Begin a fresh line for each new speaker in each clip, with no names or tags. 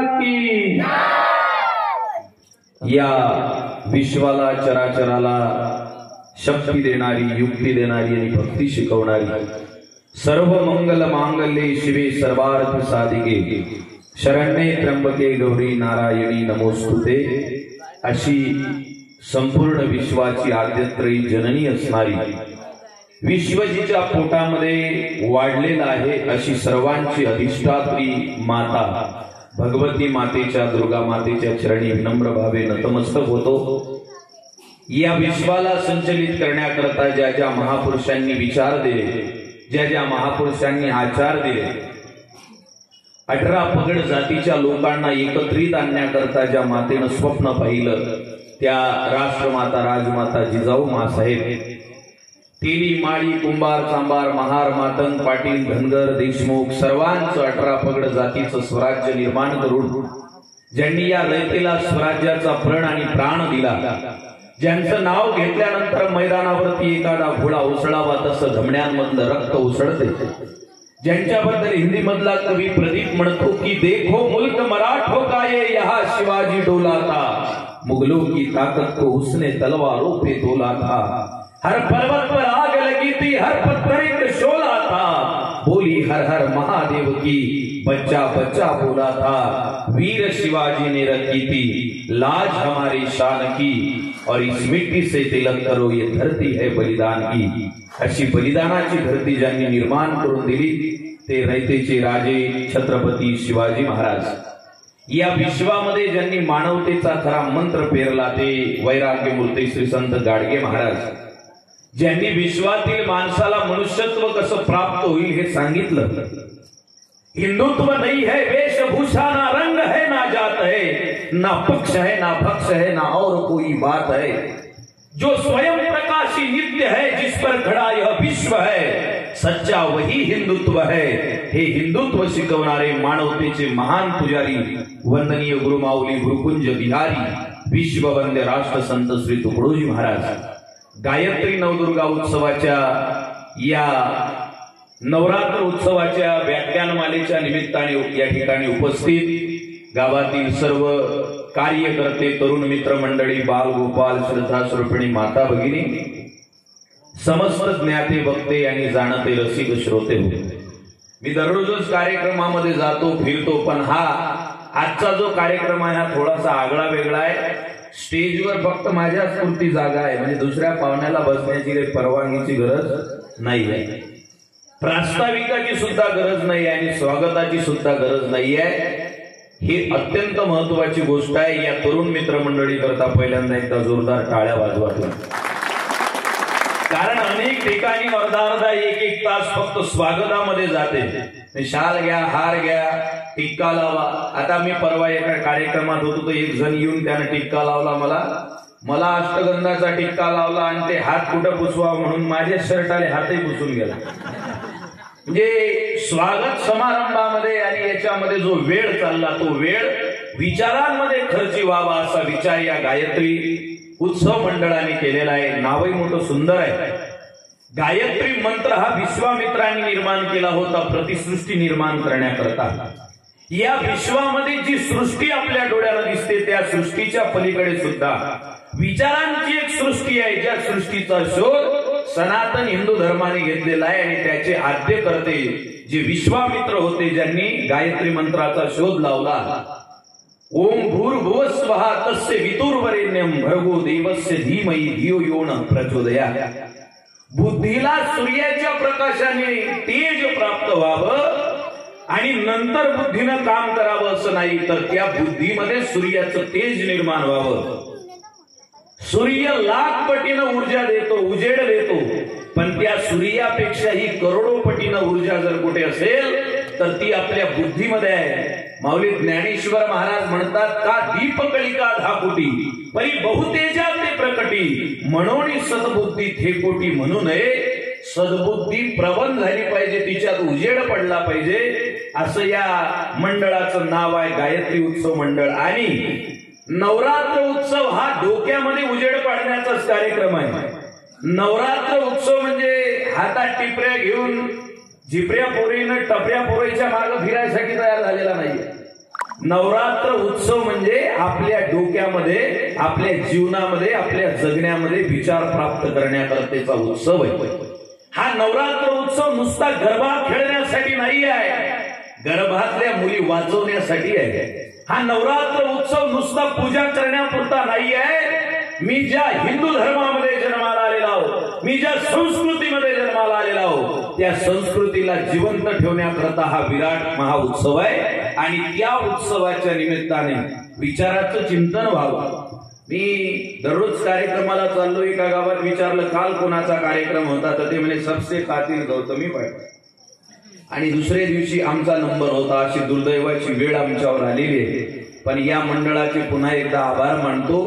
की या विश्वाला चराचराला शक्ती देणारी, युक्ती देणारी आणि भक्ती शिकवणारी, सर्व मंगल मांगल्ये शिवे सर्वार्थ साधिके शरण्ये त्र्यंबके गौरी नारायणी नमोस्तुते अशी संपूर्ण विश्वाची आद्यत्रयी जननी असणारी, विश्वजीच्या पोटामध्ये वाढलेला आहे अशी सर्वांची अधिष्ठात्री माता भगवती मातेच्या, दुर्गा मातेच्या चरणी विनम्र भावे नतमस्तक होतो। या विश्वाला संचलित करण्याकरता ज्या ज्या महापुरुषांनी विचार दिले, ज्या ज्या महापुरुषांनी आचार दिले, 18 पगड जातीच्या लोकांना एकत्रित आणण्याकरता ज्या मातेनं स्वप्न पाहिलं, त्या राष्ट्रमाता राजमाता जिजाऊ मासाहेब, तेली माळी कुंभार चांभार महार मातंग पाटील धनगर देशमुख सर्वांचं 18 पगड जातीचं स्वराज्य निर्माण करून ज्यांनी या रयतेला स्वराज्याचा प्रण आणि प्राण दिला, ज्यांचं नाव घेतल्यानंतर मैदानावरती एखादा घोडा उसळावा तसं धमण्यांमधलं रक्त उसळते, ज्यांच्याबद्दल हिंदी मधला कवी प्रदीप म्हणतो की देखो मुल्क मराठों का ये यहाँ शिवाजी डोला था, मुगलों की ताकत को उसने तलवारों पे तोला था, हर पर्वत पर आग लगी थी, हर पत्थर एक शोला था, बोली हर हर महादेव की बच्चा बच्चा बोला था, वीर शिवाजी ने रखी थी लाज हमारी शान की, और इस मिट्टी से तिलक करो ये धरती है बलिदान की। अशी बलिदानाची धरती ज्यांनी निर्माण करून दिली ते रयतेचे राजे छत्रपती शिवाजी महाराज। या विश्वामध्ये ज्यांनी मानवतेचा खरा मंत्र पेरला ते वैराग्य मूर्ती श्री संत गाडगे महाराज, ज्यांनी विश्वातील माणसाला मनुष्यत्व कसं प्राप्त होईल हे सांगितलं। हिंदुत्व नहीं है वेशभूषा, ना रंग है ना जात है, ना पक्ष है ना भक्ष है ना और कोई बात है, जो स्वयं प्रकाशी नित्य है जिस पर खड़ा यह विश्व है, सच्चा वही हिंदुत्व है। हे हिंदुत्व शिकवणारे मानवतेचे महान पुजारी वंदनीय गुरुमाऊली गुरुकुंज बिहारी विश्ववंद्य राष्ट्रसंत श्री तुकडोजी महाराज, गायत्री नवदुर्गा उत्सवाच्या या नवरात्र उत्सवाच्या व्याख्यानमालेच्या निमित्ताने या ठिकाणी उपस्थित गावातील सर्व कार्यकर्ते, तरुण मित्र मंडळी, बाल गोपाल, श्रद्धा स्वरूपिणी माता भगिनी, समस्त ज्ञाते वक्ते आणि जाणते रसिक श्रोते हो, मी दररोजच कार्यक्रमामध्ये जातो फिरतो, पण हा आजचा जो कार्यक्रम आहे हा थोडासा आगळा वेगळा आहे। स्टेजवर फक्त माझ्याच पुरती जागा आहे, म्हणजे दुसऱ्या पाहुण्याला बसण्याची काही परवानगीची गरज नाही आहे, प्रास्ताविकाची सुद्धा गरज नाही आणि स्वागताची सुद्धा गरज नाही आहे। ही अत्यंत महत्वाची गोष्ट आहे। या तरुण मित्र मंडळी करता पहिल्यांदा एकदा जोरदार टाळ्या वाजवा, कारण अनेक ठिकाणी अर्धा एक एक तास फक्त स्वागतामध्ये जाते, शाल घ्या, हार घ्या, टिक्का लावा। आता मी परवा एका कार्यक्रमात होतो तर एक जण येऊन त्याने टिक्का लावला, मला अष्टगंधाचा टिक्का लावला आणि ते हात कुठं पुसवा म्हणून माझ्या शर्टाले हातही पुसून गेला। म्हणजे स्वागत समारंभामध्ये आणि याच्यामध्ये जो वेळ चालला तो वेळ विचारांमध्ये खर्ची व्हावा असा विचार या गायत्री उत्सव मंडळाने केलेला आहे। नावही मोठं सुंदर आहे। गायत्री मंत्र हा विश्वामित्रांनी निर्माण केला होता प्रतिसृष्टी निर्माण करण्याकरता। या विश्वामध्ये जी सृष्टी आपल्या डोळ्याला दिसते त्या सृष्टीच्या पलीकडे सुद्धा विचारांची एक सृष्टी आहे, ज्या सृष्टीचा शोध सनातन हिंदू धर्माने घेतलेला आहे आणि त्याचे आद्यकर्ते जे विश्वामित्र होते ज्यांनी गायत्री मंत्राचा शोध लावला। ओम भूर्भुवः स्वः तस्य वितुर्वरेण्यं भर्गो देवस्य धीमहि धियो यो न प्रचोदयात्। बुद्धीला सूर्याच्या प्रकाशाने तेज प्राप्त व्हावं आणि नंतर बुद्धीनं काम करावं असं नाही, तर त्या बुद्धीमध्ये सूर्याचं तेज निर्माण व्हावं। सूर्य लाख पटीनं ऊर्जा देतो, उजेड देतो, पण त्या सूर्यापेक्षाही करोडो पटीनं ऊर्जा जर कुठे असेल तर ती आपल्या बुद्धीमध्ये आहे। माऊली ज्ञानेश्वर महाराज म्हणतात का दीपकलिका धापुटी परी बहुतेजा ते प्रकटी, म्हणून सद्बुद्धी थेकोटी म्हणू नये। सद्बुद्धी प्रबल झाली पाहिजे, तिच्यात उजेड पडला पाहिजे, असं या मंडळाचं नाव आहे गायत्री उत्सव मंडळ। आणि नवरात्र उत्सव हा डोक्यामध्ये उजेड पाडण्याचाच कार्यक्रम आहे। नवरात्र उत्सव म्हणजे हातात टिपऱ्या घेऊन झिपऱ्या पोरीनं टपऱ्या पोरीच्या मागे फिरायसाठी तयार झालेला नाहीये। नवरात्र उत्सव म्हणजे आपल्या डोक्यामध्ये, आपल्या जीवनामध्ये, आपल्या जगण्यामध्ये विचार प्राप्त करण्याकरतेचा उत्सव आहे. हा नवरात्र उत्सव नुसता गरबा खेळण्यासाठी नाही आहे, गर्भातल्या मुली वाचवण्यासाठी आहे. हा नवरात्र उत्सव नुसता पूजा करण्यापुरता नाही आहे. मी ज्या हिंदू धर्मामध्ये जन्माला आलेला आहो, मी ज्या संस्कृतीमध्ये जन्माला आलेला आहो, त्या संस्कृतीला जिवंत ठेवण्याकरता हा विराट महा उत्सव आहे. आणि त्या उत्सवाच्या निमित्ताने विचाराचं चिंतन व्हावं. मी दररोज कार्यक्रमाला चाललो, एका गावात विचारलं काल कोणाचा कार्यक्रम होता, तर ते म्हणे सबसे कातील गौतमी पाटील. आणि दुसऱ्या दिवशी आमचा नंबर होता. अशी दुर्दैवाची वेळ आमच्यावर आलेली आहे. पण या मंडळाचे पुन्हा एकदा आभार मानतो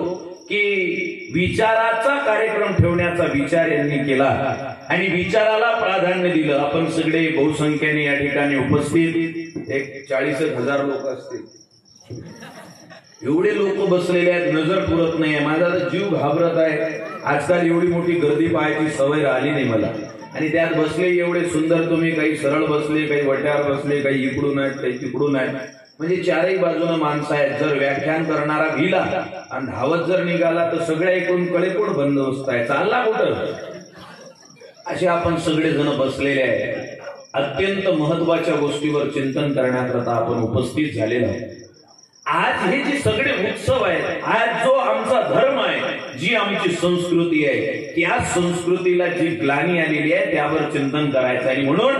की विचाराचा कार्यक्रम ठेवण्याचा विचार यांनी केला आणि विचाराला प्राधान्य दिलं. आपण सगळे बहुसंख्येने या ठिकाणी उपस्थित 40,000 लोक असतील. एवढे लोक बसलेले आहेत, नजर पुरत नाहीये. माझा तर जीव घाबरत आहे. आजकाल एवढी मोठी गर्दी पाहायची सवय राहिली नाही मला. आणि त्यात बसले एवढे सुंदर, तुम्ही काही सरळ बसले, काही वट्यावर बसले, काही इकडून आहेत, काही तिकडून आहेत. म्हणजे चारही बाजूने माणसं आहेत. जर व्याख्यान करणारा भिला आणि धावत जर निघाला तर सगळ्या एकूण कडेकोड बंदोबस्त आहे. चालला कुठं? असे आपण सगळेजण बसलेले आहेत. अत्यंत महत्वाच्या गोष्टीवर चिंतन करण्याकरता आपण उपस्थित झालेलो आहोत. आज हे जे सगळे उत्सव आहेत, आज जो आमचा धर्म आहे, जी आमची संस्कृती आहे, त्या संस्कृतीला जी ग्लानी आलेली आहे त्यावर चिंतन करायचं. आणि म्हणून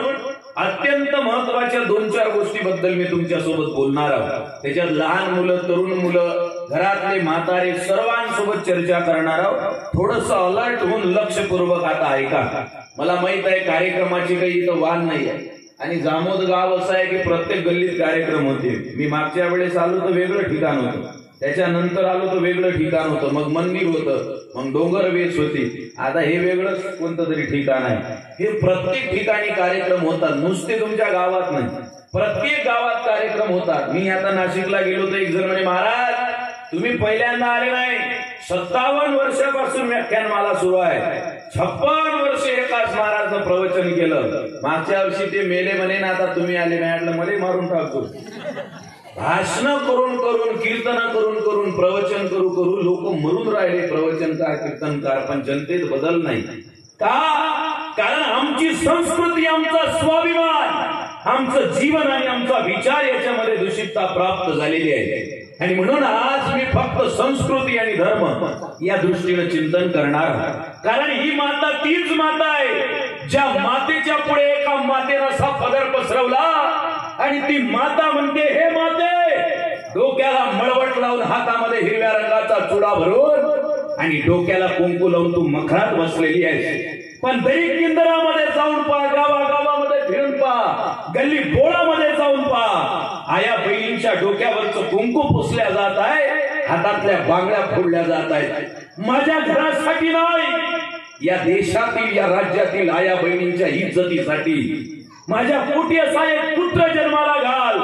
अत्यंत महत्वाच्या 2-4 गोष्टीबद्दल मी तुमच्यासोबत बोलणार आहोत. त्याच्यात लहान मुलं, तरुण मुलं, घरातले म्हातारे सर्वांसोबत चर्चा करणार आहोत. थोडस अलर्ट होऊन लक्षपूर्वक आता ऐका. मला माहित आहे कार्यक्रमाची काही इथं वाण नाही आहे. आणि जामोद गाव असं आहे की प्रत्येक गल्लीत कार्यक्रम होते. मी मागच्या वेळेस आलो तर वेगळं ठिकाण होतं, त्याच्यानंतर आलो तर वेगळं ठिकाण होतं, मग मंदिर होतं, मग डोंगर वेस होती, आता हे वेगळंच कोणतं तरी ठिकाण आहे. हे प्रत्येक ठिकाणी कार्यक्रम होतात, नुसते तुमच्या गावात नाही, प्रत्येक गावात कार्यक्रम होतात. मी आता नाशिकला गेलो तर एक जण म्हणे, महाराज तुम्ही पहिल्यांदा आले नाही, 57 वर्षापासून व्याख्यानमाला सुरू आहे. 56 वर्ष एकाच महाराजचं प्रवचन केलं. मागच्या वर्षी ते मेले म्हणे ना, आता तुम्ही आले नाही. म्हटलं मला मारून टाकतो. भाषण करून करून, कीर्तन करून करून, प्रवचन करू करू लोक मरून राहिले, प्रवचनकार कीर्तनकार, पण जनतेत बदल नाही. का? कारण आमची संस्कृती, आमचा स्वाभिमान, आमचं जीवन आणि आमचा विचार याच्यामध्ये दूषितता प्राप्त झालेली आहे. आणि म्हणून आज मी फक्त संस्कृती आणि धर्म या दृष्टीने चिंतन करणार. कारण ही माता तीच माता आहे ज्या मातेच्या पुढे एका मातेनं असा पदर पसरवला आणि ती माता म्हणते, हे माते, डोक्याला मळवट लावून, हातामध्ये हिरव्या रंगाचा चुडा भरून आणि डोक्याला कुंकू लावून तू मखरात बसलेली आहेस. पण दरी किंदरामध्ये जाऊन पहा, गावागावामध्ये फिरून पहा, गल्ली बोळामध्ये जाऊन पहा, आया बहिणींच्या डोक्यावरचं कुंकू पुसल्या जात आहे, हातातल्या बांगड्या फोडल्या जात आहेत. माझ्या घरासाठी नाही, या देशातील, या राज्यातील आया बहिणींच्या इज्जतीसाठी माझ्या पोटी असा एक पुत्र जन्माला घाल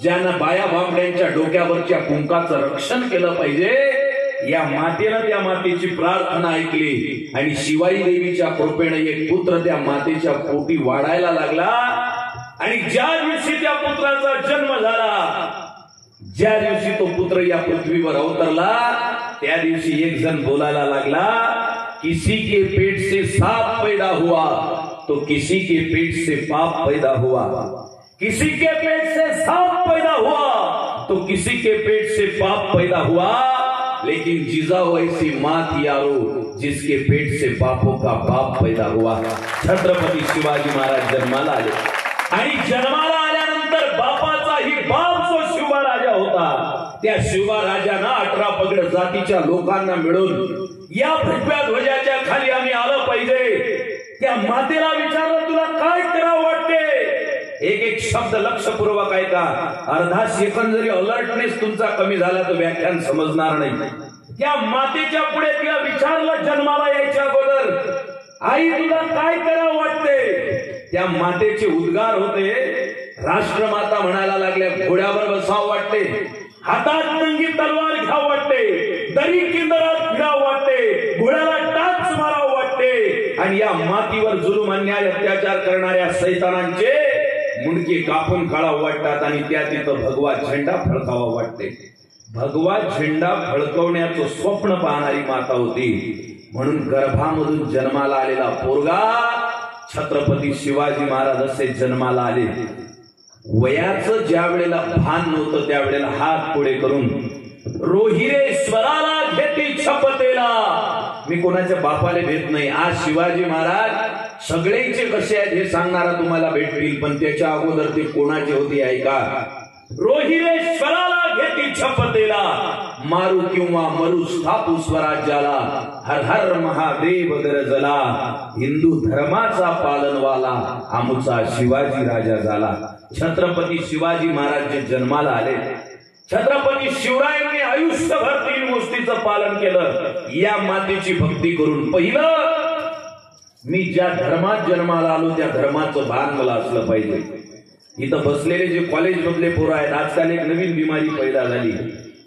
ज्यानं बाया बांगड्यांच्या डोक्यावरच्या कुंकाचं रक्षण केलं पाहिजे. या मातेनं त्या मातेची प्रार्थना ऐकली आणि शिवाई देवीच्या कृपेने एक पुत्र त्या मातेच्या पोटी वाढायला लागला. आणि ज्या दिवशी त्या पुत्राचा जन्म झाला, ज्या दिवशी तो पुत्र या पृथ्वीवर अवतरला, त्या दिवशी एक जण बोलायला लागला, किसी के पेट से सांप पैदा हुआ तो किसी के पेट से पाप पैदा हुआ, किसी के पेट से सांप पैदा हुआ तो किसी के पेट से पाप पैदा हुआ, लेकिन जिजाऊ ऐसी मां थी यारो जिसके पेट से पापों का पाप पैदा हुआ. छत्रपती शिवाजी महाराज जन्माला आले आणि जन्माला आल्यानंतर बापाचाही बाप जो शिवा राजा होता, त्या शिवा राजानं 18 पगड जातीच्या लोकांना मिळून या भगव्या ध्वजाच्या खाली आम्ही आलं पाहिजे. त्या मातेला विचारलं, तुला काय करावं वाटते? एक एक शब्द लक्षपूर्वक ऐका. अर्धा सेकंद जरी अलर्टनेस तुमचा कमी झाला तर व्याख्यान समजणार नाही. त्या मातेच्या पुढे तिला विचारलं जन्माला यायच्या अगोदर, आई तुला काय करावं वाटते? त्या मातेचे उद्गार होते, राष्ट्रमाता म्हणायला लागल्या, घोड्यावर बसावं वाटते, हातात नंगी तलवार घ्यावं वाटते, दरी किंदरात फिरावं वाटते, घोड्याला टाच मारावं वाटते आणि या मातीवर जुलूम अन्याय अत्याचार करणाऱ्या सैतानांचे मुंडके कापून काळा वाटतात आणि त्या तिथं भगवा झेंडा फडकावा वाटते. भगवा झेंडा फडकवण्याचं स्वप्न पाहणारी माता होती. म्हणून गर्भामधून जन्माला आलेला पोरगा छत्रपती शिवाजी महाराज असे जन्माला आले. वयाचं ज्या वेळेला भान नव्हतं त्यावेळेला हात पुढे करून रोहिरेश्वराला घेती छपतेला. मी कोणाच्या बापाला भेट नाही. आज शिवाजी महाराज सगळेचे कसे आहेत हे सांगणारा तुम्हाला भेटतील, पण त्याच्या अगोदर ते कोणाचे होते ऐका. रोहिरेश्वराला घेती छपतेला, मारू किंवा मरू स्थापू स्वराज्याला, हर हर महादेव गरजला, हिंदू धर्माचा पालनवाला आमचा शिवाजी राजा झाला. छत्रपती शिवाजी महाराज जे जन्माला आले, छत्रपती शिवरायांनी आयुष्यभर 3 गोष्टीचं पालन केलं. या मातेची भक्ती करून पहिलं, मी ज्या धर्मात जन्माला आलो त्या धर्माचं भान मला असलं पाहिजे. इथं बसलेले जे कॉलेज मधले पोरं आहेत, आजकाल एक नवीन बिमारी पैदा झाली.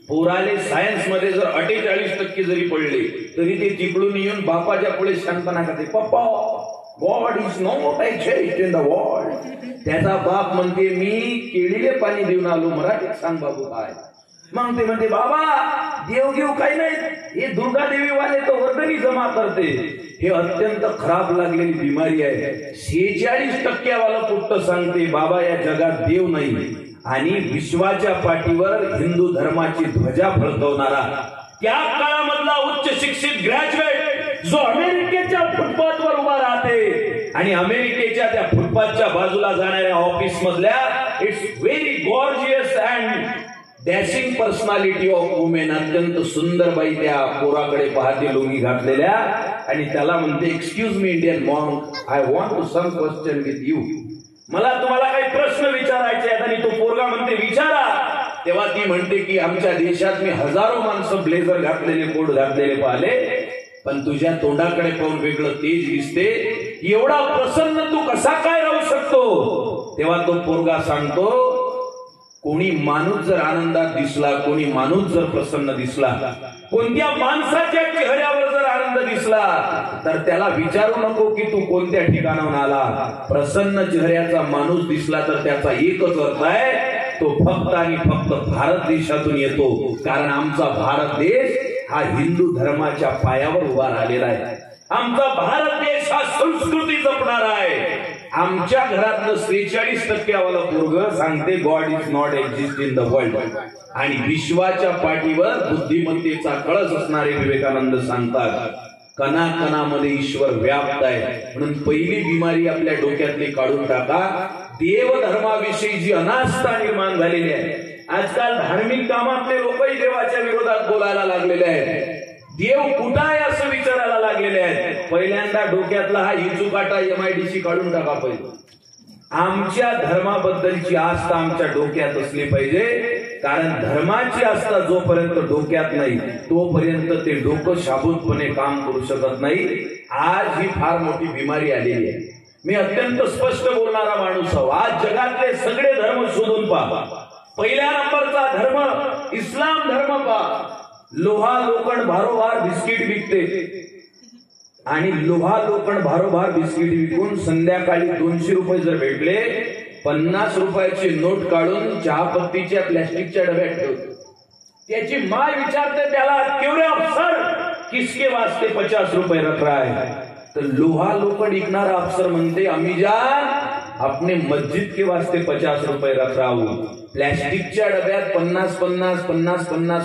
पोराले सायन्स मध्ये जर 48% जरी पडले तरी ते तिकडून येऊन बापाच्या पुढे शांतपणा करते. पप्पा, God is not exist in the world. त्याचा बाप म्हणते मी केळीले पाणी देऊन आलो. मराठीत सांग बाबू काय. मग ते म्हणते बाबा देव घेऊ काही नाही, हे दुर्गा देवी वाले तो वर्गणी जमा करते. हे अत्यंत खराब लागलेली बिमारी आहे. 46% वाला पुट्ट सांगते बाबा या जगात देव नाही, आणि विश्वाच्या पाठीवर हिंदू धर्माची ध्वजा फडकवणारा त्या काळामधला उच्च शिक्षित ग्रॅज्युएट जो अमेरिकेच्या फुटपाथवर उभा राहते आणि अमेरिकेच्या त्या फुटपाथच्या बाजूला जाणाऱ्या ऑफिस मधल्या it's very gorgeous and dashing personality of women, अत्यंत सुंदर बाई त्या पोराकडे पाहते लुंगी घातलेल्या, आणि त्याला म्हणते excuse me Indian monk, I want to some question with you. मला तुम्हाला काही प्रश्न विचारायचे आहेत. आणि तो पोरगा म्हणते विचारा. तेव्हा ती म्हणते की आमच्या देशात मी हजारो माणसं ब्लेझर घातलेले, कोट घातलेले पाहिले, पण तुझ्या तोंडाकडे पाहून वेगळं तेज दिसते. एवढा प्रसन्न तू कसा काय राहू शकतो. तेव्हा तो पोरगा सांगतो कोणी माणूस जर आनंदात दिसला, कोणी माणूस जर प्रसन्न दिसला, कोणत्या माणसाच्या चेहऱ्यावर जर आनंद दिसला तर त्याला विचारू नको की तू कोणत्या ठिकाणाहून आला. प्रसन्न चेहऱ्याचा माणूस दिसला तर त्याचा एकच अर्थ आहे, तो फक्त आणि फक्त भारत देशातून येतो. कारण आमचा भारत देश हा हिंदू धर्माच्या पायावर उभा राहिलेला आहे. आमचा भारत देश हा संस्कृती जपणारा आहे. आमच्या घरातलं 43% वाला पोरग सांगते God is not exist in the world, आणि विश्वाच्या पाठीवर बुद्धिमत्तेचा कळस असणारे विवेकानंद सांगतात कणाकणामध्ये ईश्वर व्याप्त आहे. म्हणून पहिली बिमारी आपल्या डोक्यातली काढून टाका. देवधर्माविषयी जी अनास्था निर्माण झालेली आहे, आजकाल धार्मिक कामातले लोकही देवाच्या विरोधात बोलायला लागलेले आहेत. देव कुठं आहे असं विचारायला लागलेले आहेत. पहिल्यांदा डोक्यातला हा इचुकाटा MIDC काढून टाका. पाहिजे आमच्या धर्माबद्दलची आस्था आमच्या डोक्यात असली पाहिजे, कारण धर्माची आस्था जोपर्यंत डोक्यात नाही तोपर्यंत ते डोकं शाबूतपणे काम करू शकत नाही. आज ही फार मोठी बिमारी आलेली आहे. मी अत्यंत स्पष्ट बोलणारा माणूस आहो. आज जगातले सगळे धर्म शोधून पहा. पहिल्या नंबरचा धर्म इस्लाम धर्म पहा. लोहा लोखंड भारोभार बिस्किट विकते, आणि लोहा लोखंड भारोभार बिस्किट विकून संध्याकाळी 200 रुपये जर भेटले, 50 रुपयाची नोट काढून चहापत्तीच्या प्लॅस्टिकच्या डब्यात ठेवतो. त्याची माय विचारते त्याला केवढे अफसर किसके वास्ते 50 रुपये रख रहा है. तर लोहा लोखंड विकणारा अफसर म्हणते अमीजान अपने मस्जिद के वास्ते 50 रुपये रख रहा हूं. प्लॅस्टिकच्या डब्यात 50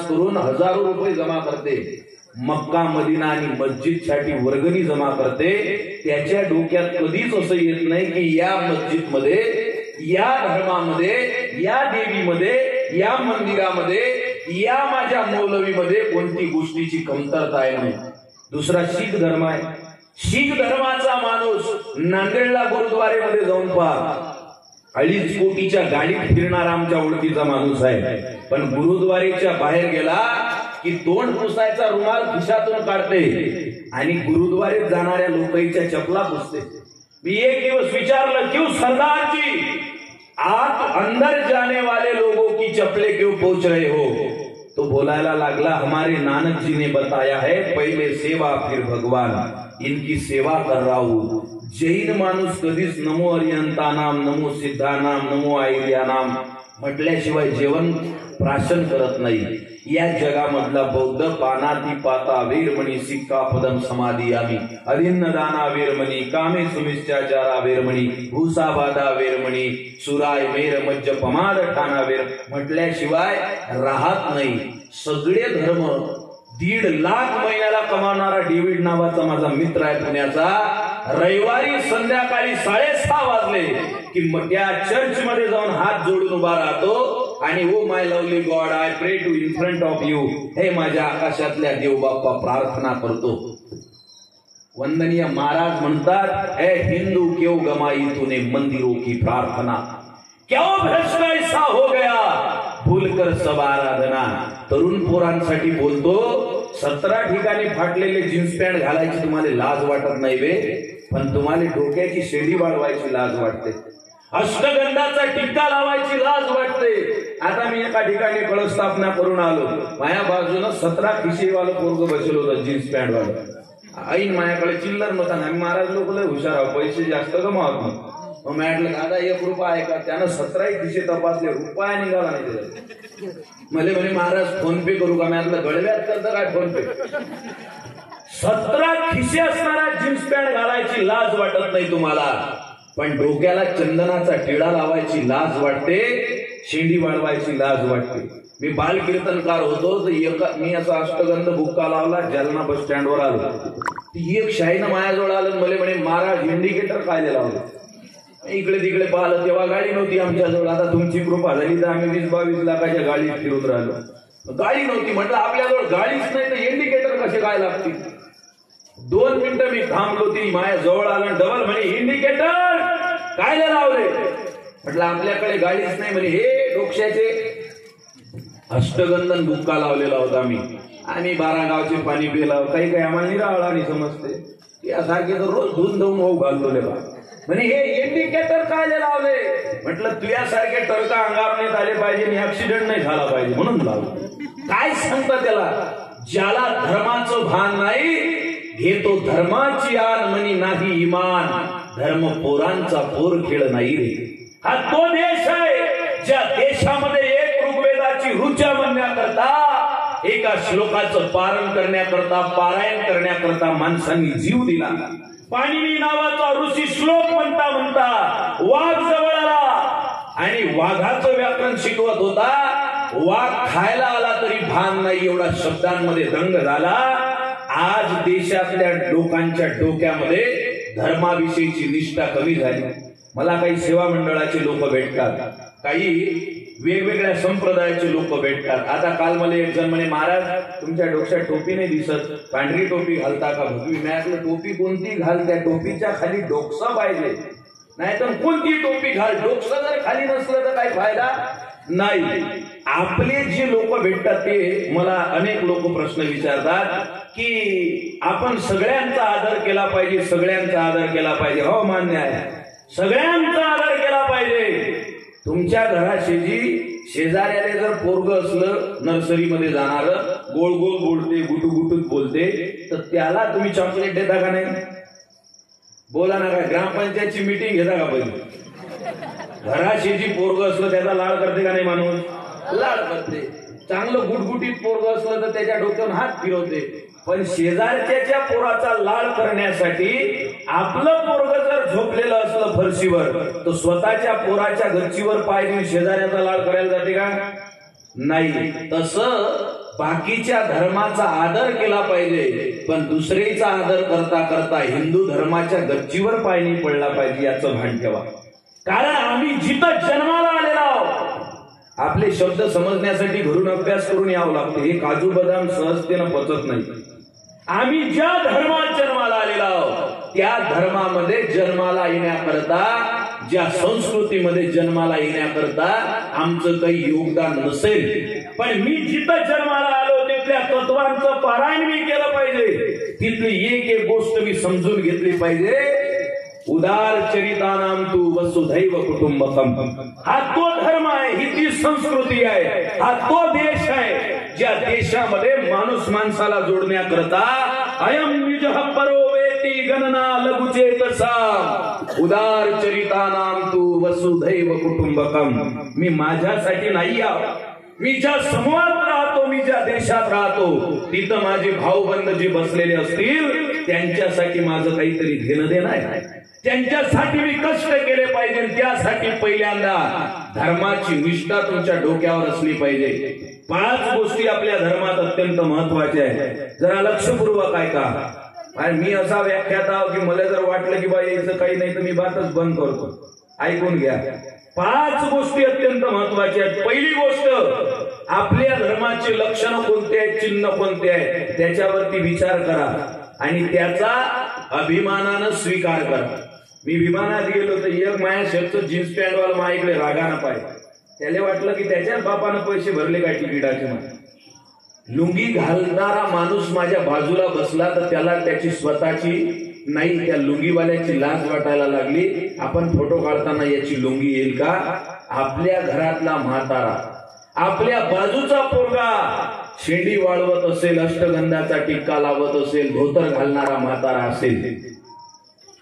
करून हजारो रुपये जमा करते. मक्का मदिना आणि मस्जिद साठी वर्गणी जमा करते. त्याच्या डोक्यात कधीच असं येत नाही की या मस्जिद मध्ये, या धर्मामध्ये, या देवीमध्ये, या मंदिरामध्ये, या माझ्या मौलवीमध्ये कोणती गोष्टीची कमतरता आहे म्हणून. दुसरा शीख धर्म आहे. शीख धर्माचा माणूस नांदेडला गुरुद्वारेमध्ये जाऊन पहा, 2.5 कोटीच्या गाडीत फिरणारा आमच्या ओळखीचा माणूस आहे. पण गुरुद्वारेच्या बाहेर गेला की तोंड पुसायचा रुमाल खिशातून काढते आणि गुरुद्वारेत जाणाऱ्या लोकांच्या चपला पुसते. मी एक दिवस विचारलं क्यों सरदार जी आप अंदर जाने वाले लोगों की चप्पलें क्यों पोंछ रहे हो. तो बोलायला लागला हमारे नानक जी ने बताया है पहले सेवा फिर भगवान, इनकी सेवा कर रहा हूं. जैन माणूस कधीच नमो अरिहंतानाम, नमो सिद्धानाम, नमो आयर्यानाम म्हटल्याशिवाय जेवण प्राशन करत नाही. या जगामधला बौद्ध पानाती पाता वेरमणी सिक्का पदम समाधी आम्ही अरिन्नदाना वेरमणी कामे सुमिश्चाचारा वेरमणी भूसाबाधा वेरमणी सुराय मेर मज्ज पमाद ठाणा वेर म्हटल्याशिवाय राहत नाही. सगळे धर्म 1.5 लाख महिन्याला कमावणारा डेव्हिड नावाचा माझा मित्र आहे पुण्याचा, रविवारी संध्याकाळी 6:30 वाजले की त्या चर्च मध्ये जाऊन हात जोडून उभा राहतो आणि oh my lovely God I pray to in front of you, हे माझ्या आकाशातल्या देव बाप्पा प्रार्थना करतो. वंदनीय महाराज म्हणतात, ए हिंदू क्यों गमाई तूने मंदिरों की प्रार्थना, क्यों भ्रष्ट ऐसा हो गया भूलकर सब आराधना. तरुण पोरांसाठी बोलतो, 17 ठिकाणी फाटलेले जीन्स पॅन्ट घालायची तुम्हाला लाज वाटत नाही बे, पण तुम्हाला डोक्याची शेंडी वाढवायची लाज वाटते, अष्टगंधाचा टिक्का लावायची लाज वाटते. आता मी एका ठिकाणी कळस स्थापना करून आलो, माझ्या बाजूनं 17 खिशेवालं पोरग बसलो होतं जीन्स पॅन्ट वालं. आईन माझ्याकडे चिल्लर नव्हता ना, महाराज लोक लय हुशार आहो, पैसे जास्त कमावत नाही. मग म्हटलं दादा 1 रुपया आहे का, त्यानं 17 खिशे तपासले, रुपया निघाला नाही त्याला. म्हणे महाराज फोन पे करू का, म्हटलं गडव्यात करता काय फोन पे. 17 खिशे असणारा जीन्स पॅन्ट घालायची लाज वाटत नाही तुम्हाला, पण डोक्याला चंदनाचा टिळा लावायची लाज वाटते, शेंडी वाढवायची लाज वाटते. मी बाल कीर्तनकार होतो तर मी असा अष्टगंध बुक्का लावला, जालना बस स्टँडवर आलो. ती एक शाहीनं माझ्याजवळ आलं, मला म्हणे महाराज इंडिकेटर काय लावलं. इकडे तिकडे पाहिलं तेव्हा गाडी नव्हती आमच्याजवळ. आता तुमची कृपा झाली तर आम्ही 20-22 लाखाच्या गाडीत फिरून राहिलो. गाडी नव्हती, म्हटलं आपल्याजवळ गाडीच नाही तर इंडिकेटर कसे काय लागतील. 2 मिनिटं मी थांबलो, ती माझ्या जवळ आलं, डबल म्हणे इंडिकेटर काय लावले. म्हटलं आपल्याकडे गाडीच नाही. म्हणे हे डोक्याचे अष्टगंधन बुक्का लावलेला होता मी, आम्ही 12 गावचे पाणी पिला, काही काही आम्हाला निराळा नाही समजते, यासारखे तर रोज धुवून धुवून होऊ घालतो बा. म्हणे हे इंडिकेटर काय लावले. म्हटलं तुझ्यासारखे टरका अंगावर आले पाहिजे आणि ऍक्सिडेंट नाही झाला पाहिजे म्हणून लावले. काय सांगता त्याला, ज्याला धर्माचं भान नाही घेतो धर्माची आण म्हणी नाही इमान, धर्म पोरांचा पोर खेळ नाही रे. हा तो देश आहे ज्या देशामध्ये एक ऋग्वेदाची ऋचा म्हणण्याकरता, एका श्लोकाचं पारण करण्याकरता, पारायण करण्याकरता माणसांनी जीव दिला. पाणिनी नावाचा ऋषी श्लोक म्हणता म्हणता वाघ जवळ आला आणि वाघाचं व्याकरण शिकवत होता. वाघ खायला आला तरी भान नाही, एवढा शब्दांमध्ये दंग झाला. आज देशातल्या लोकांच्या डोक्यामध्ये धर्माविषयीची निष्ठा कमी झाली. मला काही सेवा मंडळाचे लोक भेटतात, काही वेगवेगळ्या संप्रदायाचे लोक भेटतात. आता काल मला एक जण म्हणे महाराज तुमच्या डोक्यात टोपी नाही दिसत, पांढरी टोपी घालता का भगवी. मी म्हटलं टोपी कोणती घाल, त्या टोपीच्या खाली डोकसा पाहिजे, नाही तर कोणती टोपी घाल, डोकसा जर खाली नसलं तर काही फायदा नाही. आपले जे लोक भेटतात ते मला अनेक लोक प्रश्न विचारतात की आपण सगळ्यांचा आदर केला पाहिजे, सगळ्यांचा आदर केला पाहिजे. हो मान्य आहे, सगळ्यांचा आदर केला पाहिजे. तुमच्या शेजाऱ्याला जर पोरग असलं नर्सरीमध्ये जाणार, गोळ गोळ बोलते, गुटू गुटूत बोलते, तर त्याला तुम्ही चॉकलेट देता का नाही. बोला ना, काय ग्रामपंचायतची मीटिंग घेता का पहिली. घराशेजी पोरग असलं त्याचा लाड करते का नाही माणूस, लाड करते. चांगलं गुटगुटीत पोरग असलं तर त्याच्या डोक्यावर हात फिरवते. पण शेजारच्या पोराचा लाड करण्यासाठी आपलं पोरग जर झोपलेलं असलं फरशीवर, तर स्वतःच्या पोराच्या गच्चीवर पाय देऊन शेजाऱ्याचा लाड करायला जाते का नाही. तसं बाकीच्या धर्माचा आदर केला पाहिजे, पण दुसरीचा आदर करता करता हिंदू धर्माच्या गच्चीवर पाय नाही पडला पाहिजे, याचं भान ठेवा. कारण आम्ही जिथं जन्माला आलेलो आहोत, आपले शब्द समजण्यासाठी घरून अभ्यास करून यावं लागतं. हे काजू बदाम सहजतेनं पचत नाही. आम्ही ज्या धर्मात जन्माला आलेलो आहोत त्या धर्मामध्ये जन्माला येण्याकरता, ज्या संस्कृतीमध्ये जन्माला येण्याकरता आमचं काही योगदान नसेल, पण मी जिथं जन्माला आलो तिथल्या तत्वांचं पारायण मी केलं पाहिजे, तिथली एक एक गोष्ट मी समजून घेतली पाहिजे. उदार चरितानाम तू वसुधैव कुटुंबकम, हा तो धर्म आहे, ही ती संस्कृती आहे, हा तो देश आहे ज्या देशामध्ये माणूस माणसाला जोडण्याकरता अयम निजः परो वेति गणना लघुचेतसा उदार चरितानाम तू वसुधैव कुटुंबकम. मी माझ्यासाठी नाही आहो, मी ज्या समूहात राहतो, मी ज्या देशात राहतो, तिथं माझे भाऊबंद जे बसलेले असतील त्यांच्यासाठी माझं काहीतरी घेणं देणं आहे. त्यांच्यासाठी मी कष्ट केले पाहिजे. त्यासाठी पहिल्यांदा धर्माची निष्ठा तुमच्या डोक्यावर असली पाहिजे. 5 गोष्टी आपल्या धर्मात अत्यंत महत्वाच्या आहेत. जरा लक्षपूर्वक ऐका. आणि मी असा व्याख्याता की मला जर वाटलं की बाई याचं काही नाही तर मी बातच बंद करतो. ऐकून घ्या. 5 गोष्टी अत्यंत महत्वाच्या आहेत. पहिली गोष्ट, आपल्या धर्माचे लक्षण कोणते आहेत, चिन्ह कोणते आहेत, त्याच्यावरती विचार करा आणि त्याचा अभिमानानं स्वीकार करा. मी विमानात गेलो तर एक माया शर्टचं जीन्स पॅन्ट वाला माझ्याकडे रागानं पाहिजे. त्याला वाटलं की त्याच्याच बापानं पैसे भरले काय तिकिटाचे. लुंगी घालणारा माणूस माझ्या बाजूला बसला तर त्याला त्याची स्वतःची नाही, त्या लुंगीवाल्याची लाज वाटायला लागली. आपण फोटो काढताना याची लुंगी येईल का? आपल्या घरातला म्हातारा, आपल्या बाजूचा पोरगा शेंडी वाळवत असेल, अष्टगंधाचा टिक्का लावत असेल, धोतर घालणारा म्हातारा असेल,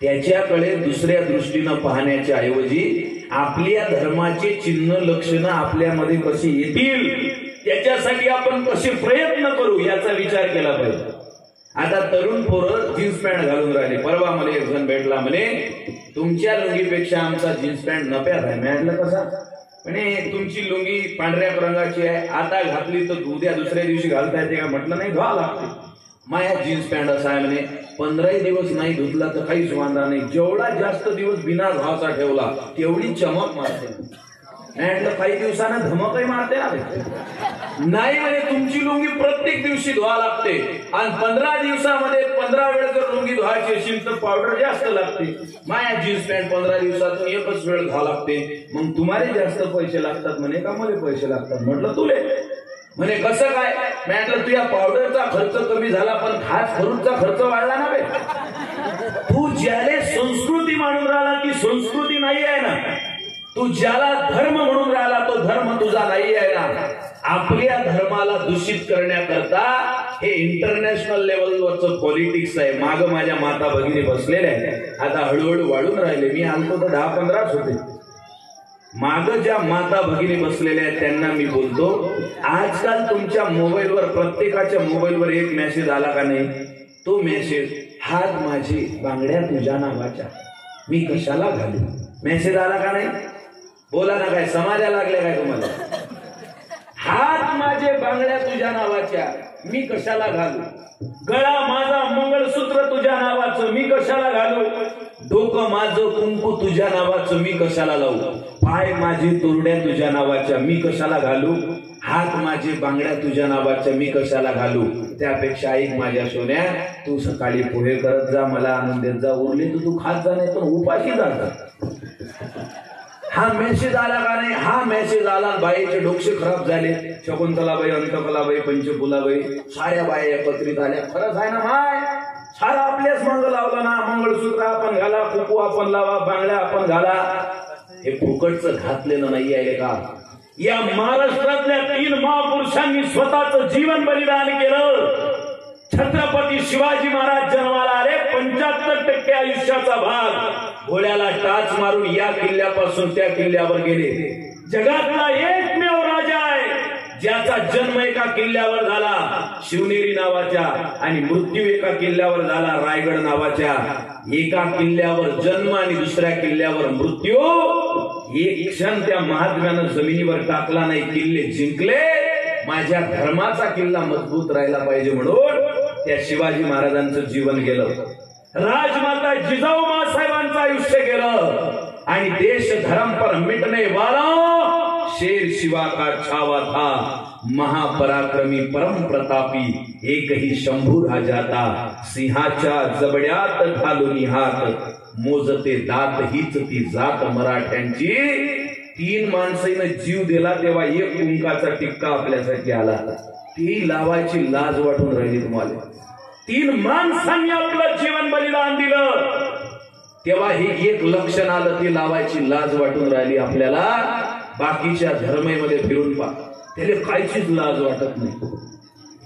त्याच्याकडे दुसऱ्या दृष्टीनं पाहण्याच्या ऐवजी आपल्या धर्माचे चिन्ह लक्षणं आपल्यामध्ये कशी येतील त्याच्यासाठी आपण कसे प्रयत्न करू याचा विचार केला पाहिजे. आता तरुण पोरं जीन्स पॅन्ट घालून राहिले. परवा मला एक जण भेटला, म्हणे तुमच्या लुंगीपेक्षा आमचा जीन्स पॅन्ट नप्यात आहे. मिळालं कसा? म्हणे तुमची लुंगी पांढऱ्या रंगाची आहे, आता घातली तर उद्या दुसऱ्या दिवशी घालता येते का? म्हटलं नाही, धुवा लागते. माया जीन्स पॅन्ट असा आहे म्हणे, 15 दिवस नाही धुतला तर काहीच वांधा नाही, जेवढा जास्त दिवस बिना घावाचा ठेवला तेवढी चमक मारते. म्हटलं काही दिवसानं धमकही मारते ना. नाही म्हणे, तुमची लुंगी प्रत्येक दिवशी धुवा लागते आणि 15 दिवसामध्ये 15 वेळ जर लुंगी धुवायची असेल तर पावडर जास्त लागते. माया जीन्स पॅन्ट 15 दिवसातून एकच वेळ धुवा लागते. मग तुम्हाला जास्त पैसे लागतात म्हणे का मला पैसे लागतात? म्हटलं तुले. म्हणे कसं काय? म्हटलं तुझ्या पावडरचा खर्च कमी झाला पण खास फ्रूटचा खर्च वाढला ना बे. तू ज्याले संस्कृती म्हणून राहिला ती संस्कृती नाही आहे ना. तू ज्याला धर्म म्हणून राहिला तो धर्म तुझा नाही आहे ना. आपल्या धर्माला दूषित करण्याकरता हे इंटरनॅशनल लेवलवरचं पॉलिटिक्स आहे. माग माझ्या माता भगिनी बसलेल्या आहेत, आता हळूहळू वाढून राहिले. मी आलतो तर 10-15च होते. माग ज्या माता भगिनी बसलेल्या आहेत त्यांना मी बोलतो, आजकाल तुमच्या मोबाईलवर, प्रत्येकाच्या मोबाईलवर एक मेसेज आला का नाही? तो मेसेज, हात माझे बांगड्या तुझ्या नावाच्या मी कशाला घालू. मेसेज आला का नाही? बोला ना, काय समाजा लागल्या काय तुम्हाला? हात माझे बांगड्या तुझ्या नावाच्या मी कशाला घालू. गळा माझा मंगळसूत्र तुझ्या नावाचं मी कशाला घालू. डोकं माझं कुंकू तुझ्या नावाचं मी कशाला लावू. पाय माझे तोरड्या तुझ्या नावाच्या मी कशाला घालू. हात माझे बांगड्या तुझ्या नावाच्या मी कशाला घालू. त्यापेक्षा ऐक माझ्या सोन्या, तू सकाळी पोहे करत जा, मला आनंद देत जा, उरले तर तू खात जा, नाही तर उपाशी जातात. हा मेसेज आला का नाही? हा मेसेज आला, बाईचे डोके खराब झाले. शकुंतलाबाई, अंतकलाबाई, पंचफुलाबाई साऱ्या बाया एकत्रित आल्या. खरंच आहे ना माय, सारा आपल्याच मांग लावला ना. मंगळसूत्र आपण घाला, कुकू आपण लावा, बांगड्या आपण घाला. हे फुकटचं घातलेलं नाही आहे का? या महाराष्ट्रातल्या 3 महापुरुषांनी स्वतःचं जीवन बलिदान केलं. छत्रपती शिवाजी महाराज जन्माला आले, 75% आयुष्याचा भाग घोड्याला टाच मारून या किल्ल्यापासून त्या किल्ल्यावर गेले. जगातला एकमेव राजा आहे ज्याचा जन्म एका किल्ल्यावर झाला, शिवनेरी नावाच्या, आणि मृत्यू एका किल्ल्यावर झाला, रायगड नावाच्या. एका किल्ल्यावर जन्म आणि दुसऱ्या किल्ल्यावर मृत्यू. एक क्षण त्या महात्म्यानं जमिनीवर टाकला नाही. किल्ले जिंकले. माझ्या धर्माचा किल्ला मजबूत राहिला पाहिजे म्हणून त्या शिवाजी महाराजांचं जीवन गेलं. राजमाता जिजाऊ साहेबांचं आयुष्य गेलं. आणि देश धर्म पर मिटने वाला शेर शिवा का छावा था, महापराक्रमी परम प्रतापी एकही शंभू राजा था. सिंहाच्या जबड्यात घालून हात, मोजते दात हीच ती जात मराठ्यांची. 3 माणसाईनं जीव दिला तेव्हा एक कुंकाचा टिक्का आपल्यासाठी आला. ती लावायची लाज वाटून राहिली तुम्हाला. 3 माणसांनी आपलं जीवन बलिदान दिलं तेव्हा हे एक लक्षण आलं, ती लावायची लाज वाटून राहिली आपल्याला. बाकीच्या धर्मामध्ये फिरून पहा, त्याला काहीच लाज वाटत नाही.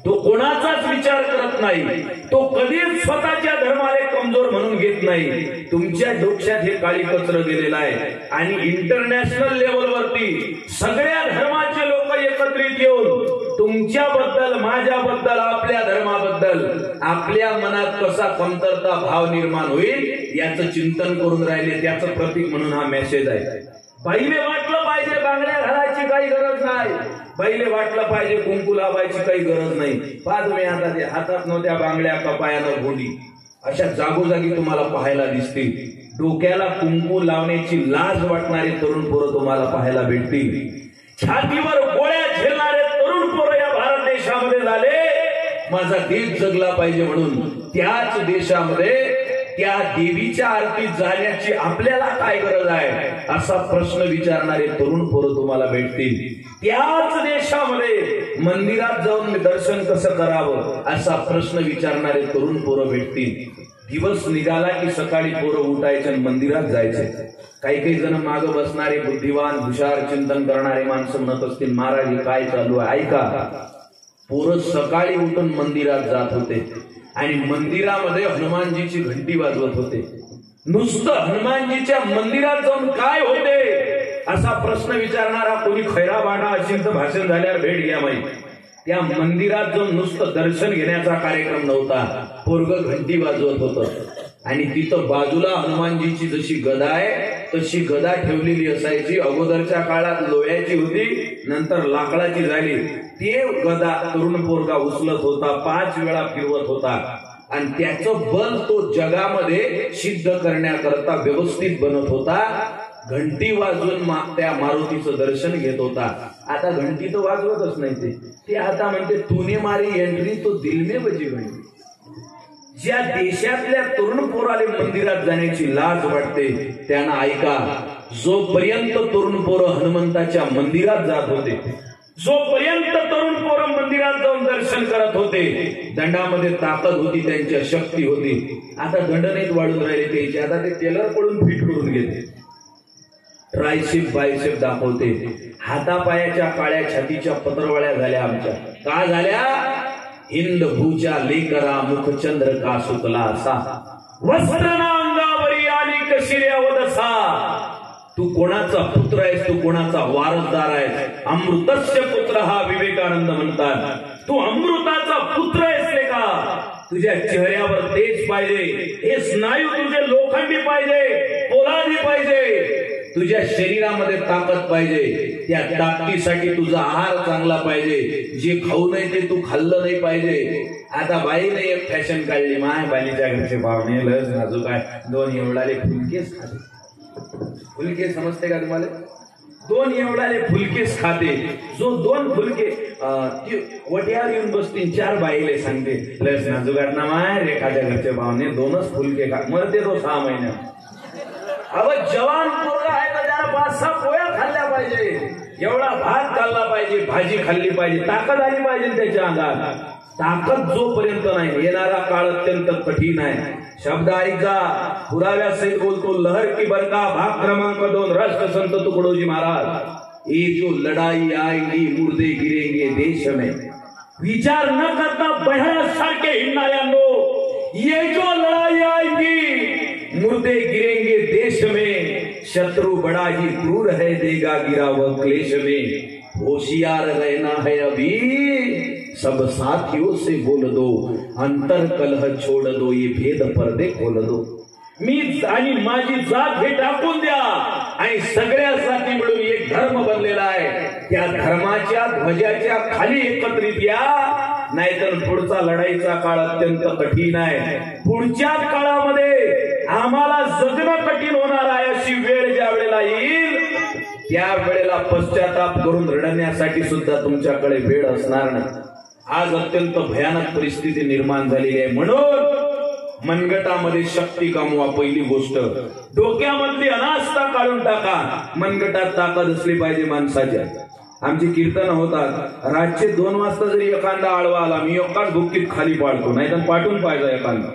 तो कोणाचाच विचार करत नाही, तो कधीच स्वतःच्या धर्माला कमजोर म्हणून घेत नाही. तुमच्या डोक्यात हे काळी कचर गेलेलं आहे आणि इंटरनॅशनल लेवलवरती सगळ्या धर्माचे लोक एकत्रित येऊन तुमच्याबद्दल, माझ्याबद्दल, आपल्या धर्माबद्दल आपल्या मनात कसा कमतरता भाव निर्माण होईल याचं चिंतन करून राहिले. त्याचं प्रतीक म्हणून हा मेसेज आहे. बाईले वाटलं पाहिजे बांगड्या घालायची काही गरज नाही, बाईले वाटलं पाहिजे कुंकू लावायची काही गरज नाही. पाच मी आता ते हातात नव्हत्या बांगड्या, कपायानं गोंडी अशा जागोजागी तुम्हाला पाहायला दिसतील. डोक्याला कुंकू लावण्याची लाज वाटणारे तरुण पोरं तुम्हाला पाहायला भेटतील. छातीवर गोळ्या झेलणारे तरुण पोरं या भारत देशामध्ये झाले. माझा देश जगला पाहिजे म्हणून त्याच देशामध्ये त्या देवीच्या आरतीत जाण्याची आपल्याला काय गरज आहे असा प्रश्न विचारणारे तरुण पोरं तुम्हाला भेटतील. त्याच देशामध्ये मंदिरात जाऊन दर्शन कसं करावं असा प्रश्न विचारणारे तरुण पोरं भेटतील. दिवस निघाला की सकाळी पोरं उठायचे आणि मंदिरात जायचे. काही काही जण मागं बसणारे बुद्धिवान हुशार चिंतन करणारे माणसं म्हणत असतील, महाराज हे काय चालू आहे ऐका. पोरं सकाळी उठून मंदिरात जात होते आणि मंदिरामध्ये हनुमानजीची घंटी वाजवत होते. नुसतं हनुमानजीच्या मंदिरात जाऊन काय होते असा प्रश्न विचारणारा कोणी खैरा बाणा असेल तर भाषण झाल्यावर भेट घ्या माहिती. त्या मंदिरात जाऊन नुसतं दर्शन घेण्याचा कार्यक्रम नव्हता, पोरग घंटी वाजवत होतं आणि तिथं बाजूला हनुमानजीची जशी गदा आहे तशी गदा ठेवलेली असायची. अगोदरच्या काळात लोह्याची होती, नंतर लाकडाची झाली. ते गदा तरुण पोरगा उचलत होता, 5 वेळा फिरवत होता आणि त्याचं बल तो जगामध्ये सिद्ध करण्याकरता व्यवस्थित बनत होता. घंटी वाजवून त्या मारुतीचं दर्शन घेत होता. आता घंटी तर वाजवतच नाही ते आता म्हणते तूने मारी एंट्री तो दिल में बजी घंटी. ज्या देशातल्या तरुण पोराले मंदिरात जाण्याची लाज वाटते त्यांना ऐका, जोपर्यंत तरुण पोरं हनुमंताच्या मंदिरात जात होते, जोपर्यंत तरुण पोरं मंदिरात जाऊन दर्शन करत होते, दंडामध्ये ताकद होती, त्यांच्या शक्ती होती. आता दंड नाहीत वाढून राहिले त्याचे, आता ते टेलर कडून फिट करून घेते. ट्रायसेप बायसेप दाखवते. हातापायाच्या काळ्या छातीच्या पत्रवळ्या झाल्या आमच्या. का झाल्या? हिंद भूच्या लेकरा मुखचंद्र का सुकला असा, वस्त्रना अंगावरी आली कशिर्या वदसा. तू कोणाचा पुत्र आहेस, तू कोणाचा वारसदार आहेस? अमृतस्य पुत्र हा विवेकानंद म्हणतात. तू अमृताचा पुत्र आहेस रे का? तुझ्या चेहऱ्यावर तेज पाहिजे, हे स्नायू तुझे लोखंडी पाहिजे, पोलादी पाहिजे. तुझ्या शरीरामध्ये ताकद पाहिजे, त्या ताकदीसाठी तुझा आहार चांगला पाहिजे. जे खाऊ नये ते तू खाल्लं नाही पाहिजे. आता बाईने एक फॅशन काढली, माय बालीच्या घरचे पाहुणे लस नाजूक आहे, 2 एवढाले फुलकेच खाते. फुलके समजते का तुम्हाला? 2 एवढाले फुलकेच खाते. जो 2 फुलके वट्यावर येऊन बसतील, 4 बाईले सांगते लस नाजुगाट ना माय रेखाच्या घरचे पाहुणे 2च फुलके खा, मरते तो 6 महिन्यात. अव जवान पोरगा आहे तर त्याला 5-6 पोळ्या खाल्ल्या पाहिजे, एवढा भात खाल्ला पाहिजे, भाजी खाल्ली पाहिजे, ताकद आली पाहिजे त्याच्या अंगात. ताकद जोपर्यंत नाही, येणारा काळ अत्यंत कठीण आहे. शब्द ऐका, पुराव्या सहित बोलतो. लहर की बरका भाग क्रमांक 2 राष्ट्रसंत तुकडोजी महाराज. ये जो लड़ाई आएगी मुर्दे गिरेंगे देश में, विचार न करता बहरासारखे हिंडणाऱ्यांनो, ये जो लड़ाई आएगी मुर्दे गिरेंगे देश में, शत्रु बड़ा ही क्रूर है देगा गिरा वह क्लेश में. होशियार रहना है अभी, सब साथियों से बोल दो, अंतर कलह छोड़ दो, ये भेद पर्दे खोल दो. मी आणि माझी जात हे टाकून द्या आणि सगळ्या जाती मिळून एक धर्म बनलेला आहे, त्या धर्माच्या ध्वजाच्या खाली एकत्रित या, नाहीतर पुढचा लढाईचा काळ अत्यंत कठीण आहे. पुढच्या काळामध्ये आम्हाला जगणं कठीण होणार आहे. अशी वेळ ज्या वेळेला येईल त्या वेळेला पश्चाताप करून रडण्यासाठी सुद्धा तुमच्याकडे वेळ असणार नाही. आज अत्यंत भयानक परिस्थिती निर्माण झालेली आहे. म्हणून मनगटामध्ये शक्ती कमवा. पहिली गोष्ट, डोक्यामधली अनास्था काढून टाका. मनगटात ताकद असली पाहिजे माणसाच्या. आमची कीर्तन होतात, रातचे 2 वाजता जरी एखादा आळवा आला, मी एकाच भुक्कीत खाली पाडतो, नाहीतर पाठवून पाहिजे एखादा.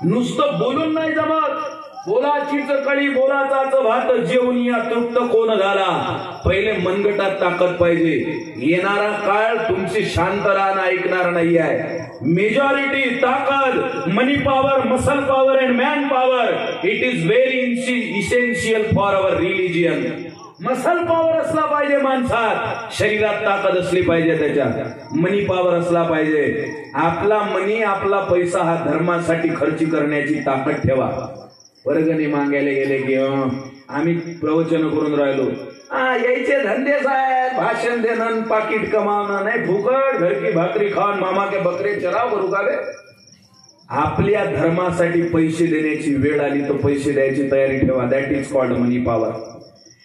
नुसतं बोलून नाही जमत, बोलाचीच कळी बोलाचाच भात जेवणिया तृप्त कोण झाला. पहिले मनगटात ताकद पाहिजे. येणारा काळ तुमची शांत राहणं ऐकणार नाही आहे. मेजॉरिटी ताकद, money power, muscle power and man power, it is very essential for our religion. Muscle power असला पाहिजे माणसात, शरीरात ताकद असली पाहिजे, त्याच्यात मनी पॉवर असला पाहिजे. आपला मनी, आपला पैसा हा धर्मासाठी खर्च करण्याची ताकद ठेवा. वर्गणी मागायला गेले की आम्ही प्रवचन करून राहिलो, यायचे धंदे साहेब, भाषण देणं, पाकिट कमावणं नाही, फुकट घरकी भाकरी खाऊन मामा के बकरे चराव करू का रे. आपल्या धर्मासाठी पैसे देण्याची वेळ आली तर पैसे द्यायची तयारी ठेवा. That is called money power.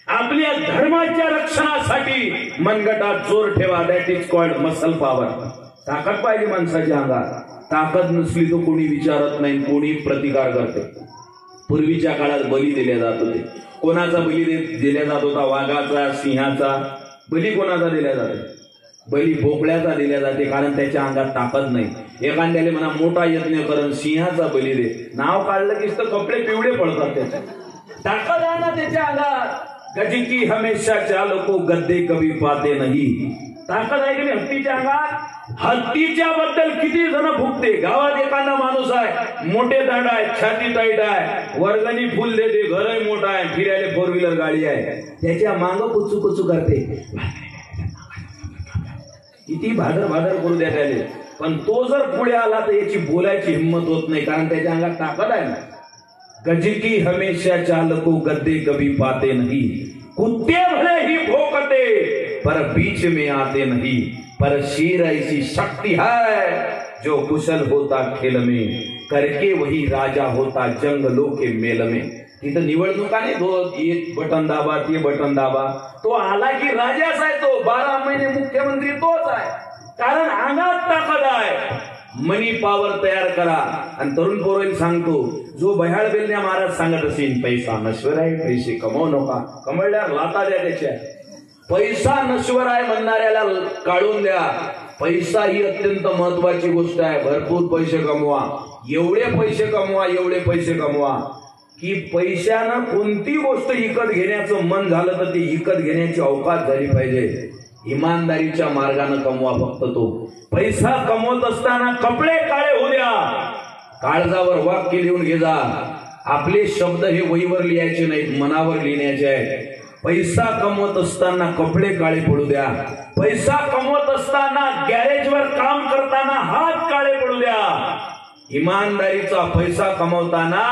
आपल्या धर्माच्या रक्षणासाठी मनगटात जोर ठेवा. That is called muscle power. ताकद पाहिजे माणसाच्या अंगात. ताकद नसली तर कोणी विचारत नाही, कोणी प्रतिकार करते. पूर्वीच्या काळात बली दिल्या जात होते. कोणाचा बली दिला जात होता? वाघाचा, सिंहाचा. बली कोणाचा दिला जाते? बली बोकड्याचा दिल्या जाते, कारण त्याच्या अंगात ताकद नाही. एखाद्याला म्हणा मोठा यज्ञ करून सिंहाचा बली दे, नाव काढलं की कपडे पिवळे पडतात. त्याचे ताकद आहे ना त्याच्या अंगात. गजी की हमेशा चालो को गद्दे कभी पाते नाही. ताकद आहे की नाही हत्तीच्या अंगात? हत्तीच्या बद्दल किती जण भुकते. गावात एखादा माणूस आहे, मोठे दांड आहे, छाती टाईट आहे, वर्गणी फुल देते, घरही मोठा आहे, फिरायला 4 व्हीलर गाडी आहे, त्याच्या मांग कुचू कुचू करते. किती भादर भादर करू द्या त्याले, पण तो जर पुढे आला तर याची बोलायची हिंमत होत नाही, कारण त्याच्या अंगात ताकद आहे ना. गजी की हमेशा चाल को गद्दे कभी पाते नहीं. कुत्ते भले ही भोंकते पर बीच में आते नहीं. पर शेर ऐसी शक्ति है जो कुशल होता खेल में, करके वही राजा होता जंगलों के मेल में. तिथं निवडणुका नाही, एक बटन दाबा, ते बटन दाबा, तो आला की राजाच आहे. तो 12 महिने मुख्यमंत्री तोच आहे, कारण अंगात ताकद आहे. मनी पॉवर तयार करा. आणि तरुण पोरांना सांगतो, जो बह्याळ बेलण्या महाराज सांगत असेल, पैसा नश्वर आहे, पैसे कमवू नका, कमवल्यावर लाता द्या त्याच्या. पैसा नश्वर आहे म्हणणाऱ्याला काढून द्या. पैसा ही अत्यंत महत्वाची गोष्ट आहे. भरपूर पैसे कमवा, एवढे पैसे कमवा, एवढे पैसे कमवा की पैशानं कोणती गोष्ट विकत घेण्याचं मन झालं तर ती विकत घेण्याची अवकाश झाली पाहिजे. इमानदारीच्या मार्गाने कमवा फक्त तो. पैसा कमवत असताना कपडे काळे होऊ द्या. काळजावर वाक्य लिहून घे जा. आपले शब्द हे वहीवर लिहायचे नाहीत, मनावर लिहिण्याचे आहेत. पैसा कमवत असताना कपडे काळे पडू द्या. पैसा कमवत असताना गॅरेजवर काम करताना हात काळे पडू द्या. इमानदारीचा पैसा कमवताना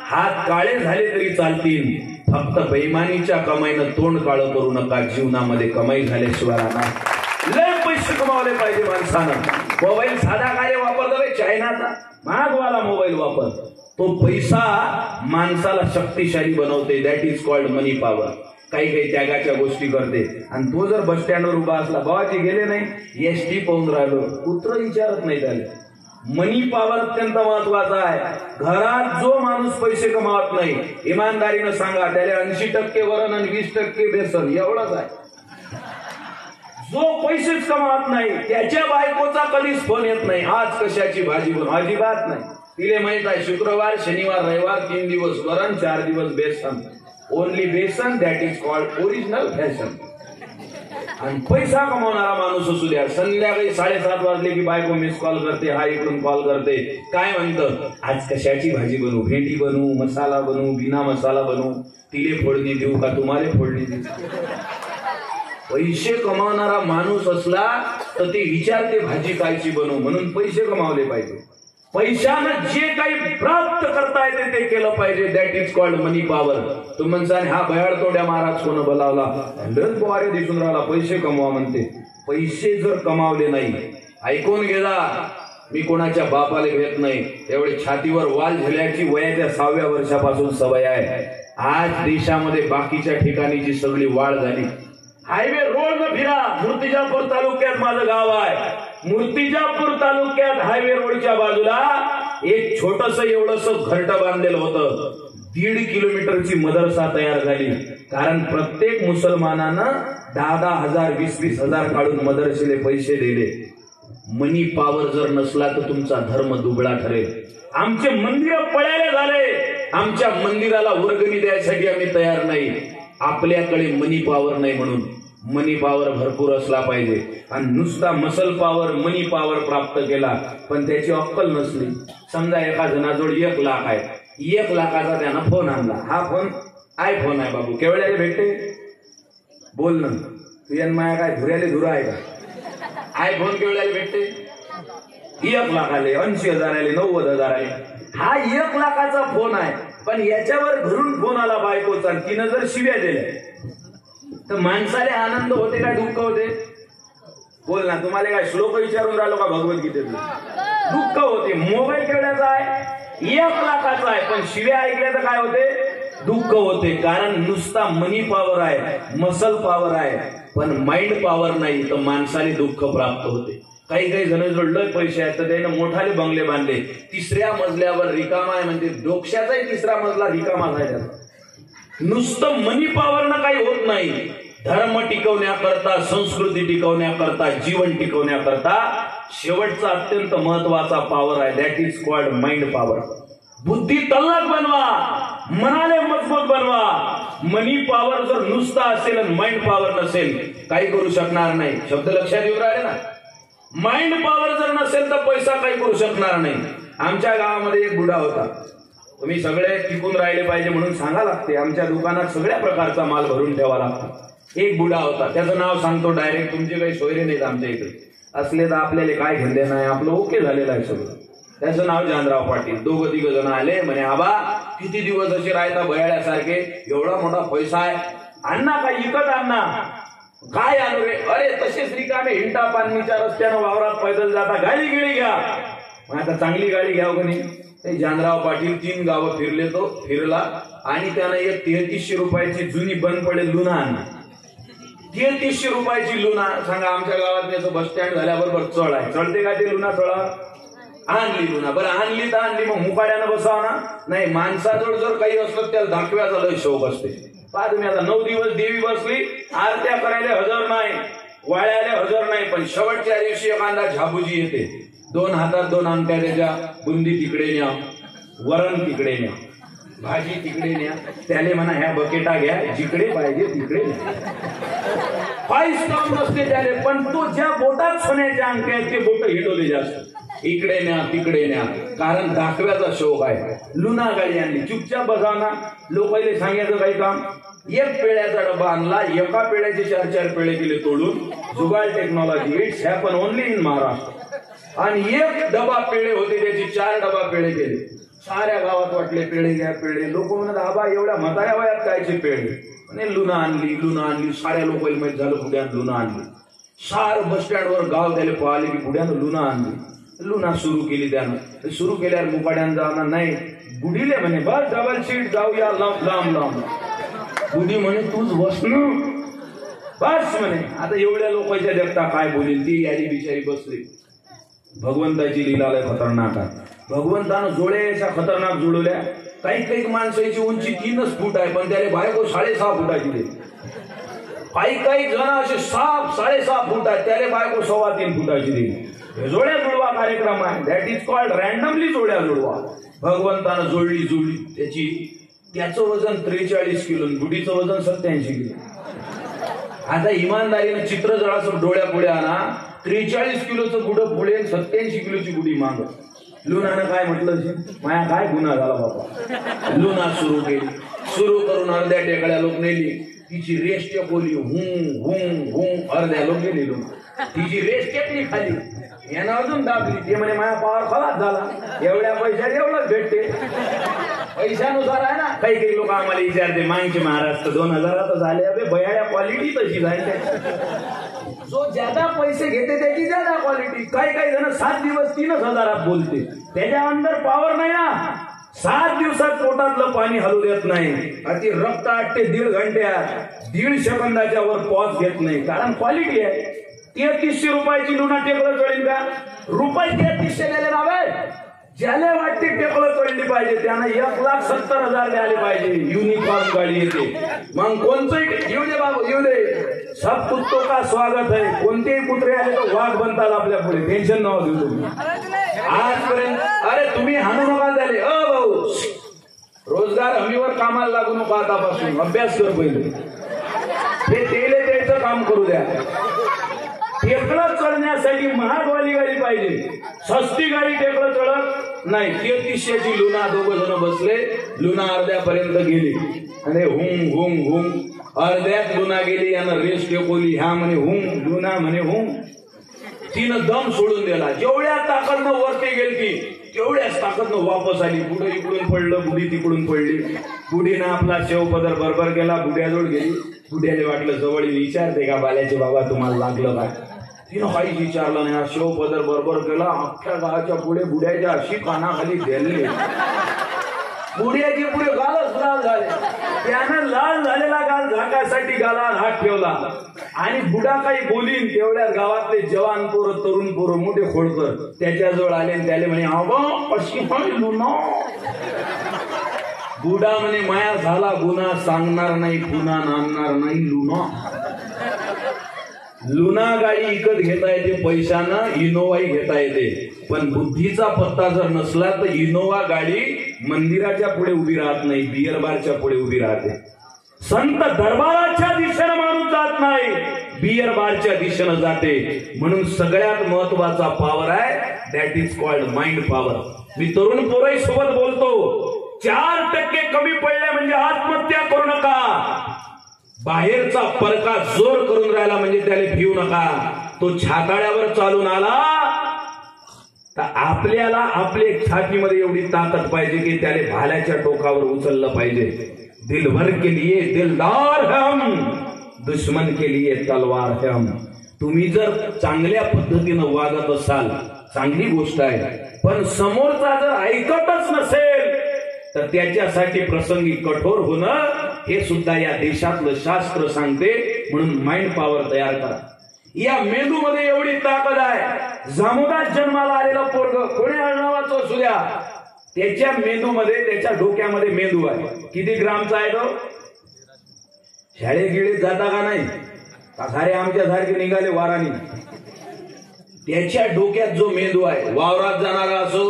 हात काळे झाले तरी चालतील, फक्त बेईमानीच्या कमाईनं तोंड काळं करू नका. जीवनामध्ये कमाई झाल्याशिवाय राहणार. लय पैसे कमावले पाहिजे माणसानं. मोबाईल साधा काय वापरतो, चायनाचा महागवाला मोबाईल वापर. तो पैसा माणसाला शक्तिशाली बनवते. That is called money power. काही काही त्यागाच्या गोष्टी करते. आणि तो जर बस स्टँडवर उभा असला, बाबाजी गेले नाही, एसटी पाहून राहिलो, कुत्र विचारत नाही त्याला. मनी पॉवर अत्यंत महत्वाचा आहे. घरात जो माणूस पैसे कमावत नाही, इमानदारीनं सांगा, त्याला 80% वरण आणि 20% बेसन एवढंच आहे. जो पैसेच कमावत नाही, त्याच्या बायकोचा कधीच फोन येत नाही, आज कशाची भाजी बनव, अजिबात नाही. तिले माहित आहे, शुक्रवार, शनिवार, रविवार 3 दिवस वरण, 4 दिवस बेसन. Only besan. That is called original fashion. आणि पैसा कमावणारा माणूस असू द्या, संध्याकाळी 7:30 वाजले की बायको मिस कॉल करते, हा इकडून कॉल करते, काय म्हणतं, आज कशाची भाजी बनवू, भेंडी बनवू, मसाला बनवू, बिना मसाला बनवू, तिले फोडणी देऊ का तुम्हाला फोडणी देऊ. पैसे कमावणारा माणूस असला तर ते विचारते भाजी कायची बनवू. म्हणून पैसे कमावले पाहिजे. पैशानं जे काही प्राप्त करता येते ते केलं पाहिजे. That is called money power. तुम्ही म्हणसाल, हा भयाड तोड्या महाराज कोण बोलावला, लस बोवारे दिसून राहिला, पैसे कमवा म्हणते. पैसे जर कमावले नाही, ऐकून गेला, मी कोणाच्या बापाला भेट नाही, एवढे छातीवर वाल झेल्याची वयाच्या 6व्या वर्षापासून सवय आहे. आज देशामध्ये बाकीच्या ठिकाणीची सगळी वाढ झाली. हायवे रोड न फिरा. मूर्तिजापूर तालुक्यात माझं गाव आहे. मूर्तिजापूर तालुक्यात हायवे रोडच्या बाजूला एक छोटस एवढस घरटं बांधलेलं होतं. 1.5 किलोमीटरची मदरसा तयार झाली. कारण प्रत्येक मुसलमानानं 10,000 20,000 काढून मदरसेले पैसे दिले. मनी पॉवर जर नसला तर तुमचा धर्म दुबळा ठरेल. आमचे मंदिर पळायला झाले, आमच्या मंदिराला वर्गणी द्यायसाठी आम्ही तयार नाही. आपल्याकडे मनी पॉवर नाही, म्हणून मनी पॉवर भरपूर असला पाहिजे. आणि नुसता मसल पॉवर मनी पॉवर प्राप्त केला पण त्याची अक्कल नसली. समजा एका जणाजवळ 1 लाख आहे, 1 लाखाचा त्यानं फोन आणला. हा फोन आयफोन आहे बाबू, केवढ्याला भेटते बोल ना तू. माया काय धुऱ्याले धुरा आहे का? आयफोन केवढ्याला भेटते? 1 लाखाले, 80,000 आले, 90,000 आले. हा 1 लाखाचा फोन आहे, पण याच्यावर घरून फोन आला बायकोचा, तिनं जर शिव्या दिल्या तर माणसाला आनंद होते काय दुःख होते? बोल ना. तुम्हाला काय श्लोक विचारून राहिलो का भगवद्गीतेतून? दुःख होते. मोबाईल केवढ्याचा आहे? 1 लाखाचा आहे, पण शिव्या ऐकल्या तर काय होते? दुःख होते. कारण नुसता मनी पॉवर आहे, मसल पॉवर आहे, पण माइंड पॉवर नाही, तर माणसाला दुःख प्राप्त होते. काही जण जोडलं पैसे आहेत तर त्यानं मोठाले बंगले बांधले, 3ऱ्या मजल्यावर रिकामा आहे, म्हणजे डोक्याचाही 3रा मजला रिकामा आहे. नुसतं मनी पॉवरनं काही होत नाही. धर्म टिकवण्याकरता, संस्कृती टिकवण्याकरता, जीवन टिकवण्याकरता शेवटचा अत्यंत महत्वाचा पॉवर आहे, that is called mind power. बुद्धी तल्लख बनवा, मनाले मजबूत बनवा. मनी पॉवर जर नुसता असेल आणि माइंड पॉवर नसेल काही करू शकणार नाही. शब्द लक्षात येऊन राहिले ना? माइंड पॉवर जर नसेल तर पैसा काही करू शकणार नाही. आमच्या गावामध्ये एक बुडा होता. तुम्ही सगळे टिकून राहिले पाहिजे म्हणून सांगा लागते. आमच्या दुकानात सगळ्या प्रकारचा माल भरून ठेवा लागतो. एक बुडा होता, त्याचं नाव सांगतो डायरेक्ट, तुमचे काही सोयरे नाहीत आमच्या इकडे असले तर आपल्याला काय घेणं नाही, आपलं ओके झालेलं आहे सगळं. त्याचं नाव जानराव पाटील. 2-3 जण आले, म्हणे आबा किती दिवस असे राहता बयाळ्यासारखे, एवढा मोठा पैसा आहे, अण्णा काय इकत आणा. काय आणू रे? अरे तसेच रिकामे हिंटा पाणीच्या रस्त्यानं वावरात पैदल जाता, गाडी गिळी घ्या. आता चांगली गाडी घ्याव का नाही? ते जानराव पाटील 3 गावं फिरले, तो फिरला आणि त्यानं एक 3300 रुपयाची जुनी बंद पडेल लुना आणली. 3300 रुपयाची लुना. सांगा आमच्या गावात त्याचं बस स्टँड झाल्याबरोबर चढ आहे, चढते का ते लुना? चढा. आणली लुना. बरं आणली तर आणली, मग मुकाड्यानं बसाव ना? नाही, माणसाजवळ जर काही असलं त्याला दाखव्याचा लय शौक असते. पहा तुम्ही, आता 9 दिवस देवी बसली, आरत्या करायला हजर नाही, वाळ्याला हजर नाही, पण शेवटच्या दिवशी एखादा झाबुजी येते, 2 हातात 2 अंगठ्या त्याच्या, बुंदी तिकडे न्या, वरण तिकडे न्या, भाजी तिकडे न्या, त्याले म्हणा ह्या बकेटा घ्या, जिकडे पाहिजे तिकडे न्या. काहीच काम नसते त्याले, पण तो ज्या बोटात सोन्याच्या अंगठ्या आहेत ते बोट हिडवले जास्त, इकडे न्या तिकडे न्या, कारण दाखव्याचा शौक आहे. लुना गाडी आणली, चुपचाप बसावना. लोकांना सांगायचं काही काम? 1 पेळ्याचा डबा आणला, एका पेळ्याचे 4-4 पेळे केले तोडून. Jugaad technology, it's happen only in Maharashtra. आणि 1 डबा पेळे होते, त्याचे 4 डबा पेळे केले. साऱ्या गावात वाटले पेळे घ्या पेळे. लोक म्हणत आबा एवढ्या म्हाताऱ्या वयात कायचे पेळे? आणि लुना आणली, लुना आणली. साऱ्या लोकांना माहित झालं पुढ्यानं लुना आणली. सार बस स्टँडवर गाव त्याला पाहिले की पुढ्यानं लुना आणली. लुना सुरू केली त्यानं. सुरू केल्यावर मुकाड्यानं जाणार नाही, गुडीले म्हणे बस डबल सीट जाऊया लांब लांब. गुडी म्हणे तूच बस ना बस म्हणे. आता एवढ्या लोकांच्या देखता काय बोलेल ती यादी बिचारी बसली. भगवंताची लीला लय खतरनाक आहे. भगवंतानं जोड्या अशा खतरनाक जुळवल्या. काही माणसाची उंची 3च फूट आहे, पण त्याला बायको 6.5 फुटाची दे. काही जण असे 6.5 फूट आहेत, त्याला बायको 3.25 फुटाची दे. जोड्या जुळवा कार्यक्रम आहे, दॅट इज कॉल्ड रॅन्डमली जोड्या जुळवा. भगवंतानं जोडली त्याचं वजन 43 किलो, बुडीचं वजन 87 किलो. आता इमानदारीनं चित्र जळाचं डोळ्या पुढे आणा, 43 किलोचं बुडं पुढे, 87 किलोची बुडी माग. लुनानं काय म्हटलं, माया काय गुन्हा झाला बाबा. लुना सुरू केली, सुरू करून अर्ध्या टेकड्या लोक नेली. तिची रेस्ट टेकवली, अर्ध्या लोक गेली. लुना तिची रेस्ट टेकली खाली, यानं अजून दाबली. ते म्हणे माया पावर खलास झाला, एवढ्या पैशात एवढंच भेटते. पैशानुसार आहे ना. काही लोक आम्हाला विचारते मागचे महाराष्ट्र 2000 झाले, अबे बयाड्या क्वालिटी तशी जायचे. जो ज्यादा पैसे घेते त्याची ज्यादा क्वालिटी. काही जण 7 दिवस 3,000 बोलते, त्याच्या अंदर पॉवर नाही ना. 7 दिवसात पोटातलं पाणी हलू देत नाही. अति रक्त आटते 1.5 घंट्यात, 1.5 सेकंदाच्या वर पॉज घेत नाही, कारण क्वालिटी आहे. 3300 रुपयाची लुना टेकलं कळेल का? रुपये 3300 दिले नावे. ज्याला वाटते टेकलं चढली पाहिजे त्यांना 1,70,000 द्यायला पाहिजे. युनिफॉर्म गाडी येते. मग कोणतंही येऊ दे बाबू, येऊ दे. सब कुत्तों का स्वागत है. कोणतेही कुत्रे आले तर वाघ बनतात आपल्या पुढे. टेन्शन नव्हा देऊ तुम्ही. आजपर्यंत अरे तुम्ही हाणू नका त्याले. भाऊ रोजगार हमीवर कामाला लागू नको. आतापासून अभ्यास कर पहिले. हे तेले त्याचं काम करू द्या. टेकलं चढण्यासाठी महागवाली गाडी पाहिजे. सस्ती गाडी टेकलं चढत नाही. 3300ची लुना दोघं जण बसले. लुना अर्ध्यापर्यंत गेली आणि हुंग हुंग हुंग अर्ध्यात लुना गेली. यानं रेस टेकवली. ह्या म्हणे हुंग, लुना म्हणे हुंग. तिनं दम सोडून दिला. जेवढ्या ताकदनं वरती गेली तेवढ्याच ताकदनं वापस आली. पुढे इकडून पडलं, बुडी तिकडून पडली. बुडीनं आपला शेवपदर बरोबर केला. बुड्याजवळ गेली. बुड्याला वाटलं जवळ विचारते का बाल्याचे बाबा तुम्हाला लागलं काय. तिनं काहीच विचारलं नाही. शेवपदर बरोबर केला. अख्ख्या गावाच्या पुढे बुड्याच्या अशी कानाखाली गेली. बुड्याचे पुढे गालच लाल झाले. त्यानं लाल झालेला गाल झाकासाठी गालावर हात ठेवला आणि बुडा काही बोलीन तेवढ्याच गावातले जवान पोरं, तरुण पोरं, मोठे खोडकर त्याच्याजवळ आले आणि त्याले म्हणे अगं अशी लुना. बुडा म्हणे माया झाला गुन्हा, सांगणार नाही पुन्हा, नांदणार नाही लुना. लुना गाडी विकत घेता येते पैशानं, इनोवाही घेता येते. पण बुद्धीचा पत्ता जर नसला तर इनोवा गाडी मंदिराच्या पुढे उभी राहत नाही, बियर बारच्या पुढे उभी राहते. संत दरबाराच्या दिशेनं माणूस जात नाही, बियर बारच्या दिशेनं जाते. म्हणून सगळ्यात महत्वाचा पॉवर आहे that is called mind power. मी तरुण पोराई सोबत बोलतो, 4% कमी पडले म्हणजे आत्महत्या करू नका. बाहेरचा परका जोर करून राहिला म्हणजे त्याला भिवू नका. तो छाताळ्यावर चालून आला तर आपल्याला आपल्या छातीमध्ये एवढी ताकद पाहिजे की त्याला भाल्याच्या टोकावर उचललं पाहिजे. दिलभर के लिए दिलदार हम, दुश्मन के लिए तलवार हम. तुम्ही जर चांगल्या पद्धतीनं वागत असाल चांगली गोष्ट आहे, पण समोरचा जर ऐकतच नसेल तर त्याच्यासाठी प्रसंगी कठोर होणं हे सुद्धा या देशातलं शास्त्र सांगते. म्हणून माइंड पॉवर तयार करा. या मेंदूमध्ये एवढी ताकद आहे. जामुदात जन्माला आलेला पोरग कोणी आडनावाचं असू द्या, त्याच्या मेंदूमध्ये, त्याच्या डोक्यामध्ये मेंदू आहे. किती ग्रामचा आहे तो? शाळे गिळीत जाता का नाही? सारे आमच्या सारखे निघाले वारानी. त्याच्या डोक्यात जो मेंदू आहे, वावरात जाणारा असो,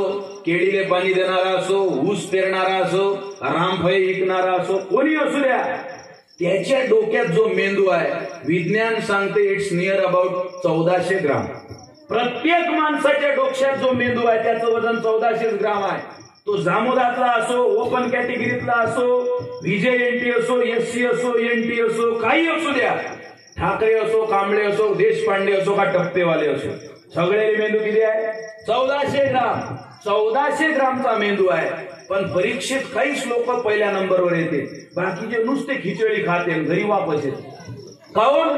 केळीले पाणी देणारा असो, ऊस पेरणारा असो, रामफळे विकणारा असो, कोणी असू द्या, त्याच्या डोक्यात जो मेंदू आहे, विज्ञान सांगते इट्स नियर अबाउट 1400 ग्राम. प्रत्येक माणसाच्या डोक्यात जो मेंदू आहे त्याचं वजन 1400 ग्राम आहे. तो जामोदातला असो, ओपन कॅटेगरीतला असो, विजय एनटी असो, एससी असो, एनटी असो, काही असू द्या, ठाकरे असो, कांबळे असो, देशपांडे असो का टप्पेवाले असो, सगळे मेंदू किती आहे? 1400 ग्राम. 1400 ग्रामचा मेंदू आहे. पण परीक्षेत काहीच लोक पहिल्या नंबरवर येते, बाकीचे नुसते खिचडी खाते घरी वापस येते. काऊन?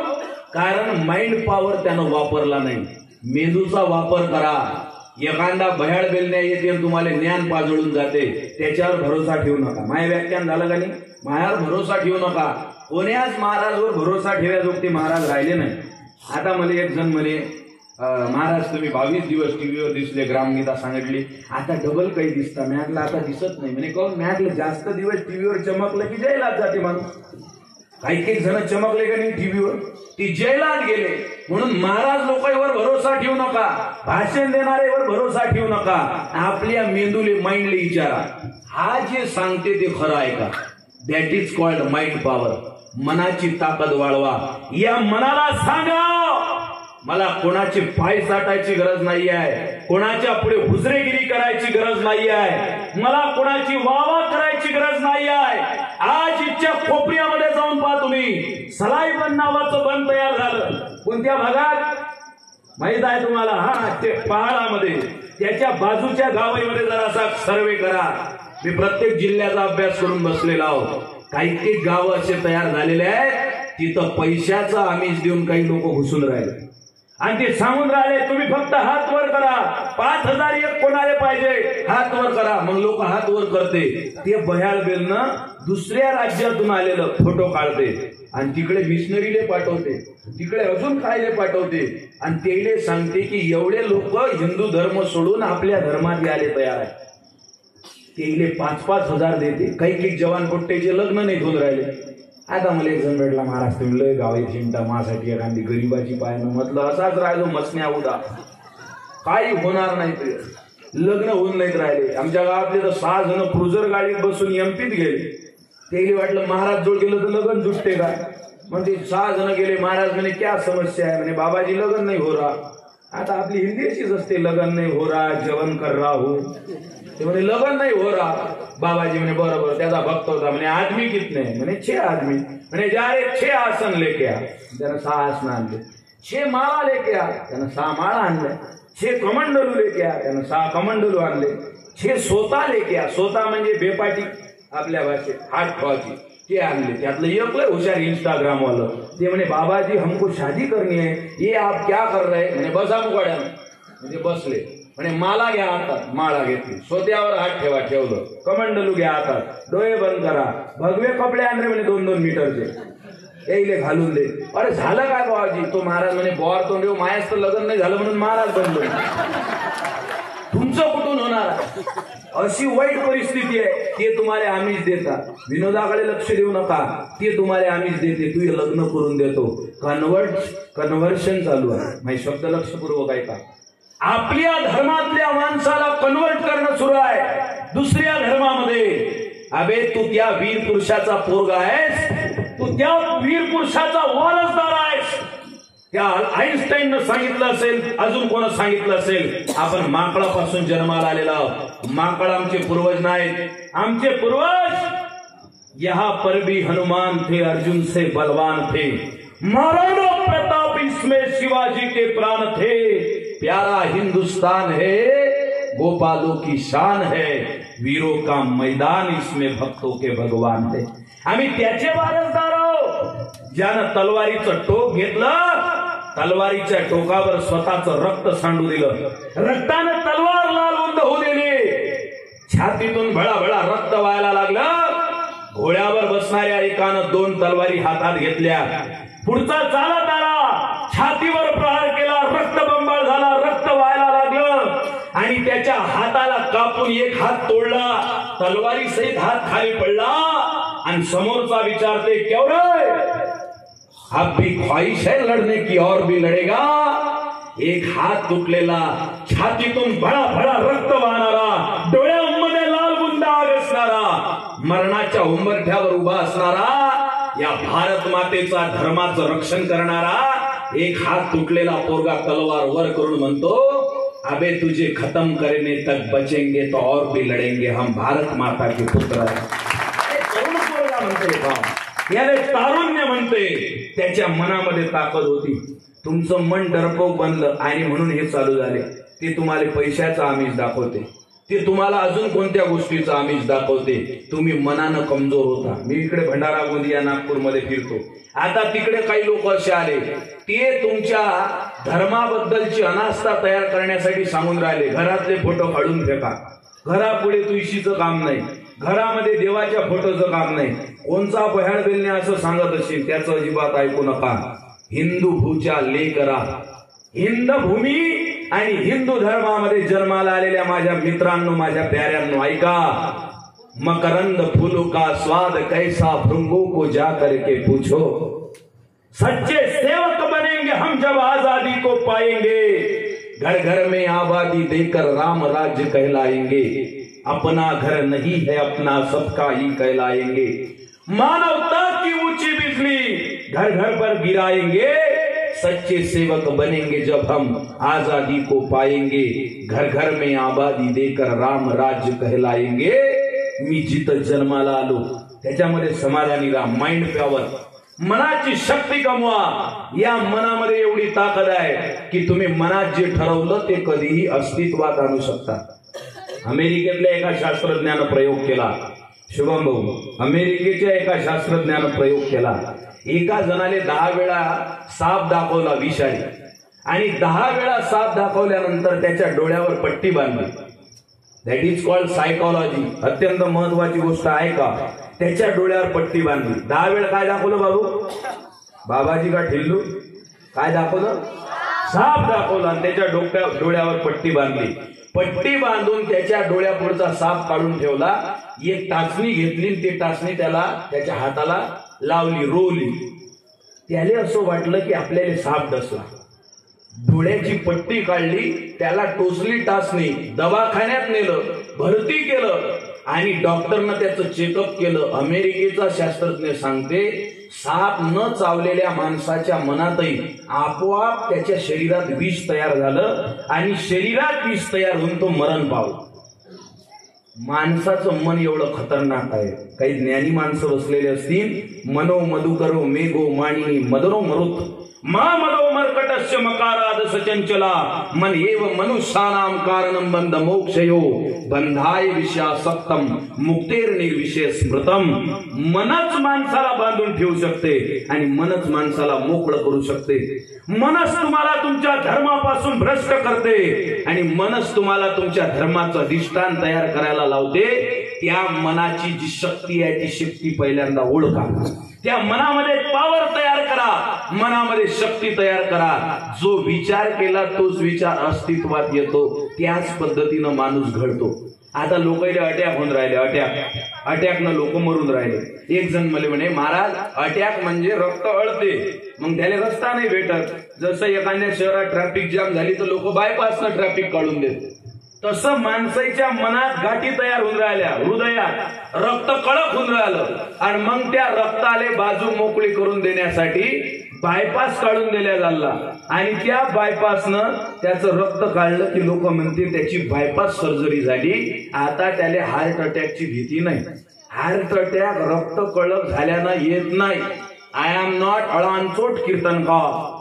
कारण माइंड पॉवर त्यानं वापरला नाही. मेंदूचा वापर करा. एखादा भयाळ बेलण्या येते आणि तुम्हाला ज्ञान पाजळून जाते, त्याच्यावर भरोसा ठेवू नका. माय व्याख्यान झालं का नाही? मायावर भरोसा ठेवू नका. कोण्याच महाराजवर भरोसा ठेवायजोगते महाराज राहिले नाही. आता मला एक जण म्हणे महाराज तुम्ही 22 दिवस टीव्हीवर दिसले, ग्रामगीता सांगितली, आता डबल काही दिसता. मॅटला आता दिसत नाही. म्हणे कोण? मॅटला जास्त दिवस टीव्हीवर चमकलं की जैलात जाते माणूस. काही जण चमकले का नाही टीव्हीवर, ती जैलात गेले. म्हणून महाराज लोकांवर भरोसा ठेवू नका, भाषण देणाऱ्यावर भरोसा ठेवू नका. आपल्या मेंदूले, माइंडले विचारा, हा जे सांगते ते खरं आहे का? That is called mind power. मनाची ताकद वाढवा. या मनाला सांगा मला कोणाचे पाय चाटायची गरज नाही आहे, कोणाच्या पुढे हुजरेगिरी करायची गरज नाही आहे, मला कोणाची वावा करायची गरज नाही आहे. आज इच्छा खोपऱ्यामध्ये जाऊन पहा तुम्ही, सलाईबन नावाचं बन तयार झालं. कोणत्या भागात माहित आहे तुम्हाला? हा, ते पहाडामध्ये. त्याच्या बाजूच्या गावामध्ये जरासा सर्वे करा. मी प्रत्येक जिल्ह्याचा अभ्यास करून बसलेला आहोत. काही गाव असे तयार झालेले आहेत तिथं पैशाचा आमिष देऊन काही लोक घुसून राहिले आणि ते सांगून राहिले तुम्ही फक्त हात वर करा, 5000 एक कोणाले पाहिजे, हात वर करा. मग लोक हात वर करते, ते बह्याळ बेलनं दुसऱ्या राज्यातून आलेलं फोटो काढते आणि तिकडे मिशनरीले पाठवते, तिकडे अजून कायले पाठवते आणि तेले सांगते की एवढे लोक हिंदू धर्म सोडून आपल्या धर्मात यायला तयार आहे. तेले 5-5 हजार देते. काही जवान पोट्टेचे लग्न नाही होऊन राहिले. आता मला एक जण भेटला, महाराज तुम्ही लय गावी चिंता मासाठी एखादी गरीबाची पायनं. म्हटलं असाच राहिलो मसण्या उदा, काही होणार नाही. ते लग्न होऊन नाहीत राहिले. आमच्या गावातले तर 6 जण क्रुझर गाडीत बसून एमपीत गेले. ते वाटलं महाराज जोड गेलं तर लग्न जुटते का. म्हणजे 6 जण गेले. महाराज म्हणे क्या समस्या आहे. म्हणे बाबाजी लग्न नाही हो रहा. आता आपली हिंदी अशीच असते, लग्न नाही हो रहा, जेवण कर रहा हूं. ते म्हणे लग्न नाही हो रहा. बाबाजी म्हणे बरोबर. त्याचा भक्त होता. म्हणे आदमी कितने. म्हणे 6 आदमी. म्हणे जा रे 6 आसन लेके आ. त्यानं 6 आसन आणले. 6 माळा लेके आ. त्यानं 6 माळा आणल्या. 6 कमंडलू लेके आ. त्यानं 6 कमंडलू आणले. 6 सोता लेके आ. सोता म्हणजे बेपाटी आपल्या भाषेत, हात ठेवायची, ते आणले. त्यातलं एक लय हुशार इंस्टाग्राम वालं. ते म्हणे बाबाजी हमको शादी करनी है, ये आप क्या कर रहे. म्हणे बसा मुकाड्यानं. म्हणजे बसले. म्हणे माला घ्या हातात. माळा घेतली. सोत्यावर हात ठेवा. ठेवलं. कमंडलू घ्या हातात. डोळे बंद करा. भगवे कपडे आणले म्हणे 2-2 मीटरचे. यायले घालून दे. अरे झालं काय बाबाजी. तो महाराज म्हणे बोर तोंड मायाच तर लग्न नाही झालं म्हणून महाराज बनलो. तुमचं कुठून होणार. अशी वाईट परिस्थिती आहे. ते तुम्हाला आमिष देतात. विनोदाकडे लक्ष देऊ नका. ते तुम्हाला आमिष देते. तू हे लग्न करून देतो. कन्व्हर्शन चालू आहे. माझे शब्द लक्षपूर्वक ऐका. आपल्या धर्मातल्या माणसाला कन्वर्ट करणं सुरू आहे दुसऱ्या धर्मामध्ये. अबे तू त्या वीर पुरुषाचा पोरगा आहेस. तू त्या वीर पुरुषाचा वारसदार आहेस. त्या आईन्स्टाईननं सांगितलं असेल, अजून कोण सांगितलं असेल, आपण माकडापासून जन्माला आलेला आहोत. माकड आमचे पूर्वज नाहीत. आमचे पूर्वज यहाँ पर भी हनुमान थे, अर्जुन से बलवान थे. महाराणा प्रताप इसमें शिवाजी के प्राण थे. प्यारा हिंदुस्तान है, गोपालों की शान है. वीरों का मैदान, इसमें भक्तों के भगवान है. आम्ही त्याचे वारसदार आहोत. ज्यानं तलवारीचं टोक घेतलं, तलवारीच्या टोकावर स्वतःचं रक्त सांडू दिलं, रक्तानं तलवार लालवंद होऊ दिली, छातीतून भळाभळा रक्त व्हायला लागलं. घोड्यावर बसणाऱ्या एकानं 2 तलवारी हातात घेतल्या. पुढचा चालत आला, छातीवर प्रहार केला, रक्तबंबाळ झाला, रक्त व्हायला लागलं आणि त्याच्या हाताला कापून एक हात तोडला. तलवारी सहित हात खाली पडला आणि समोरचा विचारते क्यों रे. अब भी ख्वाहिश है लड़ने की और भी लड़ेगा. एक हात तुटलेला, छातीतून भळाभळा रक्त वाहणारा, डोळ्यांमध्ये लाल बुंदा असणारा, मरणाच्या उंबरठ्यावर उभा असणारा, या भारत मातेचा धर्माचं रक्षण करणारा, एक हात तुटलेला पोरगा तलवार वर करून म्हणतो अबे तुझे खत्म करने तक बचेंगे तो और भी लड़ेंगे, हम भारत माता के पुत्र हैं. तरुण पोरगा म्हणते, याला तारुण्य म्हणते. त्याच्या मनामध्ये ताकद होती. तुमचं मन डरपोक बनलं आणि म्हणून हे चालू झाले. ते तुम्हाला पैशाचा आमिष दाखवते, ते तुम्हाला अजून कोणत्या गोष्टीचा आमिष दाखवते. तुम्ही मनानं कमजोर होता. मी इकडे भंडारा गोंदिया नागपूरमध्ये फिरतो. आता तिकडे काही लोक असे आले, ते तुमच्या धर्माबद्दलची अनास्था तयार करण्यासाठी सांगून राहिले घरातले फोटो काढून फेका, घरापुढे तुळशीचं काम नाही, घरामध्ये देवाच्या फोटोचं काम नाही. कोणचा बह्याळ बेलने असं सांगत असेल त्याचं अजिबात ऐकू नका. हिंदू भूच्या लेकरा, हिंद भूमी आणि हिंदू धर्मामध्ये जन्माला आलेल्या माझ्या मित्रांनो, माझ्या प्याऱ्यांनो, ऐका. मकरंद फूलों का स्वाद कैसा, भृंगों को जा करके पूछो. सच्चे सेवक बनेंगे हम जब आजादी को पाएंगे. घर घर में आबादी देकर राम राज्य कहलाएंगे. अपना घर नहीं है अपना, सबका ही कहलाएंगे. मानवता की ऊंची बिजली घर घर पर गिराएंगे. सच्चे सेवक बनेंगे जब हम आजादी को पाएंगे. घर घर में आबादी देकर राम राज्य कहलाएंगे. मी जिथं जन्माला आलो त्याच्यामध्ये समाधानी राहा. माइंड पॉवर, मनाची शक्ती कमवा. या मनामध्ये एवढी ताकद आहे की तुम्ही मनात जे ठरवलं ते कधीही अस्तित्वात आणू शकता. अमेरिकेतल्या एका शास्त्रज्ञानं प्रयोग केला. शुभम भाऊ, अमेरिकेच्या एका शास्त्रज्ञानं प्रयोग केला. एका जणाले 10 वेळा साप दाखवला विषारी, आणि 10 वेळा साप दाखवल्यानंतर त्याच्या डोळ्यावर पट्टी बांधली. That is called psychology. अत्यंत महत्वाची गोष्ट आहे का. त्याच्या डोळ्यावर पट्टी बांधली. 10 वेळ काय दाखवलं बाबू, बाबाजी का ठिल्लू, काय दाखवलं, साप दाखवला. आणि त्याच्या डोळ्यावर पट्टी बांधली. पट्टी बांधून त्याच्या डोळ्यापुढचा साप काढून ठेवला. एक टाचणी घेतली, ती टाचणी त्याला त्याच्या हाताला लावली, रोवली. त्याला असं वाटलं की आपल्याला साप डसला. डोळ्याची पट्टी काढली, त्याला टोचली टाचणी, दवाखान्यात नेलं, भरती केलं आणि डॉक्टरनं त्याचं चेकअप केलं. अमेरिकेचा शास्त्रज्ञ सांगते साप न चावलेल्या माणसाच्या मनातही आपोआप त्याच्या शरीरात विष तयार झालं आणि शरीरात विष तयार होऊन तो मरण पावला. माणसाचं मन एवढं खतरनाक आहे. काही ज्ञानी माणसं बसलेले असतील, मनो मधुकरो मेघो माणिनी मदरो मरुत मा मदो मर्कटस्य मकाराद सचंचला मन एव मनुष्यानाम कारणम बंध मोक्षयो बंधाय विषयासक्तम मुक्तेर निर्विषय स्मृतम. मनच माणसाला बांधून ठेवू शकते आणि मनच माणसाला मोकळं करू शकते. मनच तुम्हाला तुमच्या धर्मापासून भ्रष्ट करते आणि मनच तुम्हाला तुमच्या धर्माचं अधिष्ठान तयार करायला लावते. त्या मनाची जी शक्ती आहे ती शक्ती पहिल्यांदा ओळखा. त्या मनामध्ये पॉवर तयार करा, मनामध्ये शक्ती तयार करा. जो विचार केला तोच विचार अस्तित्वात येतो. त्याच पद्धतीनं माणूस घडतो. आता लोकांना अटॅक होऊन राहिले, अटॅकनं लोक मरून राहिले. एक जण मला म्हणे महाराज अटॅक म्हणजे रक्त अळते, मग त्याला रस्ता नाही भेटत. जसं एखाद्या शहरात ट्रॅफिक जाम झाली तर लोक बायपासनं ट्रॅफिक काढून देत, तसं माणसाच्या मनात गाठी तयार होऊन राहिल्या, हृदयात रक्त कळक होऊन राहिलं आणि मग त्या रक्ताले बाजू मोकळी करून देण्यासाठी बायपास काढून दिल्या झाला. आणि त्या बायपासनं त्याचं रक्त काढलं की लोक म्हणते त्याची बायपास सर्जरी झाली, आता त्याला हार्ट अटॅकची भीती नाही. हार्ट अटॅक रक्त कळक झाल्यानं येत नाही. आय एम नॉट अळांचोट कीर्तनकार.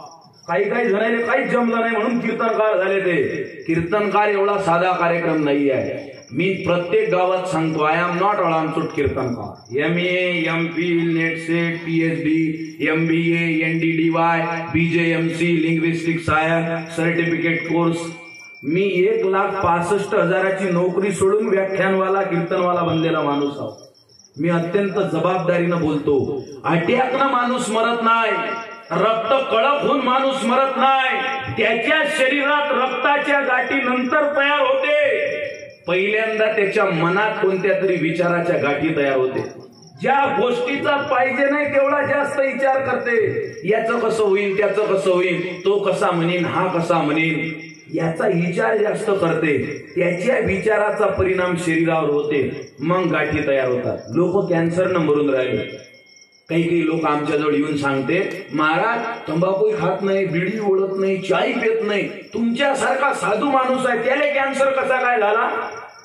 काही जणांना काहीच जमलं नाही म्हणून कीर्तनकार झाले. ते कीर्तनकार एवढा साधा कार्यक्रम नाही आहे. मी प्रत्येक गावात सांगतो आय एम नॉट अळांचोट कीर्तनकार. MA MPhil NET SET PhD MBA NDDY BJMC linguistic science certificate course. मी 1,65,000ची नोकरी सोडून व्याख्यानवाला कीर्तनवाला बनलेला माणूस आहो. मी अत्यंत जबाबदारीनं बोलतो. अटॅकनं माणूस मरत नाही, रक्त कळक होऊन माणूस मरत नाही. त्याच्या शरीरात रक्ताच्या गाठी नंतर तयार होते. पहिल्यांदा त्याच्या मनात कोणत्या तरी विचाराच्या गाठी तयार होते. ज्या गोष्टीचा पाहिजे नाही तेवढा जास्त विचार करते. याचं कसं होईल, त्याचं कसं होईल, तो कसा म्हणेन, हा कसा म्हणेन, याचा विचार जास्त करते. त्याच्या विचाराचा परिणाम शरीरावर होते, मग गाठी तयार होतात. लोक कॅन्सरनं मरून राहिले. काही लोक आमच्याजवळ येऊन सांगते महाराज तंबाखू खात नाही, बिडी ओढत नाही, चाय पित नाही, तुमच्यासारखा साधू माणूस आहे त्याला कॅन्सर कसा काय झाला.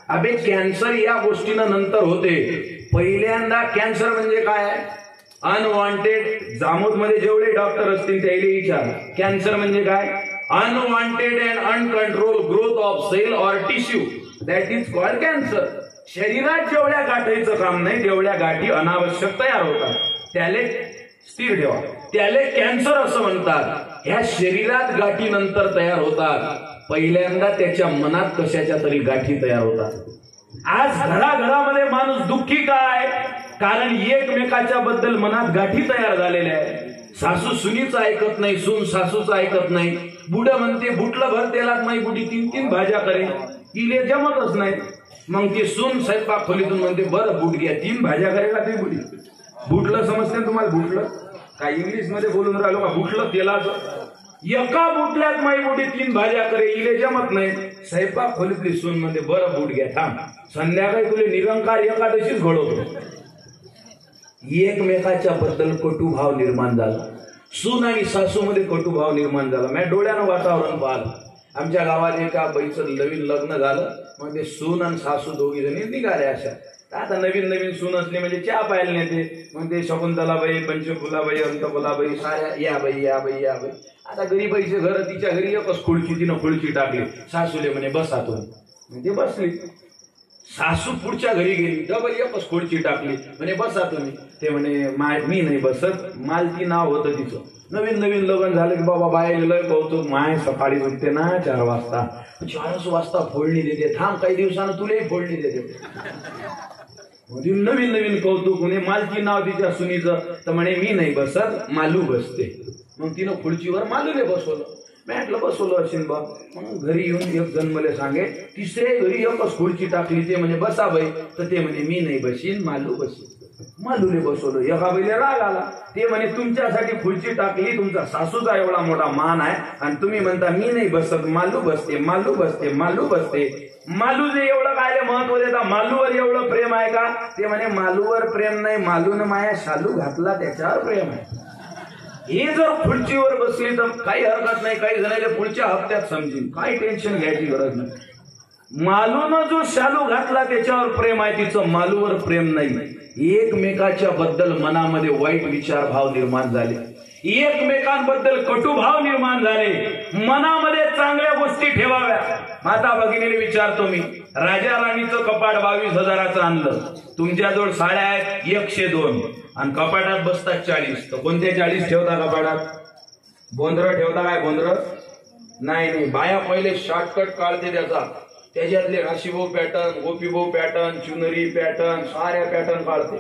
अबे कॅन्सर या गोष्टीनं नंतर होते. पहिल्यांदा कॅन्सर म्हणजे काय, अनवॉन्टेड. जामोद मध्ये जेवढे डॉक्टर असतील त्याला विचार कॅन्सर म्हणजे काय. Unwanted and uncontrol growth of cell or tissue, that is called cancer. शरीरात जेवढ्या गाठीचं काम नाही तेवढ्या गाठी अनावश्यक तयार होतात, त्याले स्थिर ठेवा, त्याले कॅन्सर असं म्हणतात. ह्या शरीरात गाठी नंतर तयार होतात. पहिल्यांदा त्याच्या मनात कशाच्या तरी गाठी तयार होतात. आज घराघरामध्ये माणूस दुःखी काय, कारण एकमेकाच्या बद्दल मनात गाठी तयार झालेल्या आहे. सासू सुनीचं ऐकत नाही, सून सासूचं ऐकत नाही. बुड म्हणते बुटलं भर तेलात नाही, बुडी 3-3 भाज्या करे, इले जमतच नाही. मग ते सून स्वयंपाक खोलीतून म्हणते बरं बुट घ्या, 3 भाज्या करेगा ती बुडी. बुटलं समजते तुम्हाला, बुटलं काय इंग्लिश मध्ये बोलून राहिलो का, बुटलं तेलाचं. एका बुटल्यात माई बुडी 3 भाज्या करे, इले जमत नाही. स्वयंपाक खोलीतली सून म्हणते बरं बुट घ्या, थांब संध्याकाळी तुले निरंकार एकादशीच घडवतो. एकमेकाच्या बद्दल कटुभाव निर्माण झाला. सून आणि सासू मध्ये कटुभाव निर्माण झाला. मी डोळ्यानं वातावरण पाहिलं. आमच्या गावात एका बाईचं नवीन लग्न झालं, मग ते सून आणि सासू दोघी जणी निघाले. अशा आता नवीन सून असले म्हणजे चहा पाहायला नेते. मग ते शकुंतलाबाई, पंचफुलाबाई, अंतफुलाबाई साऱ्या या बाई या बाई या बाई. आता गरीबाईचे घर, तिच्या घरी एकच खुर्ची, तिनं खुर्ची टाकली. सासूले म्हणे बसा तुम्ही, म्हणजे बसली. सासू पुढच्या घरी गेली, डबल एकच खुर्ची टाकली, म्हणे बसा तुम्ही. ते म्हणे मी नाही बसत, मालती नाव होतं तिचं. नवीन नवीन लग्न झालं की बाबा बाहेर लय कौतुक, माय सकाळी उठते ना 4 वाजता, 4 वाजता फोडणी देते, थांब काही दिवसानं तुलाही फोडणी देते. नवीन नवीन कौतुक. म्हणे मालकी नाव तिच्या सुनीचं. तर म्हणे मी नाही बसत, मालू बसते. मग तिनं खुर्चीवर मालूने बसवलं. मी म्हटलं बसवलं असेल बा. मग घरी येऊन एक जण मला सांगे, तिसरे घरी एकच खुर्ची टाकली. ते म्हणे बसा बाई. तर ते म्हणे मी नाही बसीन, मालू बसीन. मालूने बसवलं. एका बाईला राग आला. ते म्हणे तुमच्यासाठी खुर्ची टाकली, तुमचा सासूचा एवढा मोठा मान आहे आणि तुम्ही म्हणता मी नाही बसत, मालू बसते, मालू बसते, मालू बसते. मालू जे एवढं काय महत्व देता, मालूवर एवढं प्रेम आहे का? ते म्हणे मालूवर प्रेम नाही, मालून माया शालू घातला त्याच्यावर प्रेम आहे. हे जर खुर्चीवर बसली तर काही हरकत नाही, काही जणांना पुढच्या हप्त्यात समजेल, काही टेन्शन घ्यायची गरज नाही. मालूनं जो शालू घातला त्याच्यावर प्रेम आहे, तिचं मालूवर प्रेम नाही. एकमेकाच्या बद्दल मनामध्ये वाईट विचार भाव निर्माण झाले, एकमेकांबद्दल कटुभाव निर्माण झाले. मनामध्ये चांगल्या गोष्टी ठेवाव्या. माता भगिनीला विचारतो मी, राजा राणीचं कपाट 22,000चं आणलं, तुमच्याजवळ साड्या आहेत 102 आणि कपाटात बसतात 40, तर कोणत्या 40 ठेवता कपाटात? गोंधळ ठेवता काय? गोंधळ नाही. बाया पहिले शॉर्टकट काढते त्याच्यातले राशीभाऊ पॅटर्न, गोपीभाऊ पॅटर्न, चुनरी पॅटर्न, साऱ्या पॅटर्न काढते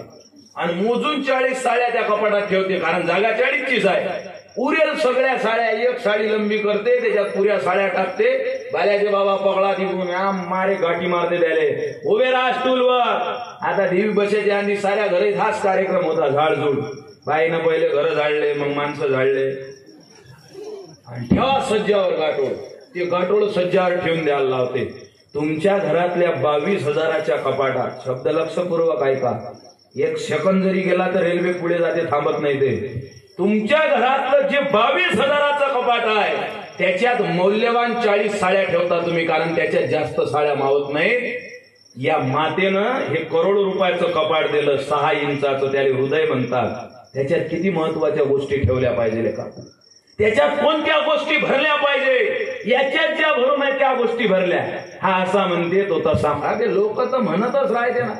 आणि मोजून 40 साड्या त्या कपाटात ठेवते, कारण जागा 40चीच आहे. उरेल सगळ्या साड्या, एक साडी लंबी करते, त्याच्यात पुऱ्या साड्या टाकते. बाल्याचे बाबा पगळा तिकडून मारे गाठी मारते त्याले, उभे राहा स्टूलवर. आता देवी बसायच्या आधी साऱ्या घरी हाच कार्यक्रम होता, झाडझूड. बाईनं पहिले घर झाडले, मग माणसं झाडले आणि ठेवा सज्जावर गाठोळ. ते गाठोळ सज्जावर ठेवून द्यायला लावते. तुमच्या घरातल्या 22,000च्या कपाटात, शब्द लक्षपूर्वक ऐका, 1 सेकंद जरी गेला तर रेल्वे पुढे जाते, थांबत नाही. ते तुमच्या घरातलं जे 22,000चं कपाट आहे त्याच्यात मौल्यवान 40 साड्या ठेवता तुम्ही, कारण त्याच्यात जास्त साड्या मावत नाहीत. या मातेनं हे करोडो रुपयाचं कपाट दिलं, 6 इंचाचं, त्याला हृदय म्हणतात. त्याच्यात किती महत्वाच्या गोष्टी ठेवल्या पाहिजे का? त्याच्यात कोणत्या गोष्टी भरल्या पाहिजे? याच्यात ज्या भरून आहे त्या गोष्टी भरल्या. हा असा म्हणते, तो तसा. अरे लोक तर म्हणतच राहते ना.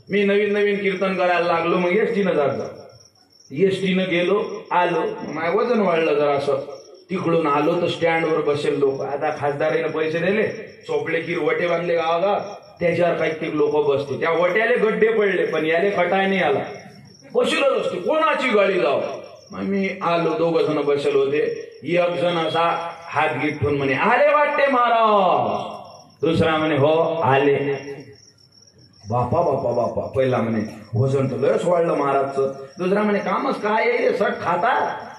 मी नवीन नवीन कीर्तन करायला लागलो, मग एसटीनं जातो. एसटीनं गेलो, आलो, माझं वजन वाढलं जरा असं. तिकडून आलो तर स्टँडवर बसेल लोक. आता खासदाराने पैसे दिले, चोपले की वटे बांधले गावागाव, त्याच्यावर काही लोक बसते. त्या वट्याले गड्डे पडले, पण याले खटाय नाही आला. बसलोच असते, कोणाची गाडी जाव. मग मी आलो, 2 जण बसेल होते. एक जण असा हात गिटून म्हणे, आले वाटते महाराज. दुसरा म्हणे, हो आले. बापा बापा बापा. पहिला म्हणे, वजन तर लयच वाढलं महाराजचं. दुसरा म्हणे, कामच काय आहे, सट खातात,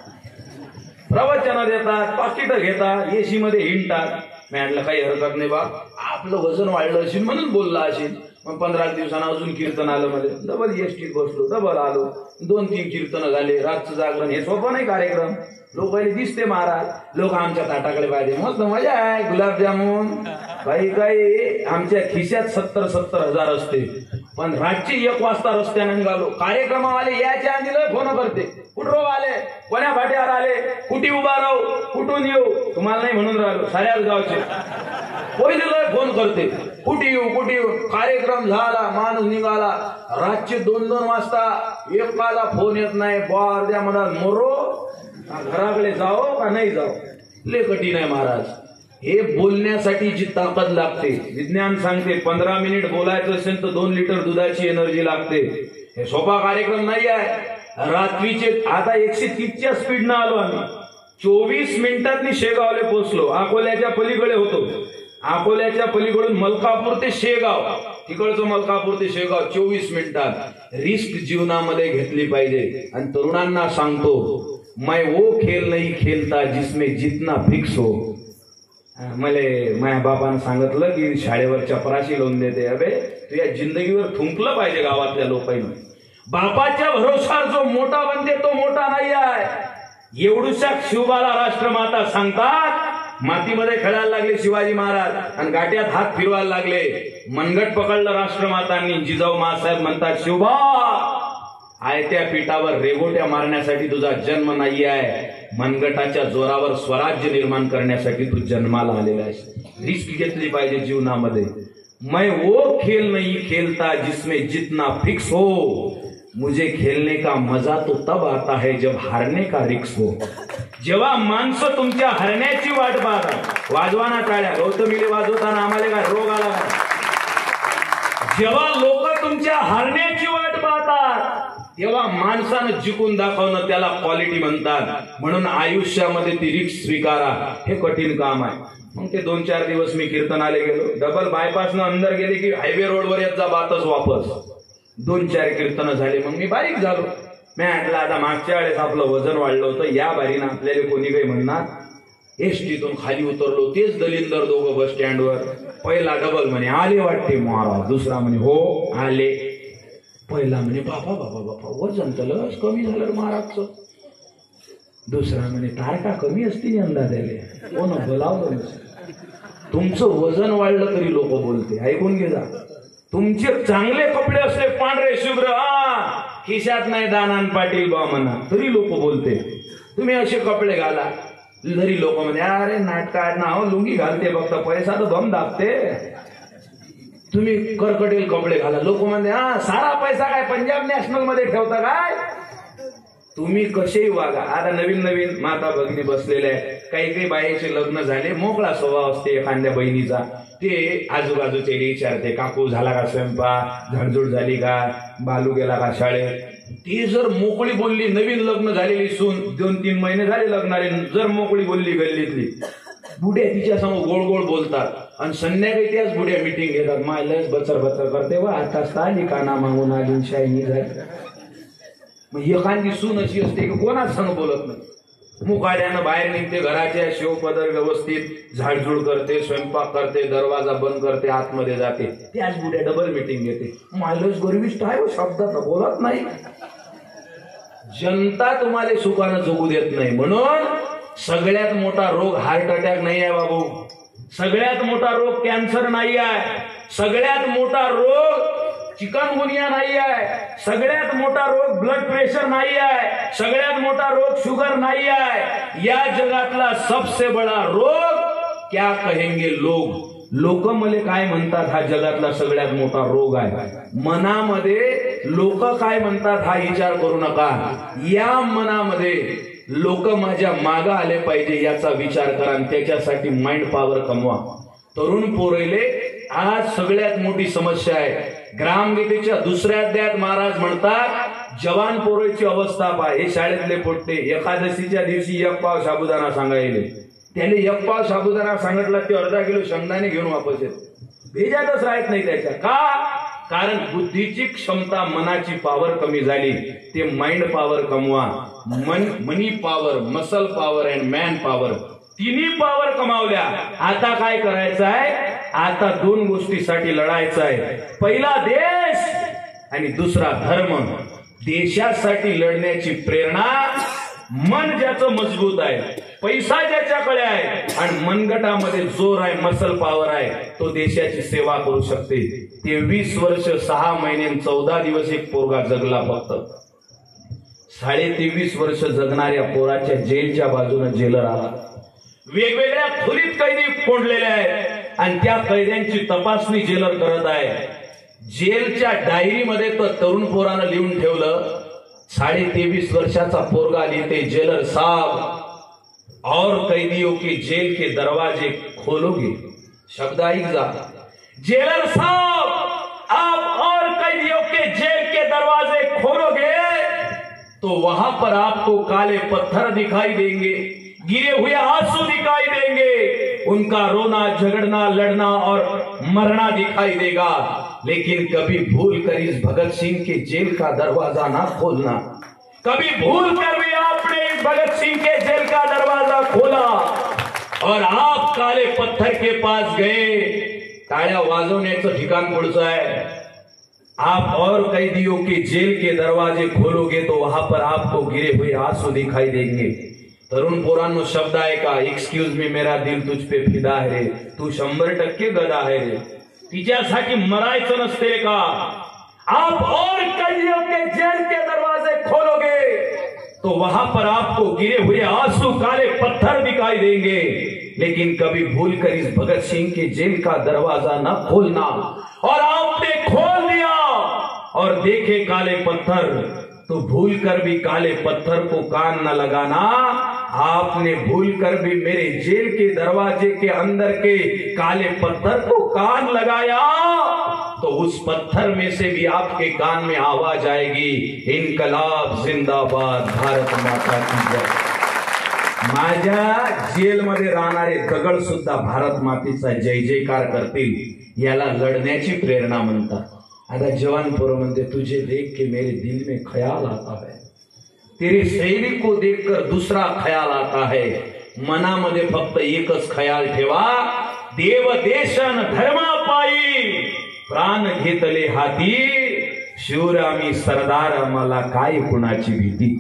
प्रवचन देतात, पाकिट घेतात, एसी मध्ये हिंडतात. मी म्हटलं काही हरकत नाही बा, आपलं वजन वाढलं असेल म्हणून बोलला असेल. मग 15 दिवसांना अजून कीर्तन आलं मध्ये, डबल एसटीत बसलो, डबल आलो. 2-3 कीर्तन झाले. रातचं जागरण हे सोपं नाही कार्यक्रम. लोक दिसते महाराज, लोक आमच्या ताटाकडे पाहिजे, मस्त मजा आहे, गुलाबजामुन काही आमच्या खिशात 70,000 असते. पण रातची 1 वाजता रस्त्याने निघालो. कार्यक्रमावाले याच्या आधी लय फोन करते, कुठं आले, कोण्या भाट्यावर आले, कुठे उभा राहू, कुठून येऊ. तुम्हाला नाही म्हणून राहिलो, साऱ्याच गावचे पहिले लय फोन करते, कुठे येऊ कुठे येऊ. कार्यक्रम झाला, माणूस निघाला. रातचे 2-2 वाजता एकाला फोन येत नाही. अर्ध्या मनात मोरो, घराकडे जाओ का नाही जाओ. लय कठीण आहे महाराज. हे बोलण्यासाठी जी ताकद लागते, विज्ञान सांगते 15 मिनिट बोलायचं असेल तर 2 लिटर दुधाची एनर्जी लागते. हे सोपा कार्यक्रम नाही आहे. रात्रीचे आता 130च्या स्पीडनं आलो आम्ही. 24 मिनिटांनी शेगावले पोहोचलो. अकोल्याच्या पलीकडे होतो. अकोल्याच्या पलीकडून मलकापूर ते शेगाव, तिकडचं मलकापूर ते शेगाव 24 मिनिटात. रिस्क जीवनामध्ये घेतली पाहिजे. आणि तरुणांना सांगतो, मैं वो खेल नहीं खेलता जिसमें जितना फिक्स हो. मले माझ्या बापानं सांगितलं की शाळेवर चपराशी लावून देते. अबे तू या जिंदगीवर थुंकलं पाहिजे गावातल्या लोकांनी. बापाच्या भरोशावर जो मोठा बनते तो मोठा नाही आहे. एवढूशा शिवबाला राष्ट्रमाता सांगतात. मातीमध्ये खेळायला लागले शिवाजी महाराज आणि गाट्यात हात फिरवायला लागले. मनगट पकडलं राष्ट्रमातांनी. जिजाऊ मासाहेब म्हणतात, शिवबा आयत्या पीठावर रेगोट्या मारण्यासाठी तुझा जन्म नाही आहे, मनगटाच्या जोरावर स्वराज्य निर्माण करण्यासाठी तू जन्माला आलेला आहेस. रिस्क घेतली पाहिजे जीवनामध्ये. मैं वो खेल नहीं खेलता जिसमें जितना फिक्स हो, मुझे खेलने का मजा तो तब आता है जब हारने का रिक्स हो. जेव्हा माणसं तुमच्या हरण्याची वाट पाहतात, वाजवाना टाळ्या, गौतमीले वाजवताना आम्हाला काय रोग आला का? जेव्हा लोक तुमच्या हरण्याची वाट पाहतात तेव्हा माणसानं जिंकून दाखवणं त्याला क्वालिटी म्हणतात. म्हणून आयुष्यामध्ये ती रिक्स स्वीकारा, हे कठीण काम आहे. मग ते 2-4 दिवस मी कीर्तनाला गेलो, डबल बायपासनं अंदर गेले की हायवे रोडवर येत जा बातच वापस. 2-4 कीर्तन झाले, मग मी बारीक झालो. मी म्हटलं आता मागच्या वेळेस आपलं वजन वाढलं होतं, या बारीनं आपल्याला कोणी काही म्हणणार. एसटीतून खाली उतरलो, तेच दलिंदर दोघं बस स्टँडवर. पहिला डबल म्हणे आले वाटते महाराज, दुसरा म्हणे हो आले. पहिला म्हणे बाबा बाबा बाबा वजन तर लस कमी झालं महाराजचं. दुसरा म्हणे तारखा कमी असतील यंदा त्याले, कोण बोलावलं. तुमचं वजन वाढलं तरी लोक बोलते, ऐकून घे जा. तुमचे चांगले कपडे असले पांढरे शुभ्र, खिशात नाही दानान पाटील बा म्हणा, तरी लोक बोलते. तुम्ही असे कपडे घाला तरी लोक म्हणे अरे नाटकात ना लुंगी घालते फक्त पैसा तर बम दाबते. तुम्ही करकटेल कपडे घाला, लोक म्हणते सारा पैसा काय पंजाब नॅशनल मध्ये ठेवता काय. तुम्ही कसेही वागा. आता नवीन नवीन माता भगिनी बसलेल्या आहे, काही काही बाईचे लग्न झाले, मोकळा स्वभाव असते एखाद्या बहिणीचा. ते आजूबाजूचे विचारते काकू झाला का स्वयंपाक, झाडझूड झाली का, बालू गेला का शाळेत. ती जर मोकळी बोलली, नवीन लग्न झालेली सून 2-3 महिने झाले लग्नाले, जर मोकळी बोलली गल्लीतली, बुड्या तिच्या समोर गोड गोड बोलतात आणि संध्याकाळी त्याच बुड्या मिटिंग घेतात. मायलच बचर बचर करते वा आता आली काना मागून आली शाईनी झाली. मग एखादी सून अशी असते की कोणाच संग बोलत नाही, मुकाड्यानं बाहेर निघते, घराच्या शिवपदर व्यवस्थित झाडझूड करते, स्वयंपाक करते, दरवाजा बंद करते, आतमध्ये जाते. त्याच बुड्या डबल मिटिंग घेते. मायलच गर्विष्ठ आहे, शब्दात बोलत नाही. जनता तुम्हाला सुखानं जगू देत नाही. म्हणून सगळ्यात मोठा रोग हार्ट अटॅक नाही आहे बाबू, सगळ्यात मोठा रोग कॅन्सर नाही आहे, सगळ्यात मोठा रोग चिकनगुनिया नाही आहे, सगळ्यात मोठा रोग ब्लड प्रेशर नाही आहे, सगळ्यात मोठा रोग शुगर नाही आहे. या जगातला सबसे बडा रोग क्या कहेंगे लोग. लोक मले काय म्हणतात हा जगातला सगळ्यात मोठा रोग आहे. मनामध्ये लोक काय म्हणतात हा विचार करू नका. या मनामध्ये लोक माझ्या मागे आले पाहिजे याचा विचार करा आणि त्याच्यासाठी माइंड पॉवर कमवा. तरुण पोरेले आज सगळ्यात मोठी समस्या आहे. ग्रामगीतेच्या 2ऱ्या अध्यायात महाराज म्हणतात जवान पोरेची अवस्था पहा. हे शाळेतले पोट्टे एकादशीच्या दिवशी 1 पाव साबुदाणा सांगायले, त्याने 1 पाव साबुदाणा सांगितला ते अर्धा किलो शेंगदाणे घेऊन वापस येत, भेजातच राहत नाही त्याच्या. का? कारण बुद्धीची क्षमता, मनाची पॉवर कमी झाली. ते माइंड पॉवर कमवा. Money power, muscle power and man power, तिन्ही पॉवर कमावल्या. आता काय करायचं आहे? आता 2 गोष्टीसाठी लढायचं आहे. पहिला देश आणि दुसरा धर्म. देशासाठी लढण्याची प्रेरणा मन ज्याचं मजबूत आहे, पैसा ज्याच्याकडे आहे आणि मनगटामध्ये जोर आहे, मसल पॉवर आहे, तो देशाची सेवा करू शकते. 23 वर्ष 6 महिने 14 दिवस एक पोरगा जगला फक्त. 23.5 वर्ष जगणाऱ्या पोराच्या जेलच्या बाजूने जेलर आला. वेगवेगळ्या खोलीत कैदी कोंडलेले आहेत आणि त्या कैद्यांची तपासणी जेलर करत आहे. जेलच्या डायरीमध्ये तर तरुण पोरानं लिहून ठेवलं, 23.5 वर्षाचा पोरगा लिहिते, जेलर साहब और कैदियों के जेल के दरवाजे खोलोगे. शब्द ऐक जा, जेलर साहब आप और कैदियों के जेल के दरवाजे खोलोगे तो वहां पर आपको काले पत्थर दिखाई देंगे, गिरे हुए आंसू दिखाई देंगे, उनका रोना, झगड़ना, लड़ना और मरना दिखाई देगा. लेकिन कभी भूल कर इस भगत सिंह के जेल का दरवाजा ना खोलना. कभी भूल कर भी आपने इस भगत सिंह के जेल का दरवाजा खोला और आप काले पत्थर के पास गए. टाळ्या वाजवण्याचं ठिकाण पुढचं आहे. आप और कैदियों के जेल के दरवाजे खोलोगे तो वहां पर आपको गिरे हुए आंसू दिखाई देंगे. तरुण पोरांनो शब्द आहे का? एक्सक्यूज मी, मेरा दिल तुझ पे फिदा है रे, तू 100% गदा है रे. तिच्यासाठी मरायचं नसते का? आप और कैदियों के जेल के दरवाजे खोलोगे तो वहां पर आपको गिरे हुए आंसू काले पत्थर दिखाई देंगे, लेकिन कभी भूलकर इस भगत सिंह के जेल का दरवाजा न खोलना। और आपने खोल दिया और देखे काले पत्थर, तो भूलकर भी काले पत्थर को कान न लगाना। आपने भूलकर भी मेरे जेल के दरवाजे के अंदर के काले पत्थर को कान लगाया, तो उस पत्थर में से भी आपके कान में आवाज आएगी, इनकलाब जिंदाबाद, भारत माता की जय। माझ्या जेलमध्ये राहणारे दगड सुद्धा भारत मातेचा जय जयकार करतील। याला लढण्याची प्रेरणा म्हणतात। आता जवान पोरं म्हणते, तुझे देख के मेरे दिल में ख्याल आता है, तेरे सैनिक को देखकर दूसरा ख्याल आता है। मनामध्ये फक्त एकच ख्याल ठेवा, देव देशन धर्मा पायी प्राण घेतले हाती, शूर आम्ही सरदार, आम्हाला काय कुणाची भीती।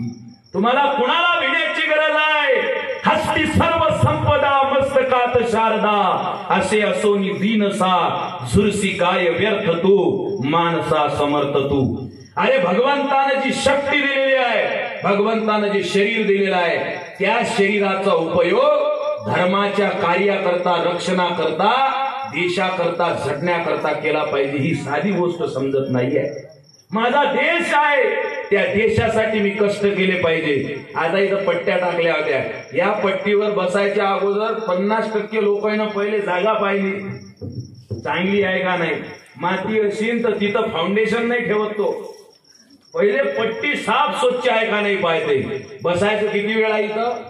तुम्हाला कुणाला भिण्याची गरज आहे? हस्ती सर्व संपदा मस्तकात शारदा, असे असोनी दीनसा झुरसी काय व्यर्थ तू, मानसा समर्थ तू। अरे भगवंतानं जी शक्ती दिलेली आहे, भगवंतानं जे शरीर दिलेलं आहे, त्या शरीराचा उपयोग धर्माच्या कार्याकरता, रक्षणाकरता, देशाकरता, झटण्याकरता केला पाहिजे। ही साधी गोष्ट समजत नाहीये। माझा देश आहे, त्या देशासाठी मी कष्ट केले पाहिजे। आता इथं पट्ट्या टाकल्या होत्या, या पट्टीवर बसायच्या अगोदर 50% लोकांना पहिले जागा पाहिली, चांगली आहे का नाही। माती असेल तर तिथं फाउंडेशन नाही ठेवत तो, पहिले पट्टी साफ स्वच्छ आहे का नाही पाहते। बसायचं किती वेळा इथं?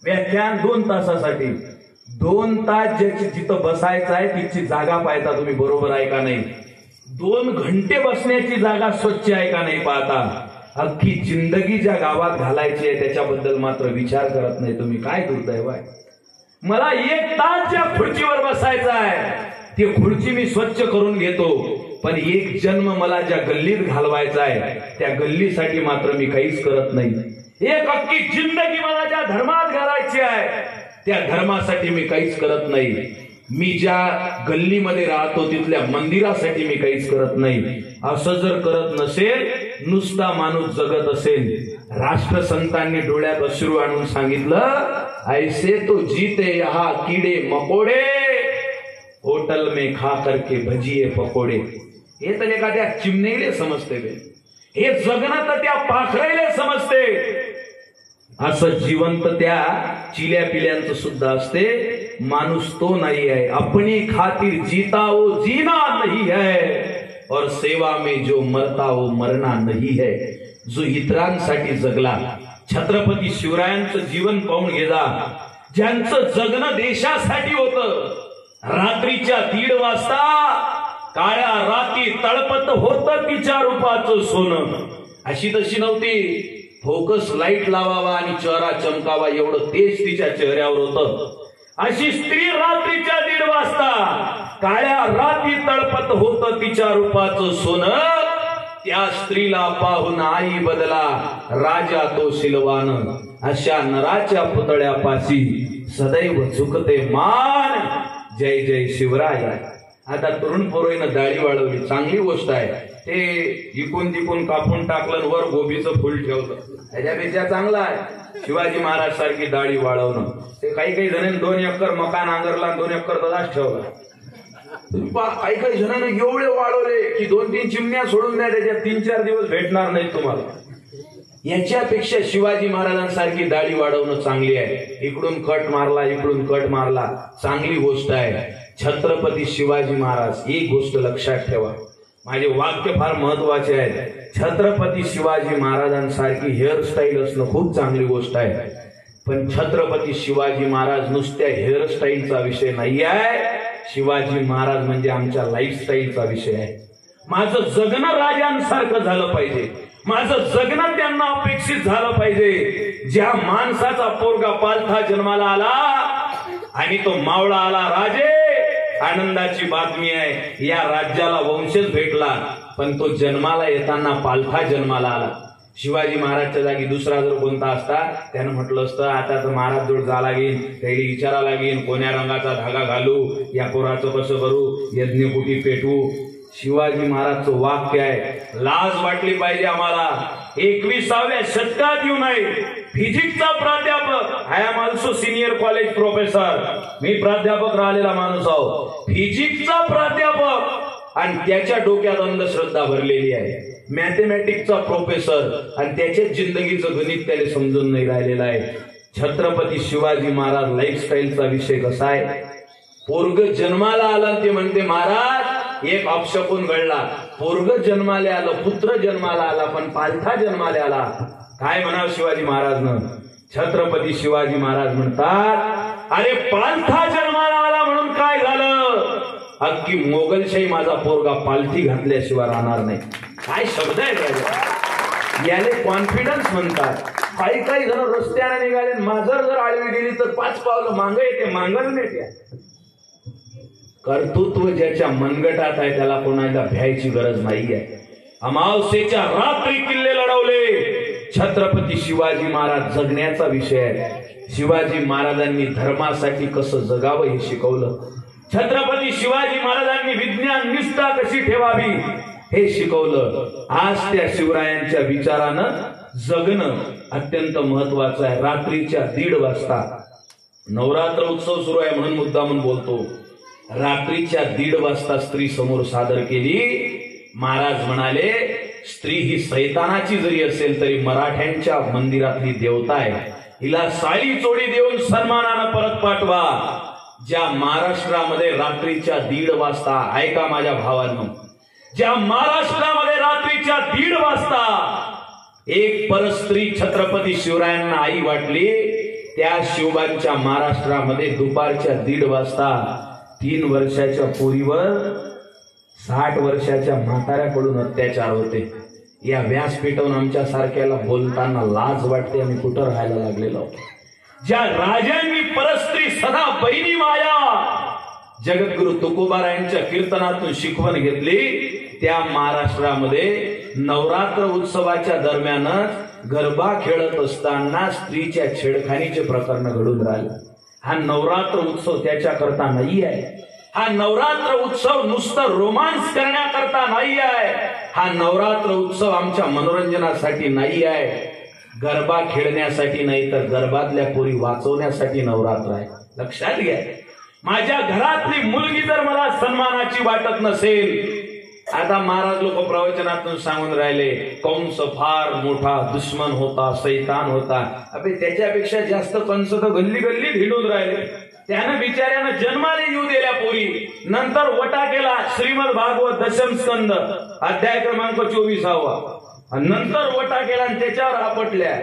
व्याख्यान 2 तासासाठी, 2 तास ज्याची जिथं बसायचं आहे तिची जागा पाहता तुम्ही, बरोबर आहे का नाही। 2 घंटे बसण्याची जागा स्वच्छ आहे का नाही पाहता। अख्खी जिंदगी ज्या गावात घालायची आहे त्याच्याबद्दल मात्र विचार करत नाही तुम्ही। काय दुर्दैव आहे। मला 1 तास ज्या खुर्चीवर बसायचं आहे ती खुर्ची मी स्वच्छ करून घेतो, पण 1 जन्म मला ज्या गल्लीत घालवायचा आहे त्या गल्लीसाठी मात्र मी काहीच करत नाही। एक अख्खी जिंदगी मला ज्या धर्मात घालायची आहे त्या धर्मासाठी मी काहीच करत नाही। मी ज्या गल्लीमध्ये राहतो तिथल्या मंदिरासाठी मी काहीच करत नाही। असं जर करत नसेल, नुसता माणूस जगत असेल, राष्ट्रसंतांनी डोळ्यात अश्रू आणून सांगितलं, ऐसे तो जीते यहाँ कीडे मकोडे, होटल में खा करके भजिये पकोडे। हे तर एखाद्या चिमणीले समजते, हे जगणं तर त्या पाखरेले समजते। असं जिवंत त्या चिल्या पिल्यांचं सुद्धा असते। माणूस तो नाही आहे, अपनी खातिर जीता वो जीना नहीं है, और सेवा में जो मरता वो मरना नहीं है। जो इतरांसाठी जगला, छत्रपती शिवरायांचं जीवन पाहून घेजा, ज्यांचं जगणं देशासाठी होतं। रात्रीच्या 1:30 वाजता काळ्या राती तळपत होतं तिच्या रूपाचं सोनं। अशी तशी नव्हती, फोकस लाईट लावावा आणि चेहरा चमकावा एवढं तेज तिच्या चेहऱ्यावर होतं। अशी स्त्री रात्रीच्या 1:30 वाजता काळ्या राती तळपत होतं तिच्या रूपाचं सोनं। त्या स्त्रीला पाहून आई बदला राजा तो शिलवान, अशा नराच्या पुतळ्यापाशी सदैव झुकते मान, जय जय शिवराय। आता तरुण पोरांना दाढी वाढवली, चांगली गोष्ट आहे। ते इकून तिकून कापून टाकलं, वर गोबीचं फुल ठेवलं, त्याच्यापेक्षा चांगला आहे शिवाजी महाराज सारखी दाढी वाढवणं। ते काही जणांनी 2 एकर मकान नांगरला, 2 एकर तसाच ठेवला। काही जणांनी एवढे वाढवले की 2-3 चिमण्या सोडून द्या, त्याच्यात 3-4 दिवस भेटणार नाही तुम्हाला। याच्यापेक्षा शिवाजी महाराजांसारखी दाढी वाढवणं चांगली आहे। इकडून कट मारला, इकडून कट मारला, चांगली गोष्ट आहे। छत्रपती शिवाजी महाराज, एक गोष्ट लक्षात ठेवा, माझे वाक्य फार महत्वाचे आहेत। छत्रपती शिवाजी महाराजांसारखी हेअरस्टाईल असणं खूप चांगली गोष्ट आहे, पण छत्रपती शिवाजी महाराज नुसत्या हेअरस्टाईलचा विषय नाही आहे। शिवाजी महाराज म्हणजे आमच्या लाईफस्टाईलचा विषय आहे। माझं जगणं राजांसारखं झालं पाहिजे, माझं जगणं त्यांना अपेक्षित झालं पाहिजे। ज्या माणसाचा पोरगा पालथा जन्माला आला आणि तो मावळा आला राजे, आनंदाची बातमी आहे, या राज्याला वंशज भेटला, पण तो जन्माला येताना पालथा जन्माला आला। शिवाजी महाराजच्या जागी दुसरा जर कोणता असता त्यानं म्हटलं असतं, आता तर महाराज जोड जा लागेल, काही विचारा लागेल, कोण्या रंगाचा धागा घालू, या पोराचं कसं करू, यज्ञकुटी पेटवू। शिवाजी महाराजचं वाक्य आहे, लाज वाटली पाहिजे आम्हाला।
21व्या शतकात येऊ नये. फिजिक्सचा प्राध्यापक, I am also senior college professor, मी प्राध्यापक राहिलेला माणूस आहो. फिजिक्सचा प्राध्यापक आणि त्याच्या डोक्यात अंधश्रद्धा भरलेली आहे. मॅथमॅटिक्सचा प्रोफेसर आणि त्याच्याच जिंदगीचं गणित त्याला समजून नाही राहिलेलं आहे. छत्रपती शिवाजी महाराज लाईफस्टाईलचा विषय कसा आहे. पोरग जन्माला आलं ते म्हणते महाराज एक अपशकुन घडला. पोरग जन्माला आलं, पुत्र जन्माला आला, पण पालथा जन्माला आला. काय म्हणावं शिवाजी महाराजनं. छत्रपती शिवाजी महाराज म्हणतात अरे पालथा जन्माला आला म्हणून काय झालं. अख्खी मोगलशाही माझा पोरगा पालथी घातल्याशिवाय राहणार नाही. काय शब्द आहे याले कॉन्फिडन्स म्हणतात. काही काही जण रस्त्याने निघाले, मांजर जर आडवी गेली तर 5 पावलं मांग येते, मांगर नेते. कर्तृत्व ज्याच्या मनगटात आहे त्याला कोणाला भ्यायची गरज नाहीये. अमावस्येच्या रात्री किल्ले लढवले. छत्रपती शिवाजी महाराज जगण्याचा विषय आहे. शिवाजी महाराजांनी धर्मासाठी कसं जगावं हे शिकवलं. छत्रपती शिवाजी महाराजांनी विज्ञान निष्ठा कशी ठेवावी हे शिकवलं. आज त्या शिवरायांच्या विचारानं जगणं अत्यंत महत्वाचं आहे. रात्रीच्या 1:30 वाजता नवरात्र उत्सव सुरू आहे म्हणून मुद्दामून बोलतो. रात्रीच्या 1:30 वाजता स्त्री समोर सादर केली. महाराज म्हणाले स्त्री ही सैतानाची जरी असेल तरी मराठ्यांच्या मंदिरातली देवता आहे. हिला साडी चोडी देऊन सन्मानानं परत पाठवा. ज्या महाराष्ट्रामध्ये रात्रीच्या 1:30 वाजता, ऐका माझ्या भावांनो, ज्या महाराष्ट्रामध्ये रात्रीच्या 1:30 वाजता एक परस्त्री छत्रपती शिवरायांना आई वाटली, त्या शिवबांच्या महाराष्ट्रामध्ये दुपारच्या 1:30 वाजता 3 वर्षाच्या पोरीवर 60 वर्षाच्या म्हाताऱ्याकडून अत्याचार होते. या व्यासपीठावरून आमच्या सारख्याला बोलताना लाज वाटते. आम्ही कुठं राहायला लागलेलो. ज्या राजांनी परस्त्री सदा बहिणी माया जगद्गुरु तुकोबारायांच्या कीर्तनातून शिकवण घेतली, त्या महाराष्ट्रामध्ये नवरात्र उत्सवाच्या दरम्यानच गरबा खेळत असताना स्त्रीच्या छेडखानीचे प्रकरण घडून राहिले. हा नवरात्र उत्सव त्याच्याकरता नाही आहे. हा नवरात्र उत्सव नुसतं रोमांस करण्याकरता नाही आहे. हा नवरात्र उत्सव आमच्या मनोरंजनासाठी नाही आहे. गरबा खेळण्यासाठी नाही तर गरबातल्या पोरी वाचवण्यासाठी नवरात्र आहे. लक्षात घ्या. माझ्या घरातली मुलगी जर मला सन्मानाची वाटत नसेल, आता महाराज लोक प्रवचनातून सांगून राहिले कंस फार मोठा दुश्मन होता, सैतान होता. अबे त्याच्यापेक्षा जास्त कंस तर गल्ली गल्ली भिडून राहिले. त्यानं बिचाऱ्यानं जन्माला येऊ दिल्या पोरी. नंतर वटा केला श्रीमद भागवत दशम स्कंद अध्याय क्रमांक 24. नंतर वटा केला आणि त्याच्यावर आपटल्या.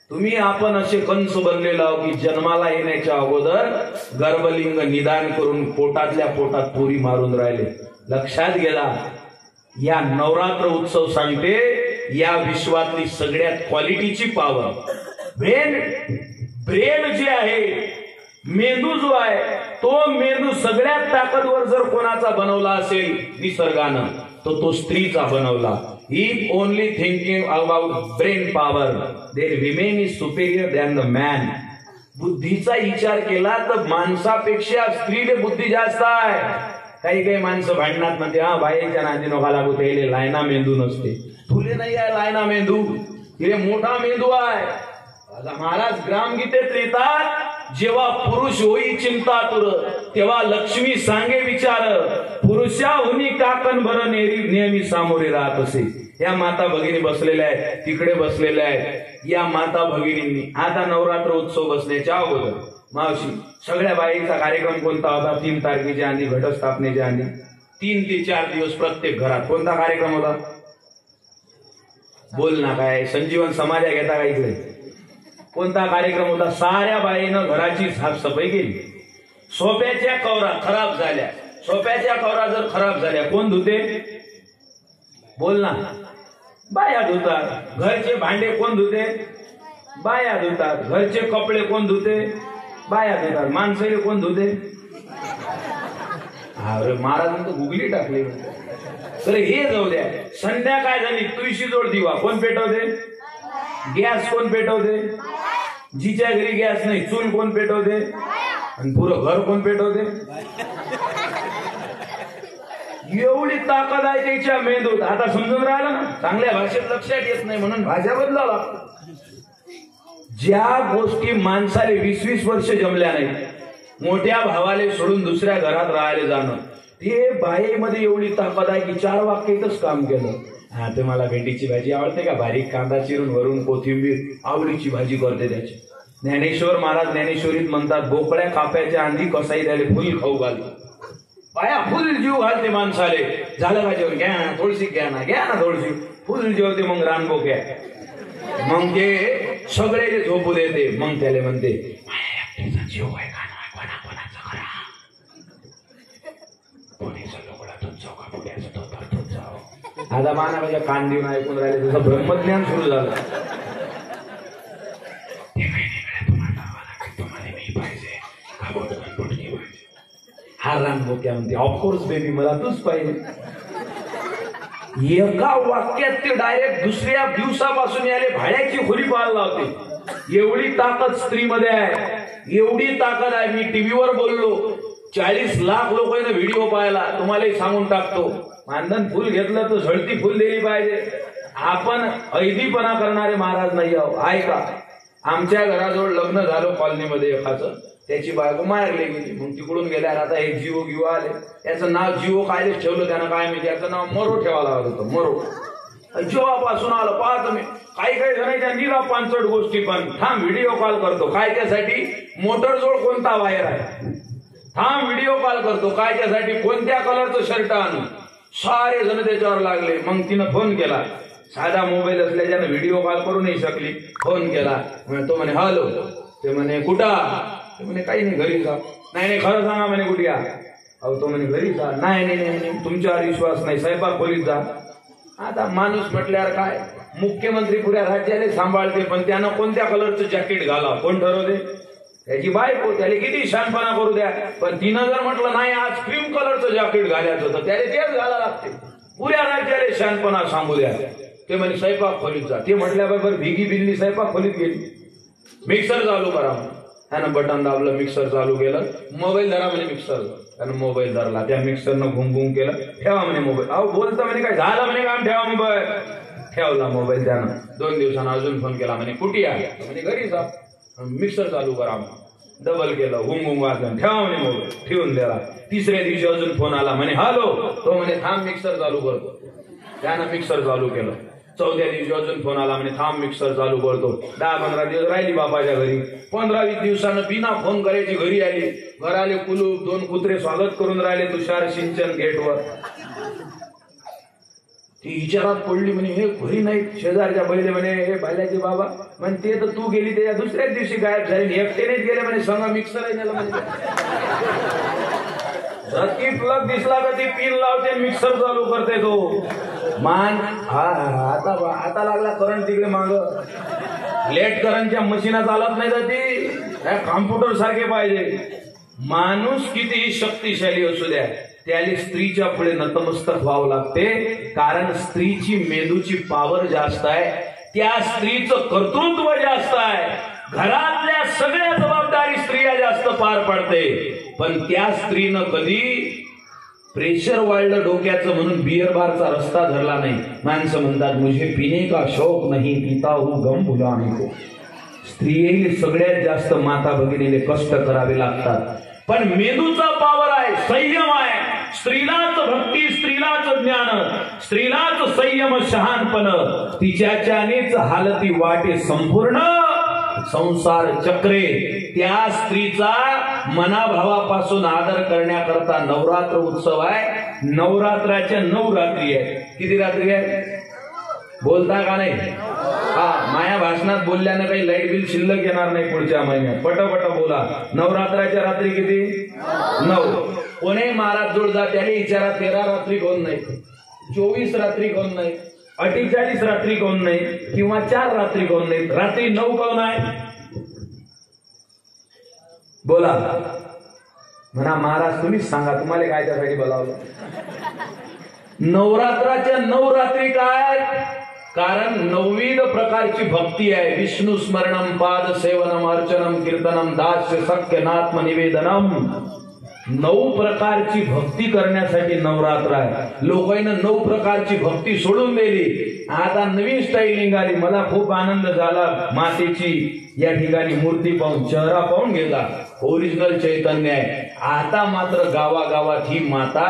तुम्ही आपण असे कंस बनलेलो आहो की जन्माला येण्याच्या अगोदर गर्भलिंग निदान करून पोटातल्या पोटात पोरी मारून राहिले. लक्षात गेला. या नवरात्र उत्सव सांगते या विश्वातली सगळ्यात क्वालिटीची पॉवर ब्रेन जे आहे, मेंदू जो आहे, तो मेंदू सगळ्यात ताकदवर जर कोणाचा बनवला असेल निसर्गानं तो स्त्रीचा बनवला. If only thinking about brain power, then women is superior than the man. बुद्धीचा विचार केला तर माणसापेक्षा स्त्रीले बुद्धी जास्त आहे. काही काही माणसं भांडणात म्हणते हा बाईच्या नादी नका लागू, त्याला लायना मेंदू नसते. तुले नाही आहे लायना मेंदू, तिले मोठा मेंदू आहे. महाराज ग्रामगीतेत लिहितात जेव्हा पुरुष होई चिंता तुर तेव्हा लक्ष्मी सांगे विचार, पुरुषाहुनी काकण भर नेहमी सामोरे राहत असे. या माता भगिनी बसलेल्या आहेत, तिकडे बसलेल्या आहेत. या माता भगिनींनी आता नवरात्र उत्सव बसण्याच्या अगोदर मावशी सगळ्या बाईचा कार्यक्रम कोणता होता? 3 तारखेच्या आधी घटस्थापनेच्या आधी 3 ते 4 दिवस प्रत्येक घरात कोणता कार्यक्रम होता? बोल ना. काय संजीवन समाजा घेता का इकडे? कोणता कार्यक्रम होता? साऱ्या बाईनं घराची साफसफाई केली. सोप्याच्या कवरा खराब झाल्या. सोप्याच्या कवरा जर खराब झाल्या कोण धुते? बोल ना. बाया धुतात. घरचे भांडे कोण धुते? बाया धुतात. घरचे कपडे कोण धुते? बाया धुतात. माणसाले कोण धुते? अरे महाराजांनी तर गुगली टाकली. तर हे जाऊ द्या. संध्याकाळ झाली तुळशी जोड दिवा कोण पेटवते? गॅस कोण पेटवते? जिच्या घरी गॅस नाही चूल कोण पेटवते? आणि पुरं घर कोण पेटवते? एवढी ताकद आहे त्याच्या मेंदूत. आता समजून राहिलं ना, चांगल्या भाषेत लक्षात येत नाही म्हणून भाषा बदलावं लागतं. ज्या गोष्टी माणसाले 20-20 वर्ष जमल्या नाही, मोठ्या भावाले सोडून दुसऱ्या घरात राहायला जाणं, ते बाईमध्ये एवढी ताकद आहे की 4 वाक्यातच काम केलं. हा, तुम्हाला भेंडीची भाजी आवडते का? बारीक कांदा चिरून वरून कोथिंबीर आवडीची भाजी करते त्याची. ज्ञानेश्वर महाराज ज्ञानेश्वरीत म्हणतात, बोकड्या काप्याच्या आंधी कसाई द्यायला फुल खाऊ घालतो. बाया फुल जीव घालते माणसाले. झालं का जेवण? घ्या ना थोडीशी, घ्या ना थोडीशी. फुल जेवते मग रानबोक्या. मग ते सगळे झोपू देते. मग त्याला म्हणते, माझ्या जीव आहे का? कोणाचा खरा कोणीचं लोकडातून जाऊ का पुण्याचं तो भरतून जाऊ. आता माना माझ्या कान देऊन ऐकून राहिले, तसं ब्रह्मज्ञान सुरू झालं. हा रानबोक्या म्हणते, ऑफकोर्स बेबी मला तूच पाहिजे. एका वाक्यात ते डायरेक्ट दुसऱ्या दिवसापासून याले भाड्याची खोली पाहायला लावते. एवढी ताकद स्त्रीमध्ये आहे, एवढी ताकद आहे. मी टीव्हीवर बोललो, 40 लाख लोक व्हिडिओ पाहायला. तुम्हालाही सांगून टाकतो, मानधन फुल घेतलं तर झडती फुल दिली पाहिजे. आपण ऐदीपणा करणारे महाराज नाही आहो. ऐका, आमच्या घराजवळ लग्न झालं कॉलनीमध्ये एखादं, त्याची बायको मारली गेली. मग तिकडून गेल्यावर आता हे जिओ गिओ आले. त्याचं नाव जिओ काय ठेवलं त्यानं काय माहिती, याचं नाव मरो ठेवा लागत होतं. मरो जेव्हापासून आलं पाहतो मी, काही जणांच्या निरा पानसट गोष्टी. पण थांब व्हिडिओ कॉल करतो. काय त्यासाठी? मोटरजवळ कोणता वायर आहे, थांब व्हिडिओ कॉल करतो. काय त्यासाठी? कोणत्या कलरचं शर्ट आणू. सारे जण त्याच्यावर लागले. मग तिनं फोन केला. साधा मोबाईल असल्याच्यानं व्हिडिओ कॉल करू नाही शकली. फोन केला. तो म्हणे हॅलो. ते म्हणे कुठं? ते म्हणे काही नाही, घरी जा. नाही खरं सांगा म्हणे कुठे या. अहो तो म्हणे घरी जा. नाही तुमच्यावर विश्वास नाही, स्वयंपाक खोलीत जा. आता माणूस म्हटल्यावर काय, मुख्यमंत्री पुऱ्या राज्याला सांभाळते, पण त्यानं कोणत्या कलरचं जॅकेट घाला कोण ठरवते? त्याची बायको. त्याला किती शानपणा करू द्या, पण तिनं जर म्हटलं नाही आज क्रीम कलरचं जॅकेट घालायचं तर त्याला तेच घाला लागते. पुऱ्या राज्याला शानपणा सांगू द्या. ते म्हणे स्वयंपाक खोलीत जा. ते म्हटल्याबरोबर भिगी बिल्ली स्वयंपाक खोलीत गेली. मिक्सर चालू करा. त्यानं बटन दाबलं, मिक्सर चालू केलं. मोबाईल धरा म्हणे मिक्सर. त्यानं मोबाईल धरला. त्या मिक्सरनं घुम केलं. ठेवा म्हणे मोबाईल. अहो बोलतं म्हणे काय झालं म्हणे काम, ठेवा मोबाईल. ठेवला मोबाईल. त्यानं 2 दिवसानं अजून फोन केला. म्हणे कुठे आहे? म्हणे घरी जा. मिक्सर चालू करा. डबल केलं. घुम वाजलं. ठेवा म्हणे मोबाईल. ठेवून दिला. 3ऱ्या दिवशी अजून फोन आला. म्हणे हॅलो. तो म्हणे थांब मिक्सर चालू करतो. त्यानं मिक्सर चालू केलं. 4थ्या दिवशी अजून फोन आला. म्हणे थांब मिक्सर चालू करतो. 10-15 दिवस राहिली बापाच्या घरी. 15-20 दिवसानं बिना फोन करायची घरी आली. घराले कुलूप, 2 कुत्रे स्वागत करून राहिले तुषार सिंचन गेटवर. ती विचारात पडली. म्हणे हे घरी नाही. शेजारच्या पहिले म्हणे हे बाल्याचे बाबा म्हणे ते तर तू गेली त्याच्या 2ऱ्याच दिवशी गायब झाली. एकटेनेच गेले म्हणे. संग मिक्सर आहे नेलं म्हणजे. झटकी प्लग दिसला तर ती पिन लावते, मिक्सर चालू करते तो. मान आता लागला करंट तिकडे माग. लेट करंटच्या मशीना चालत नाही तर ती कॉम्प्युटर सारखे पाहिजे. माणूस कितीही शक्तिशाली असू द्या, त्याला स्त्रीच्या पुढे नतमस्तक व्हावं लागते. कारण स्त्रीची मेंदूची पावर जास्त आहे. त्या स्त्रीचं कर्तृत्व जास्त आहे. घरातल्या सगळ्या जबाबदारी स्त्रिया जास्त पार पडते. पण त्या स्त्रीनं कधी प्रेशर वाढलं डोक्याचं म्हणून बियर बारचा रस्ता धरला नाही. माणसं म्हणतात मुझे पिणे का शौक नहीं, पिता हूं गम भुलाने को. स्त्रियेला सगळ्यात जास्त माता भगिनीने कष्ट करावे लागतात. पण मेंदूचा पावर आहे, संयम आहे. स्त्रीलाच भक्ती, स्त्रीलाच ज्ञान, स्त्रीलाच संयम, शहाणपण. तिच्याच्यानेच हालती वाटे संपूर्ण संसार चक्रे. त्या स्त्रीचा मनाभावापासून आदर करण्याकरता नवरात्र उत्सव आहे. नवरात्राच्या 9 रात्री आहे. किती रात्री आहे बोलता का नाही? हा, माया भाषणात बोलल्यानं काही लाईट बिल शिल्लक येणार नाही पुढच्या महिन्यात. पटपट बोला. नवरात्राच्या रात्री किती? 9. कोणी महाराज जोड जा त्याने विचारा 13 रात्री कोण नाही, 24 रात्री कोण नाही, 48 रात्री कोण नाही, किंवा 4 रात्री कोण नाही, रात्री 9 कोण आहे? बोला म्हणा महाराज तुम्हीच सांगा, तुम्हाला काय त्यासाठी बोलावलं? नवरात्राच्या 9 रात्री काय? कारण 9विध प्रकारची भक्ती आहे. विष्णू स्मरणम, पाद सेवनम, अर्चनम, कीर्तनम, दास्य सख्य नात्म निवेदनम. 9 प्रकारची भक्ती करण्यासाठी नवरात्र आहे. लोकांना 9 प्रकारची भक्ती सोडून दिली. आता नवीन स्टाईल निघाली. मला खूप आनंद झाला मातेची या ठिकाणी मूर्ती पाहून, चेहरा पाहून गेला. ओरिजिनल चैतन्य आहे. आता मात्र गावागावात ही माता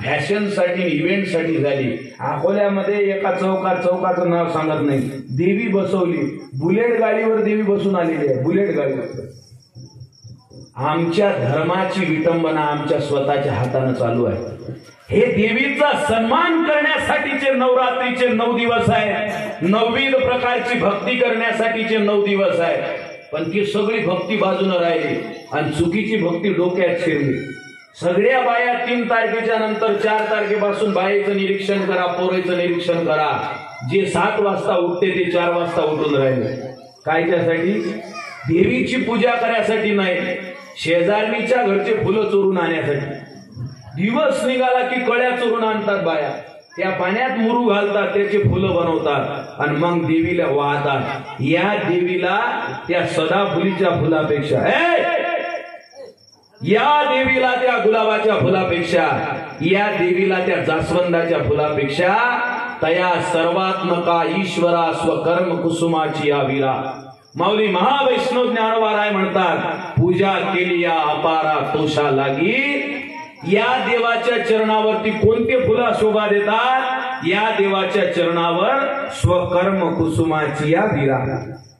फॅशनसाठी इव्हेंटसाठी झाली. अकोल्यामध्ये एका चौकाचं नाव सांगत नाही, देवी बसवली. बुलेट गाडीवर देवी बसून आलेली आहे, बुलेट गाडीवर. आमच्या धर्माची विटंबना आमच्या स्वतःच्या हाताने चालू आहे. हे देवीचा सन्मान करण्यासाठीचे नवरात्रीचे 9 दिवस आहेत. 9 प्रकारची भक्ती करण्यासाठीचे 9 दिवस आहेत. पण ती सगळी भक्ती बाजूने राहिली आणि चुकीची भक्ती डोक्यात शिरली. सगळ्या बाया 3 तारखेच्या नंतर 4 तारखेपासून बायेचं निरीक्षण करा, पोराचं निरीक्षण करा. जे 7 वाजता उठते ते 4 वाजता उठून राहिले. कायच्यासाठी? देवीची पूजा करण्यासाठी नाही, शेजारणीच्या घरचे फुलं चोरून आणण्यासाठी. दिवस निघाला की कळ्या चोरून आणतात बाया, त्या पाण्यात मुरू घालतात, त्याचे फुलं बनवतात आणि मग देवीला वाहतात. या देवीला त्या सदाफुलीच्या फुलापेक्षा, या देवीला त्या गुलाबाच्या फुलापेक्षा, या देवीला त्या जास्वंदाच्या फुलापेक्षा तया सर्वात्मका ईश्वरा स्वकर्म कुसुमाची या वीरा. माऊली महावैष्णव ज्ञानवाराय म्हणतात, पूजा केली या अपारा तोषा लागी. या देवाच्या चरणावरती कोणते फुलं शोभा देतात? या देवाच्या चरणावर स्वकर्म कुसुमाची या वीरा.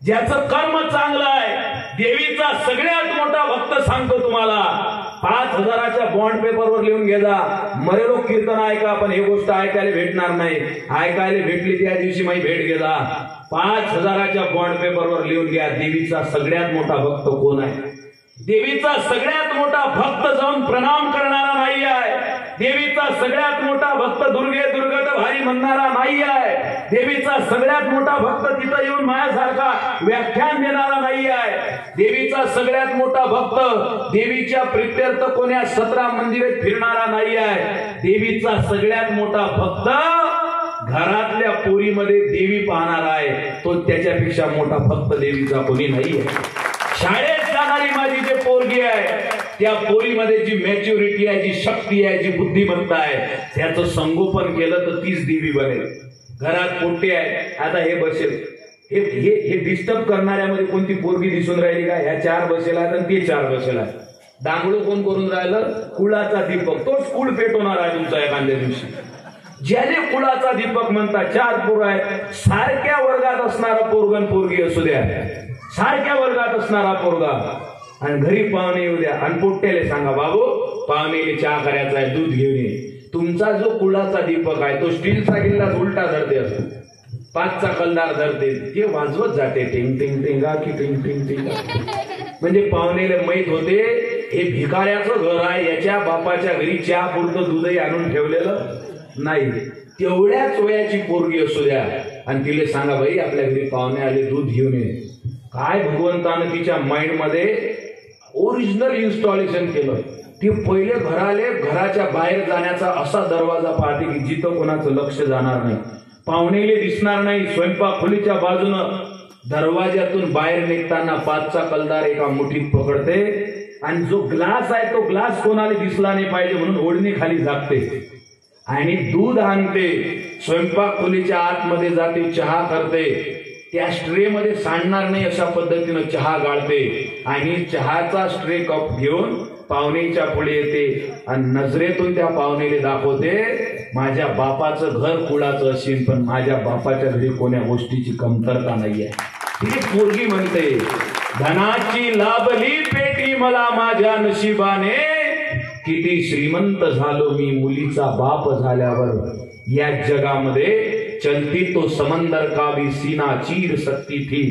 ज्याचं कर्म चांगलं आहे, देवीचा सगळ्यात मोठा भक्त सांगतो तुम्हाला. 5,000च्या बॉन्ड पेपरवर लिहून घ्या, मरेलो कीर्तन ऐका, पण हे गोष्ट ऐकायला भेटणार नाही. ऐकायला भेटली त्या दिवशी माझी भेट गेला. 5,000च्या बॉन्ड पेपरवर लिहून घ्या, देवीचा सगळ्यात मोठा भक्त कोण आहे? देवीचा सगळ्यात मोठा भक्त जाऊन प्रणाम करणारा नाही आहे. देवीचा सगळ्यात मोठा भक्त दुर्गे दुर्गट भारी म्हणणारा नाही आहे. देवीचा सगळ्यात मोठा भक्त तिथं येऊन माझ्यासारखा व्याख्यान देणारा नाही आहे. देवीचा सगळ्यात मोठा भक्त देवीच्या प्रित्यर्थ कोण्या 17 मंदिरात फिरणारा नाही आहे. देवीचा सगळ्यात मोठा भक्त घरातल्या पोरीमध्ये देवी पाहणार आहे. तो त्याच्यापेक्षा मोठा भक्त देवीचा कोणी नाहीये. शाळेत जाणारी माझी जे पोरगी आहे, त्या पोरीमध्ये जी मॅच्युरिटी आहे, जी शक्ती आहे, जी बुद्धिमत्ता आहे, त्याचं संगोपन केलं तर तीच देवी बनेल. घरात पोट्टे आहे, आता हे बसेल, हे डिस्टर्ब करणाऱ्यामध्ये कोणती पोरगी दिसून राहिली का? ह्या 4 बसेल आहेत आणि ते 4 बसेल आहे. डांगडू कोण करून राहिलं? कुळाचा दीपक. तोच कुळ पेटवणार आहे तुमचा एखाद्या दिवशी. ज्याने कुळाचा दीपक म्हणतात, 4 पोरं आहेत, सारख्या वर्गात असणारा पोरगण पोरगी असू द्या, सारख्या वर्गात असणारा पोरगा, आणि घरी पाहुणे येऊ द्या आणि पोट्ट्याले सांगा, बाबू पाहुणेले चहा करायचा आहे, दूध घेऊन ये. तुमचा जो कुळाचा दीपक आहे तो स्टीलचा गिल्लास उलटा धरते असतो, 5चा कलदार धरते, ते वाजवत जाते टिंग टिंग टिंगा की टिंग टिंग टिंगा. म्हणजे पाहुणेले माहित होते हे भिकाऱ्याचं घर आहे, याच्या बापाच्या घरी चहा पुरतं दूधही आणून ठेवलेलं नाही. तेवढ्याच वयाची पोरगी असू द्या आणि तिला सांगा, बाई आपल्या घरी पाहुणे आले, दूध घेऊन ये. काय भगवंतानं तिच्या माइंड मध्ये ओरिजिनल इन्स्टॉलेशन केलं. ती पहिले घराच्या बाहेर जाण्याचा असा दरवाजा पाहते की जिथं कोणाचं लक्ष जाणार नाही, पाहुणेले दिसणार नाही. स्वयंपाक खोलीच्या बाजूनं दरवाज्यातून बाहेर निघताना 5चा कलदार एका मुठीत पकडते आणि जो ग्लास आहे तो ग्लास कोणाला दिसला नाही पाहिजे म्हणून ओढणी खाली झाकते आणि दूध आणते. स्वयंपाक खोलीच्या आतमध्ये जाते, चहा करते, त्या स्ट्रे मध्ये सांडणार नाही अशा पद्धतीनं चहा गाळते आणि चहाचा स्ट्रे कप घेऊन पाहुणेच्या पुढे येते आणि नजरेतून त्या पाहुणेले दाखवते, माझ्या बापाचं घर कुळाचं असेल पण माझ्या बापाच्या घरी कोण्या गोष्टीची कमतरता नाहीये. ती पोरगी म्हणते, धनाची लाभली पेटी मला माझ्या नशिबाने, किती श्रीमंत झालो मी मुलीचा बाप झाल्यावर. या जगामध्ये चलती तो समंदर का भी सीना चीर सकती थी,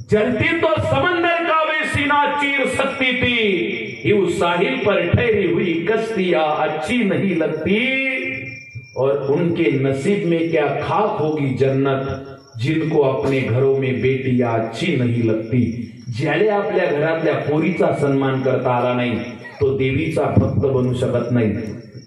चलती तो समंदर का भी सीना चीर सकती थी, ये उस साहिल पर ठहरी हुई कश्तियां अच्छी नहीं लगती, और उनके नसीब में क्या खाक होगी जन्नत, जिनको अपने घरों में बेटियां अच्छी नहीं लगती. ज्याला आपल्या घरातल्या पोरीचा सन्मान करता आला नाही तो देवीचा भक्त बनू शकत नाही.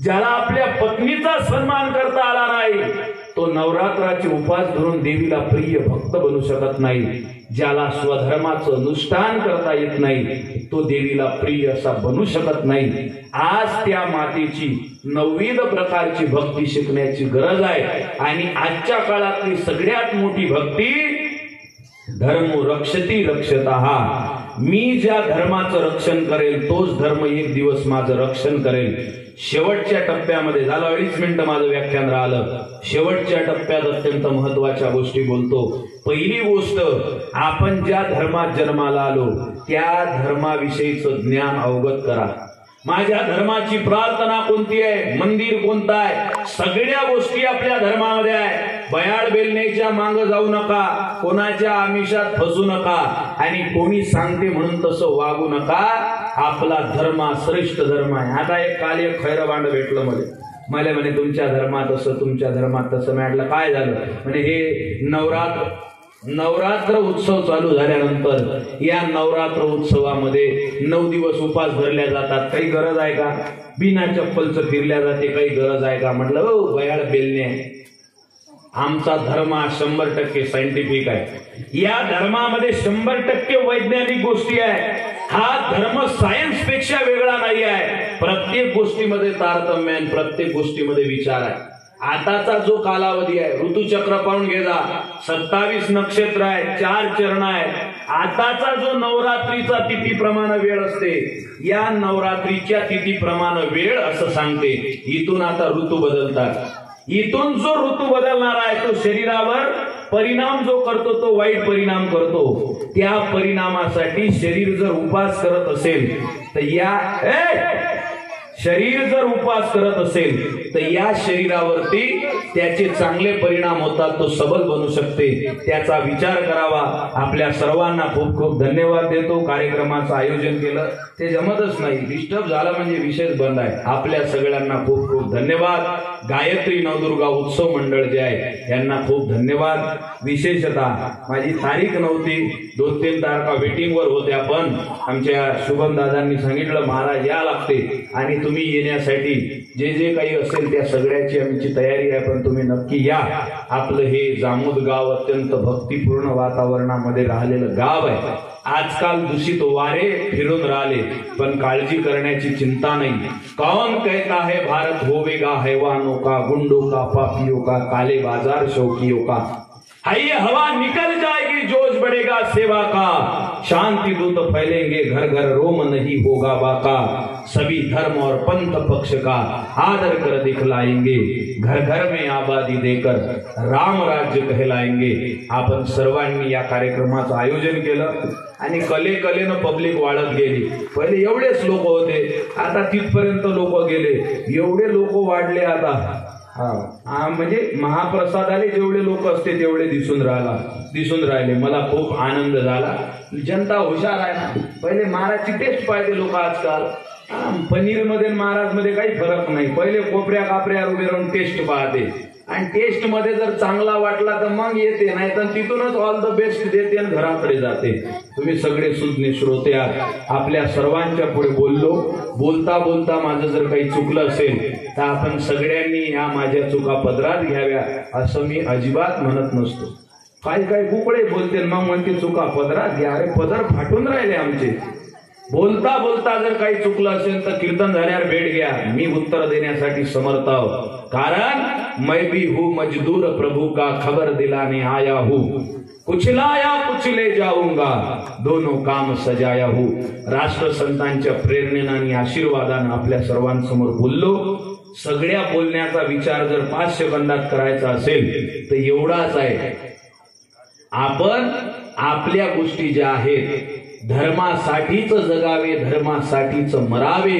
ज्याला आपल्या पत्नीचा सन्मान करता आला नाही तो नवरात्राचे उपास धरून देवीला प्रिय भक्त बनू शकत नाही. ज्याला स्वधर्माचं अनुष्ठान करता येत नाही तो देवीला प्रिय असा बनू शकत नाही. आज त्या मातेची नवविध प्रकारची भक्ती शिकण्याची गरज आहे. आणि आजच्या काळातली सगळ्यात मोठी भक्ती धर्म रक्षती रक्षतः. मी ज्या धर्माचं रक्षण करेल तोच धर्म एक दिवस माझं रक्षण करेल. शेवटच्या टप्प्यामध्ये झालं 2.5 मिनिटं माझं व्याख्यान राहिलं. शेवटच्या टप्प्यात अत्यंत महत्वाच्या गोष्टी बोलतो. पहिली गोष्ट, आपण ज्या धर्मात जन्माला आलो त्या धर्माविषयीचं ज्ञान अवगत करा. माझ्या धर्माची प्रार्थना कोणती आहे, मंदिर कोणतं आहे, सगळ्या गोष्टी आपल्या धर्मामध्ये आहे. बयाळ बेलण्याच्या मागे जाऊ नका, कोणाच्या आमिषात फसू नका आणि कोणी सांगते म्हणून तसं वागू नका. आपला धर्म श्रेष्ठ धर्म आहे. आता काल एक खैर भांड भेटलं मला म्हणे तुमच्या धर्मात असं तुमच्या धर्मात तसं. म्हटलं काय झालं? म्हणे हे नवरात्र उत्सव चालू झाल्यानंतर या नवरात्र उत्सवामध्ये 9 दिवस उपास धरल्या जातात. काही गरज आहे का? बिना चप्पलचं फिरल्या जाते, काही गरज आहे का? म्हटलं हो बयाळ बेलणे, आमचा धर्म 100% सायंटिफिक आहे. या धर्मामध्ये 100% वैज्ञानिक गोष्टी आहे. हा धर्म सायन्स पेक्षा वेगळा नाही आहे. प्रत्येक गोष्टीमध्ये तारतम्य आहे, प्रत्येक गोष्टीमध्ये विचार आहे. आताचा जो कालावधी आहे, ऋतुचक्र पाहून घे जा, 27 नक्षत्र आहे, 4 चरण आहे. आताचा जो नवरात्रीचा तिथीप्रमाणे वेळ असते, या नवरात्रीच्या तिथीप्रमाणे वेळ असं सांगते. इथून आता ऋतू बदलतात. इथून जो ऋतू बदलणार आहे तो शरीरावर परिणाम जो करतो तो वाईट परिणाम करतो. त्या परिणामासाठी शरीर जर उपास करत असेल तर शरीर जर उपास करत असेल तर या शरीरावरती त्याचे चांगले परिणाम होतात. तो सबल बनू शकते. त्याचा विचार करावा. आपल्या सर्वांना खूप खूप धन्यवाद देतो. कार्यक्रमाचं आयोजन केलं ते जमतच नाही, डिस्टर्ब झाला म्हणजे विषयच बंद आहे. आपल्या सगळ्यांना खूप खूप धन्यवाद. गायत्री नवदुर्गा उत्सव मंडळ जे आहे यांना खूप धन्यवाद. विशेषतः माझी तारीख नव्हती, 2-3 तारखा वेटिंगवर होत्या, पण आमच्या शुभम दादांनी सांगितलं महाराज या लागते आणि तुम्ही येण्यासाठी जे जे काही असेल त्या सगळ्याची आमची तयारी आहे, पण तुम्ही नक्की या. आपलं हे जामोद गाव अत्यंत भक्तिपूर्ण वातावरणामध्ये राहिलेलं गाव आहे. आजकाल दूषित वारे फिरून राहिले, पण काळजी करण्याची चिंता नाही. कौन कहता है भारत होवेगा हैवानों का, गुंडों का, पापियों का, काले बाजार शौकियों का. आइए हवा निकल जाएगी, जोश बढ़ेगा सेवा का, शांति दूत फैलेंगे, घर घर रोम नहीं होगा बाका. सभी धर्म और पंथ पक्ष का आदर कर दिखलाएंगे, घर घर में आबादी देकर राम राज्य कहलाएंगे. आपण सर्वांनी या कार्यक्रमाचं आयोजन केलं आणि कलेनं पब्लिक वाढत गेली. पहिले एवढेच लोक होते, आता तिथपर्यंत लोक गेले. एवढे लोक वाढले आता. म्हणजे महाप्रसादाले जेवढे लोक असते तेवढे दिसून राहिले. मला खूप आनंद झाला. जनता हुशार आहे ना. पहिले महाराजची टेस्ट पाहिजे लोक आजकाल. पनीर मध्ये महाराज मध्ये काही फरक नाही. पहिले कोपऱ्या कापऱ्या उभे राहून टेस्ट पाहते आणि टेस्ट मध्ये जर चांगला वाटला तर मग येते, नाही तर तिथूनच ऑल द बेस्ट देते आणि घराकडे जाते. तुम्ही सगळे सुज्ञ श्रोते आहात. आपल्या सर्वांच्या पुढे बोलता बोलता माझं जर काही चुकलं असेल तर आपण सगळ्यांनी ह्या माझ्या चुका पदरात घ्याव्या असं मी अजिबात म्हणत नसतो. काही कुकडे बोलते मग म्हणते चुका पदरात घ्या. अरे पदर फाटून राहिले आमचे. बोलता बोलता जर काही चुकलं असेल तर कीर्तन झाल्यावर भेट घ्या, मी उत्तर देण्यासाठी समर्थ आहो. कारण मैं भी हूँ मजदूर प्रभु का, खबर दिलाने आया हूँ, कुछ लाया कुछ ले जाऊंगा, दोनों काम सजाया हूँ. राष्ट्रसंतांच्या प्रेरणेनं आणि आशीर्वादानं आपल्या सर्वांसमोर बोललो. सगळ्या बोलण्याचा विचार जर 5 सेकंदात करायचा असेल तर एवढाच आहे. आपण आपल्या गोष्टी ज्या आहेत धर्मासाठीच जगावे, धर्मासाठीच मरावे.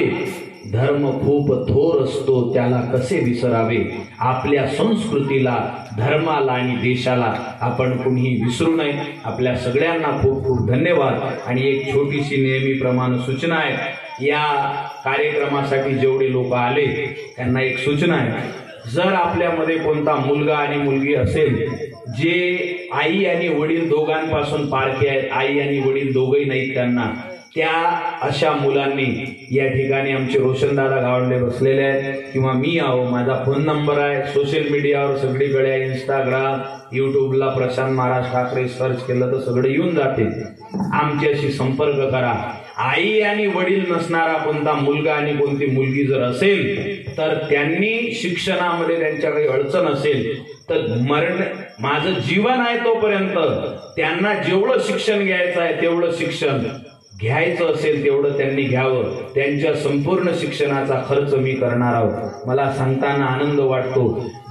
धर्म खूप थोर असतो, त्याला कसे विसरावे. आपल्या संस्कृतीला, धर्माला आणि देशाला आपण कुणीही विसरू नये. आपल्या सगळ्यांना खूप खूप धन्यवाद. आणि एक छोटीशी नेहमीप्रमाणे सूचना आहे. या कार्यक्रमासाठी जेवढे लोक आले त्यांना एक सूचना आहे. जर आपल्यामध्ये कोणता मुलगा आणि मुलगी असेल जे आई आणि वडील दोघांपासून पारखे आहेत, आई आणि वडील दोघंही नाहीत, त्यांना त्या अशा मुलांनी या ठिकाणी आमचे रोशनदादा गावंडे बसलेले आहेत किंवा मी आहो, माझा फोन नंबर आहे, सोशल मीडियावर सगळीकडे आहे, इंस्टाग्राम युट्यूबला प्रशांत महाराज ठाकरे सर्च केलं तर सगळे येऊन जाते. आमच्याशी संपर्क करा. आई आणि वडील नसणारा कोणता मुलगा आणि कोणती मुलगी जर असेल तर त्यांनी शिक्षणामध्ये त्यांच्याकडे अडचण असेल तर माझं जीवन आहे तोपर्यंत त्यांना जेवढं शिक्षण घ्यायचं आहे तेवढं शिक्षण घ्यायचं असेल तेवढं त्यांनी घ्यावं. त्यांच्या संपूर्ण शिक्षणाचा खर्च मी करणार आहोत. मला सांगताना आनंद वाटतो.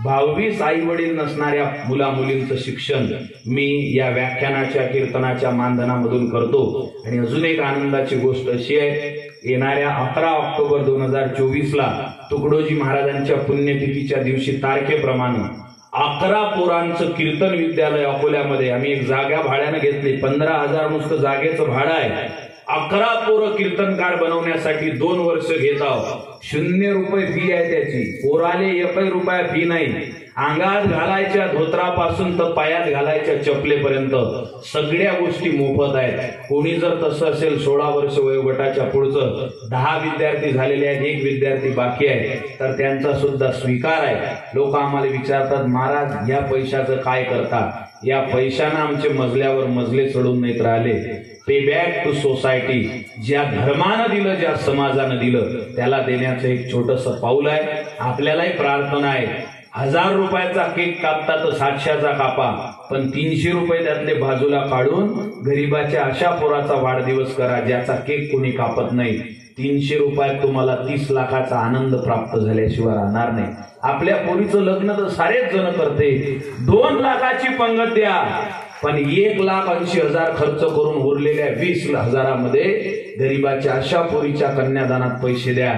22 आई वडील नसणाऱ्या मुला मुलींचं शिक्षण मी या व्याख्यानाच्या कीर्तनाच्या मानधनामधून करतो. आणि अजून एक आनंदाची गोष्ट अशी आहे, येणाऱ्या 11 ऑक्टोबर 2024ला तुकडोजी महाराजांच्या पुण्यतिथीच्या दिवशी तारखेप्रमाणे 11 पोरांचं कीर्तन विद्यालय अकोल्यामध्ये आम्ही एक जागा भाड्यानं घेतली. 15,000 नुसतं जागेचं भाडं आहे. 11 पोरं कीर्तनकार बनवण्यासाठी 2 वर्ष घेत आहोत. 0 रुपये फी आहे त्याची. पोराले 1 रुपया फी नाही. अंगात घालायच्या धोत्रापासून तर पायात घालायच्या चपलेपर्यंत सगळ्या गोष्टी मोफत आहेत. कोणी जर तसं असेल 16 वर्ष वयोगटाच्या पुढचं 10 विद्यार्थी झालेले आहेत, 1 विद्यार्थी बाकी आहे तर त्यांचा सुद्धा स्वीकार आहे. लोक आम्हाला विचारतात, महाराज या पैशाचं काय करता? या पैशानं आमचे मजल्यावर मजले चढून नाहीत राहिले. पे बॅक टू सोसायटी. ज्या धर्मानं दिलं, ज्या समाजानं दिलं त्याला देण्याचं एक छोटंसं पाऊल आहे. आपल्यालाही प्रार्थना आहे, 1000 रुपयाचा केक कापता तर 700चा कापा, पण 300 रुपये त्यातले बाजूला काढून गरीबाच्या अशा पोराचा वाढदिवस करा ज्याचा केक कोणी कापत नाही. 300 रुपयात तुम्हाला 30 लाखाचा आनंद प्राप्त झाल्याशिवाय राहणार नाही. आपल्या पोरीचं लग्न तर सारेच जण करते. 2 लाखाची पंगत द्या, पण 1,80,000 खर्च करून उरलेल्या 20,000मध्ये गरीबाच्या अशा पोरीच्या कन्यादानात पैसे द्या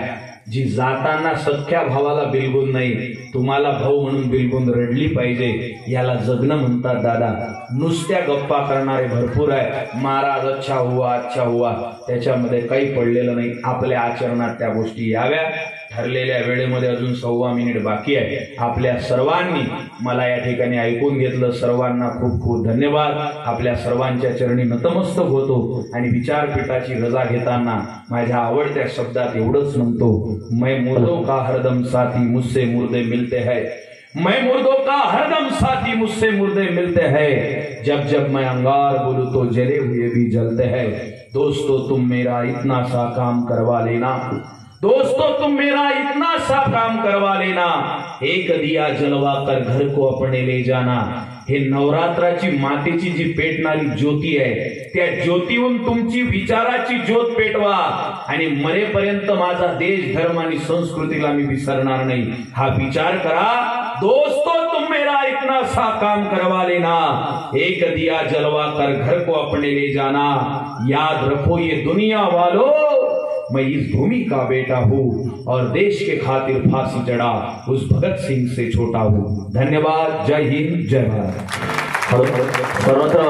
जी जाताना सख्या भावाला बिलगून नाही, तुम्हाला भाऊ म्हणून बिलगून रडली पाहिजे. याला जगणं म्हणतात दादा. नुसत्या गप्पा करणारे भरपूर आहे. महाराज अच्छा हुआ त्याच्यामध्ये काही पडलेलं नाही. आपल्या आचरणात त्या गोष्टी याव्या. ठरलेल्या वेळेमध्ये अजून 1.25 मिनिट बाकी आहे. आपल्या सर्वांनी मला या ठिकाणी ऐकून घेतलं. सर्वांना खूप खूप धन्यवाद. आपल्या सर्वांच्या चरणी नतमस्तक होतो आणि विचारपीठाची रजा घेताना माझ्या आवडत्या शब्दात एवढंच म्हणतो, मैं मुर्दों का हरदम साथी मुझसे मुर्दे मिलते हैं. मैं मुर्दों का हरदम साथी मुझसे मुर्दे मिलते हैं. जब जब मैं अंगार बोलूं तो जले हुए भी जलते हैं. दोस्तों तुम मेरा इतना सा काम करवा लेना. दोस्तों तुम मेरा इतना सा काम करवा लेना. एक दिया जलवा कर घर को अपने ले जाना. हे नवरात्राची मातेची जी पेटणारी ज्योती आहे त्या ज्योतीहून तुमची विचाराची ज्योत पेटवा आणि मरेपर्यंत माझा देश धर्म आणि संस्कृतीला मी विसरणार नाही हा विचार करा. दोस्तों तुम मेरा इतना सा काम करवा लेना. एक दिया जलवा कर घर को अपने ले जाना. याद रखो ये दुनिया वालों, मैं इस भूमि का बेटा हूँ और देश के खातिर फांसी चढ़ा उस भगत सिंह से छोटा हूँ. धन्यवाद. जय हिंद, जय भारत.
सर्वत्र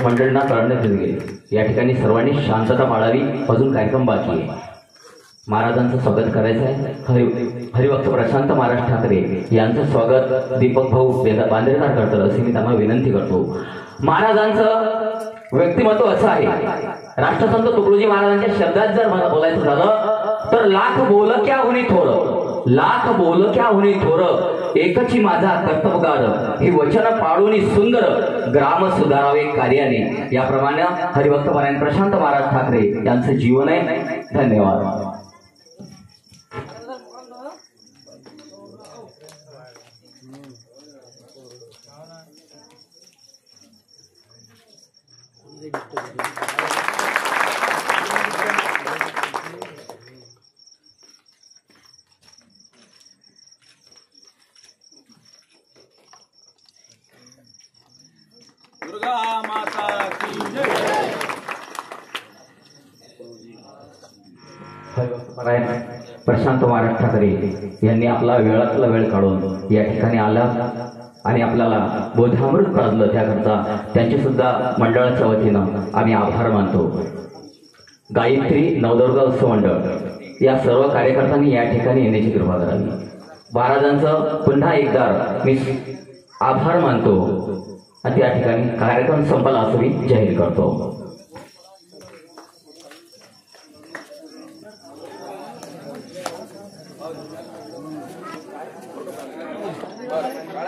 मंडळींना कळण्यात येईल या ठिकाणी सर्वांनी शांतता पाळावी. अजून कार्यक्रम बाकी आहे. महाराजांचं स्वागत करायचं आहे. हरिभक्त प्रशांत महाराज ठाकरे यांचं स्वागत दीपक भाऊ बांदेरकर करतात अशी मी त्यांना विनंती करतो. महाराजांचं व्यक्तिमत्व असं आहे, राष्ट्रसंत तुकडोजी महाराजांच्या शब्दात जर मला बोलायचं झालं तर लाख बोल क्या हुनी थोर, लाख बोल क्या हुनी थोर, एकची माझा कर्तव्यगार, हे वचन पाळून सुंदर ग्राम सुधारावे कार्याने. याप्रमाणे हरिभक्त पारायण प्रशांत महाराज ठाकरे यांचं जीवन आहे. धन्यवाद.
दुर्गा माता की जय.
प्रशांत महाराज ठाकरे यांनी आपला वेळातला वेळ काढून या ठिकाणी आला आणि आपल्याला बोधामृत पाजलं. त्याकरता त्यांचे सुद्धा मंडळाच्या वतीनं आम्ही आभार मानतो. गायत्री नवदुर्गा उत्सव मंडळ या सर्व कार्यकर्त्यांनी या ठिकाणी येण्याची कृपा करावी. महाराजांचं पुन्हा एकदा मी आभार मानतो आणि त्या ठिकाणी कार्यक्रम संपला असं मी जाहीर करतो.